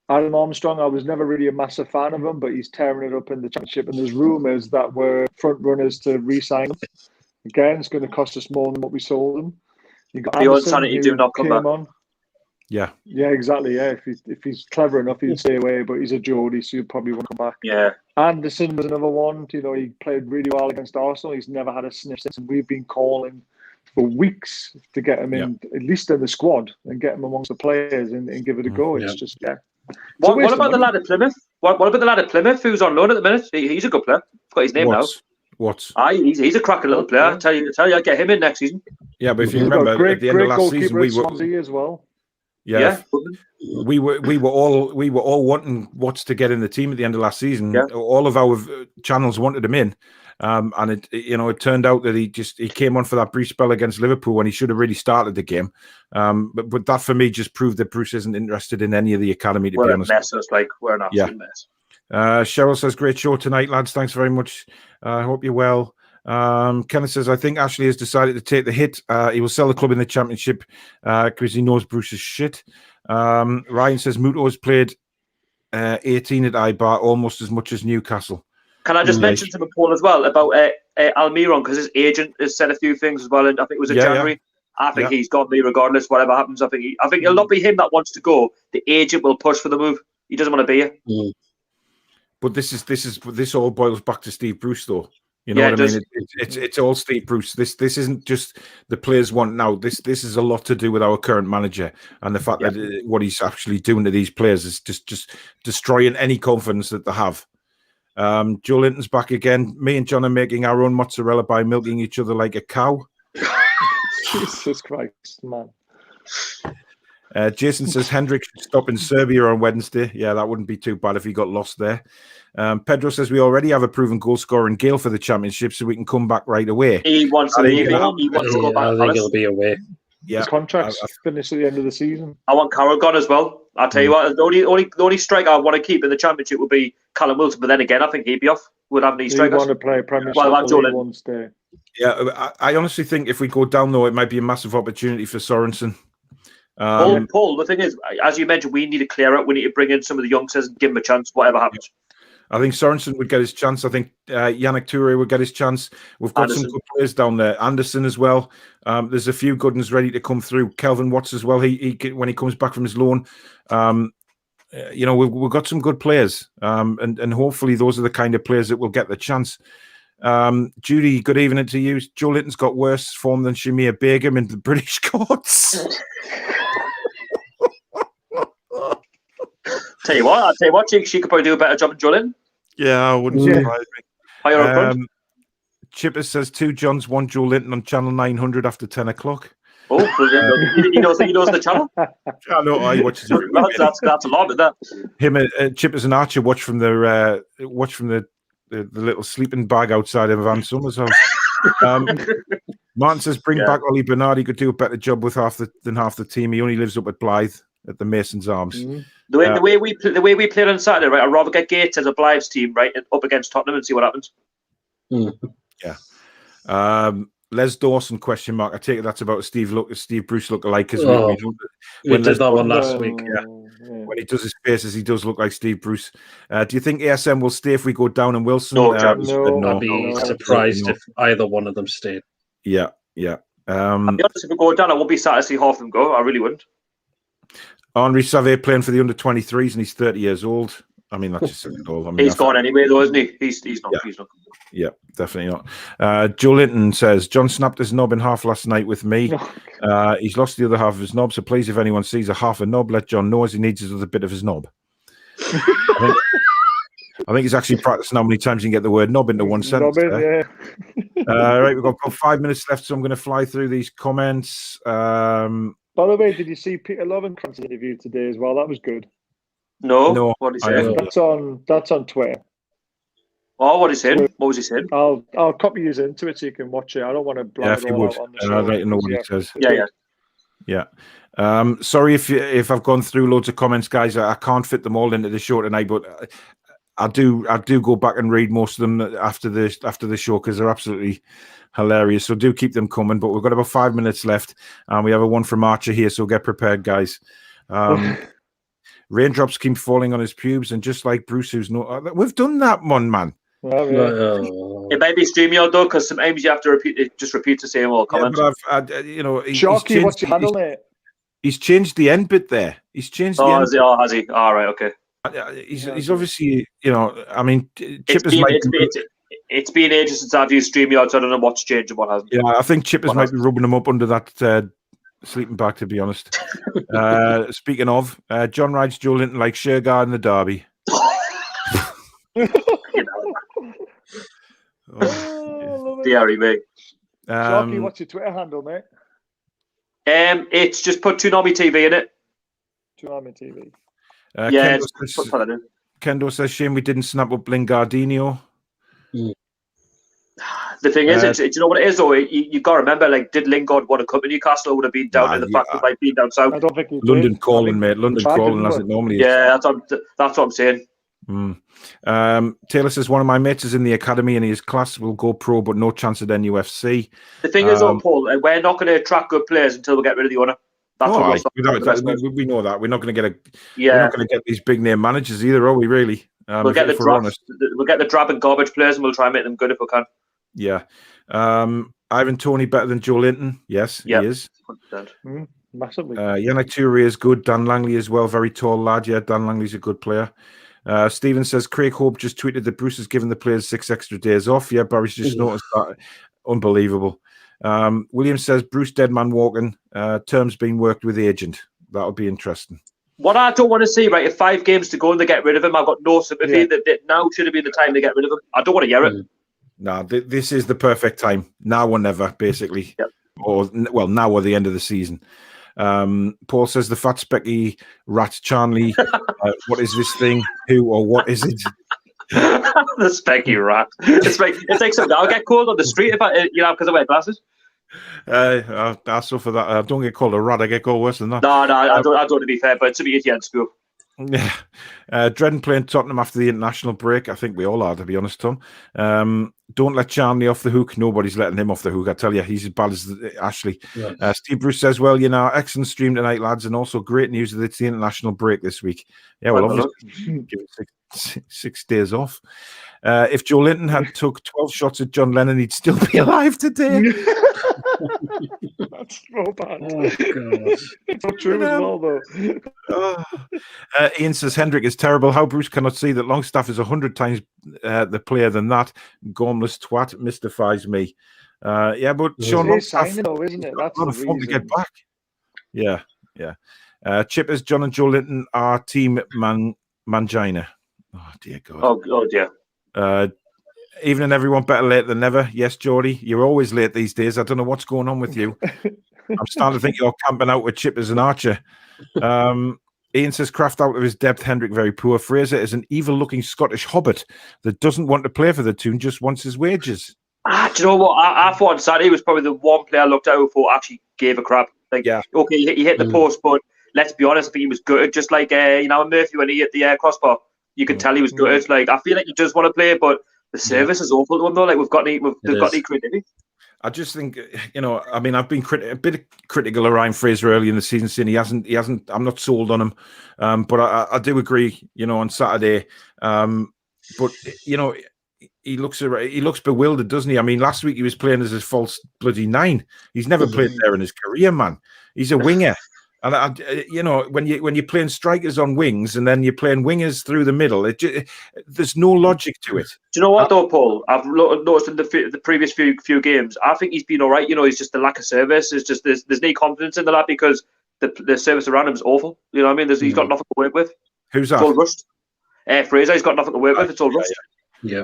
Adam Armstrong, I was never really a massive fan of him, but he's tearing it up in the championship. And there's rumours that we're front runners to re-sign him. Again, it's going to cost us more than what we sold him. You got the insanity do not come back. On. Yeah, exactly. Yeah, if he's clever enough, he'd stay away. But he's a Geordie, so he'll probably won't come back. Yeah. Anderson was another one. You know, he played really well against Arsenal. He's never had a sniff since, and we've been calling for weeks to get him in, at least in the squad, and get him amongst the players and give it a go. It's just What about the lad at Plymouth? What about the lad at Plymouth who's on loan at the minute? He's a good player. I've got his name now. He's a cracking little player. I tell you, I'll get him in next season. Yeah, but if you remember, at the end of last season, we were as well. Yeah. We were all wanting Watts to get in the team at the end of last season. Yeah. All of our channels wanted him in, and it turned out that he came on for that brief spell against Liverpool when he should have really started the game. But that for me just proved that Bruce isn't interested in any of the academy. We're an absolute mess. Cheryl says, great show tonight, lads. Thanks very much. I hope you're well. Kenneth says, I think Ashley has decided to take the hit. He will sell the club in the championship because he knows Bruce is shit. Ryan says, Muto has played 18 at Ibar, almost as much as Newcastle. Can I just mention to Paul as well about Almiron, because his agent has said a few things as well, and I think it was in January. I think he's got me regardless, whatever happens. I think it'll not be him that wants to go. The agent will push for the move. He doesn't want to be here. But this all boils back to Steve Bruce, though. You know what I mean? It's all Steve Bruce. This isn't just the players want now. This is a lot to do with our current manager and the fact that what he's actually doing to these players is just destroying any confidence that they have. Joelinton's back again. Me and John are making our own mozzarella by milking each other like a cow. Jesus Christ, man. Jason says Hendrik should stop in Serbia on Wednesday. Yeah, that wouldn't be too bad if he got lost there. Pedro says we already have a proven goal scorer in Gale for the championship, so we can come back right away. He wants to leave. He wants to go back. I think he'll be away. Yeah, His contract's finished at the end of the season. I want Carroll gone as well. I'll tell you what, the only striker I want to keep in the Championship would be Callum Wilson, but then again, I think he'd be off. Would have any You strikers. want to play Premiership Joelinton. one stay. Yeah, I honestly think if we go down, though, it might be a massive opportunity for Sorensen. Paul, the thing is, as you mentioned, we need to clear out. We need to bring in some of the youngsters and give them a chance, whatever happens. I think Sorensen would get his chance. I think Yannick Toure would get his chance. We've got some good players down there. Anderson as well. There's a few good ones ready to come through. Kelvin Watts as well. He when he comes back from his loan, we've got some good players, and hopefully those are the kind of players that will get the chance. Judy, good evening to you. Joelinton's got worse form than Shamir Begum in the British courts. Tell you what, she could probably do a better job than Joelinton. Yeah, I wouldn't surprise me. Higher up front. Chipper says 2 Johns, 1 Joelinton on channel 900 after 10 o'clock. Oh, he knows the channel. I know, he watches it. That's a lot of that. Him, Chippers and Archer watch from the little sleeping bag outside of Van Summers' house. Martin says, bring back Ollie Bernard. He could do a better job with than half the team. He only lives up at Blythe at the Masons Arms. Mm-hmm. The way we played on Saturday, right? I'd rather get Gates as a Blythe's team, right, up against Tottenham and see what happens. Yeah. Les Dawson ? I take it that's about Steve Bruce lookalike, because we did that one last week. Yeah. When he does his faces, he does look like Steve Bruce. Do you think ASM will stay if we go down and Wilson? No, I'd be surprised if either one of them stayed. Yeah. I'll be honest, if we go down, I won't be sad to see half of them go. I really wouldn't. Henri Savé playing for the under-23s, and he's 30 years old. I mean, that's just it all. I mean, he's gone anyway, though, isn't he? He's not. Yeah. He's not. Yeah, definitely not. Joelinton says, John snapped his knob in half last night with me. He's lost the other half of his knob, so please, if anyone sees a half a knob, let John know, as he needs his other bit of his knob. I think he's actually practicing how many times you can get the word knob into one sentence. Yeah. Right, we've got about 5 minutes left, so I'm going to fly through these comments. By the way, did you see Peter Lovenkrantz's interview today as well? That was good. No. What did he say? That's on Twitter. Oh, what is he saying? What was he saying? I'll copy you into it so you can watch it. I don't want to blow it all out on the show. I'd like to know what he says. Yeah. Sorry if I've gone through loads of comments, guys. I can't fit them all into the show tonight, but I do go back and read most of them after the show, because they're absolutely hilarious. So do keep them coming. But we've got about 5 minutes left, and we have a one from Archer here, so get prepared, guys. Raindrops keep falling on his pubes, and just like Bruce, we've done that one, man. It may be StreamYard though, because sometimes you have to repeat the same old comment. Yeah, but Sharky, what's your handle there? He's changed the end bit there. He's changed the end. Has he? All right, okay. He's obviously, I mean, it's been ages since I've used StreamYard, so I don't know what's changed and what hasn't. Yeah, I think Chippers might be rubbing him up under that sleeping bag, to be honest. Speaking of, John rides Joelinton like Shergar in the derby. Deary me. Sharky, what's your Twitter handle, mate? It's just put Toon TV in it. Toon TV. Kendo says, shame we didn't snap up Lingardinho. The thing is, do you know what it is though? You got to remember, like, did Lingard want to come to Newcastle? Would have been down in the fact that like being down south. I don't think he London did. calling, mate. London calling as it normally is. Yeah, that's what I'm saying. Taylor says, one of my mates is in the academy and his class will go pro, but no chance at NUFC. The thing is, though, Paul, we're not going to attract good players until we get rid of the owner. That's we know that. We're not going to get these big name managers either, are we? Really? We'll get the drab and garbage players, and we'll try and make them good if we can. Yeah. Ivan Toney better than Joelinton? Yes, he is. 100%. Massively. Yannick Toure is good. Dan Langley as well, very tall lad. Yeah, Dan Langley's a good player. Stephen says Craig Hope just tweeted that Bruce has given the players 6 extra days off. Yeah, Barry's just noticed that. Unbelievable. William says Bruce Deadman walking. Terms being worked with the agent. That'll be interesting. What I don't want to see, right, if 5 games to go and they get rid of him, I've got no sympathy that now should have been the time to get rid of him. I don't want to hear it. No, this is the perfect time. Now or never, basically. Yep. Now or the end of the season. Paul says the fat specky rat Charnley. What is this thing? Who or what is it? The specky rat. It's like something I'll get called on the street if because I wear glasses. I suffer that. I don't get called a rat. I get called worse than that. No, I don't want to be fair, but to be at school. Yeah. Dredden playing Tottenham after the international break. I think we all are, to be honest, Tom. Don't let Charnley off the hook. Nobody's letting him off the hook. I tell you, he's as bad as Ashley. Yes. Steve Bruce says, well, excellent stream tonight, lads, and also great news that it's the international break this week. Yeah, well, obviously, give it 6 days off. If Joelinton had took 12 shots at John Lennon, he'd still be alive today. That's so bad. Oh, God. It's not true as well, though. Ian says Hendrick is terrible. How Bruce cannot see that Longstaff is 100 times the player than that. Gormless twat mystifies me. Yeah, but Sean Longstaff, though, isn't it? That's the fun to get back. Yeah. Chippers, John and Joelinton are team Mangina. Oh dear God. Oh dear. Evening, and everyone, better late than never. Yes, Geordie, you're always late these days. I don't know what's going on with you. I'm starting to think you're camping out with Chippers and Archer. Ian says, Kraft out of his depth, Hendrick very poor. Fraser is an evil-looking Scottish hobbit that doesn't want to play for the Toon, just wants his wages. Do you know what? I thought on Saturday was probably the one player I looked out for actually gave a crap. Like, yeah. Okay, he hit the post, but let's be honest, I think he was good. Just like Murphy when he hit the crossbar, you could tell he was good. Like, I feel like he does want to play, but the service is awful to him though. Like, they've got any credibility. I just think, I mean, I've been a bit critical of Ryan Fraser early in the season, saying he hasn't. I'm not sold on him, but I do agree. On Saturday, but he looks bewildered, doesn't he? I mean, last week he was playing as his false bloody 9. He's never played there in his career, man. He's a winger. And when you're playing strikers on wings and then you're playing wingers through the middle, there's no logic to it. Do you know what though, Paul? I've noticed in the previous few games, I think he's been all right. It's just the lack of service. It's just there's no confidence in the lad because the service around him is awful. You know what I mean? He's got nothing to work with. Who's that? It's all rushed. Fraser, he's got nothing to work with. It's all rushed. Yeah.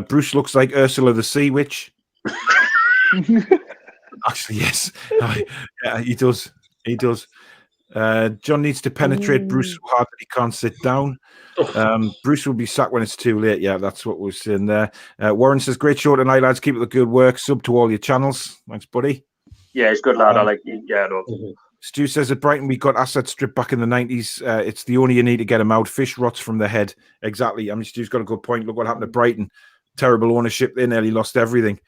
Bruce looks like Ursula the Sea Witch. Actually, yes. Yeah, he does. John needs to penetrate Bruce so hard that he can't sit down. Bruce will be sacked when it's too late. Yeah, that's what we're saying there. Warren says, great show tonight, lads. Keep up the good work. Sub to all your channels. Thanks, buddy. Yeah, he's good lad. I like him. Yeah, I know. Stu says at Brighton we got assets stripped back in the 90s. It's the only you need to get them out. Fish rots from the head. Exactly. I mean, Stu's got a good point. Look what happened to Brighton. Terrible ownership. They nearly lost everything.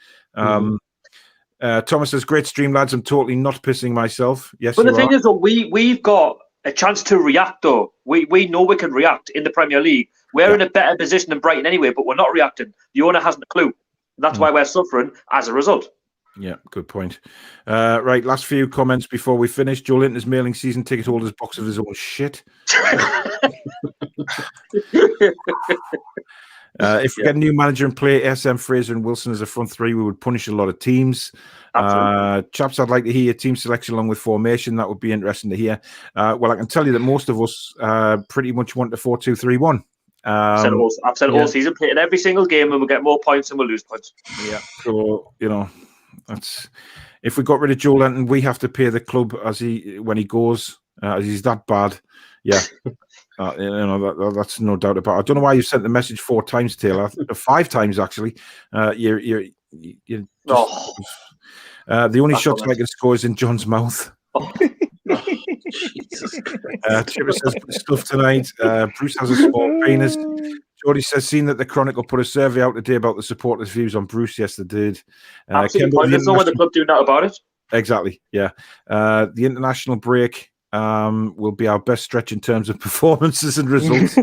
Thomas says, great stream, lads. I'm totally not pissing myself. Yes, but the thing is, though, we've got a chance to react, though. We know we can react in the Premier League. We're in a better position than Brighton anyway, but we're not reacting. The owner hasn't a clue. That's why we're suffering as a result. Yeah, good point. Right, last few comments before we finish. Joelinton is mailing season ticket holders box of his own shit. If we get a new manager and play SM, Fraser and Wilson as a front three, we would punish a lot of teams. Chaps, I'd like to hear your team selection along with formation. That would be interesting to hear. Well, I can tell you that most of us pretty much want the 4-2-3-1. I've said all season, play in every single game and we'll get more points and we'll lose points. Yeah, so, that's if we got rid of Joelinton, we have to pay the club when he goes, as he's that bad. Yeah. That's no doubt about it. I don't know why you sent the message 4 times, Taylor. 5 times actually. The only shots I can score is in John's mouth. Jesus Chipper says stuff tonight. Bruce has a small penis. Jordy says, seen that the Chronicle put a survey out today about the supporters' views on Bruce. Yes, they did. There's no one the club doing that about it. Exactly. Yeah. The international break will be our best stretch in terms of performances and results.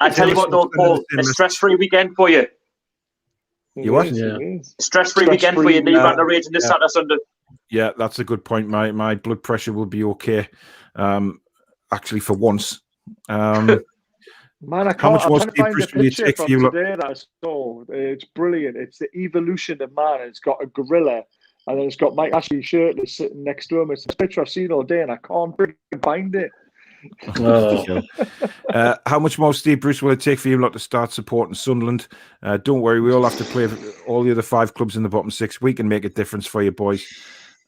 I tell you what, though, Paul, a stress-free weekend for you. You what? Yeah. Stress-free weekend for you. Leave out the rage this Saturday, Sunday. Yeah, that's a good point. My blood pressure will be okay. Actually, for once. Man, I can't find the picture from today that I saw. It's brilliant. It's the evolution of man. It's got a gorilla, and then it's got Mike Ashley shirtless sitting next to him. It's a picture I've seen all day, and I can't find it. How much more, Steve Bruce, will it take for you lot to start supporting Sunderland? Don't worry, we all have to play all the other 5 clubs in the bottom 6. We can make a difference for you, boys.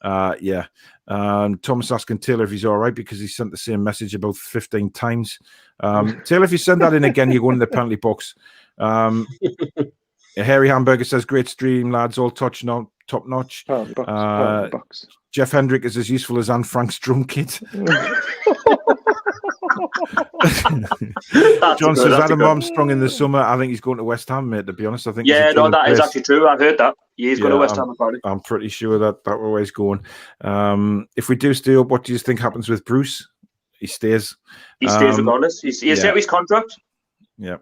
Yeah. Thomas asking Taylor if he's all right because he sent the same message about 15 times. Taylor, if you send that in again, you're going in the penalty box. Harry Hamburger says, great stream, lads, all top notch. Bucks. Jeff Hendrick is as useful as Anne Frank's drum kit. John says, Adam Armstrong in the summer. I think he's going to West Ham, mate, to be honest. I think that is actually true. I've heard that. He's going to West Ham, apparently. I'm pretty sure that's where he's going. If we do stay up, what do you think happens with Bruce? He stays. He stays regardless. He's set his contract. Yeah.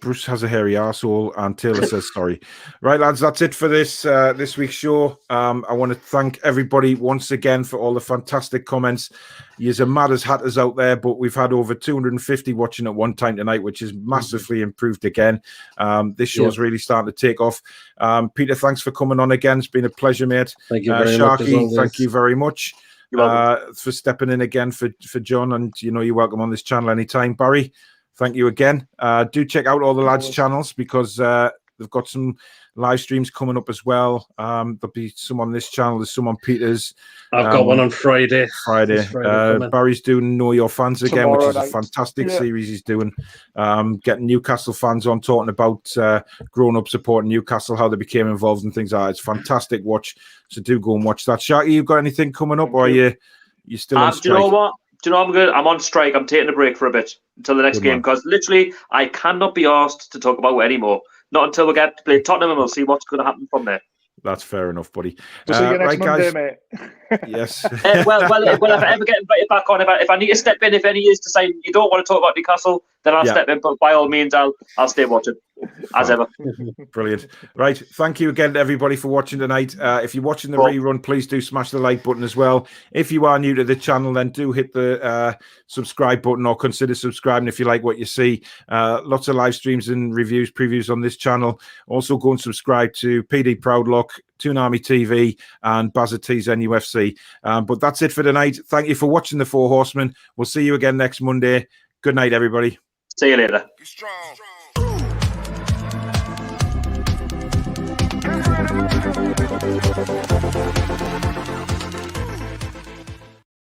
Bruce has a hairy arsehole, and Taylor says sorry. Right, lads, that's it for this week's show. I want to thank everybody once again for all the fantastic comments. You're mad as hatters out there, but we've had over 250 watching at one time tonight, which is massively improved again. This show's really starting to take off. Peter, thanks for coming on again. It's been a pleasure, mate. Thank you very Sharky, much. thank you very much for stepping in again for John, and you're welcome on this channel anytime. Barry, thank you again. Do check out all the lads' channels, because they've got some live streams coming up as well. There'll be some on this channel. There's some on Peter's. I've got one on Friday. Barry's doing Know Your Fans again, Tomorrow which is a fantastic series he's doing. Getting Newcastle fans on, talking about growing up supporting Newcastle, how they became involved and things like that. It's fantastic watch. So do go and watch that. Sharky, you got anything coming up, or are you still on strike? Do you know what? I'm good. I'm on strike. I'm taking a break for a bit until the next game, because literally I cannot be asked to talk about it anymore. Not until we get to play Tottenham, and we'll see what's going to happen from there. That's fair enough, buddy. We'll see you next Monday, guys. Mate. Yes. Well, if I ever get invited back on, if I need to step in, if any is to say you don't want to talk about Newcastle, then I'll step in. But by all means, I'll stay watching as ever. Brilliant. Right. Thank you again to everybody for watching tonight. If you're watching the rerun, please do smash the like button as well. If you are new to the channel, then do hit the subscribe button, or consider subscribing if you like what you see. Lots of live streams and reviews, previews on this channel. Also go and subscribe to PD Proudlock, Toon Army TV, and Bazat's NUFC. But that's it for tonight. Thank you for watching the Four Horsemen. We'll see you again next Monday. Good night, everybody. See you later. Strong.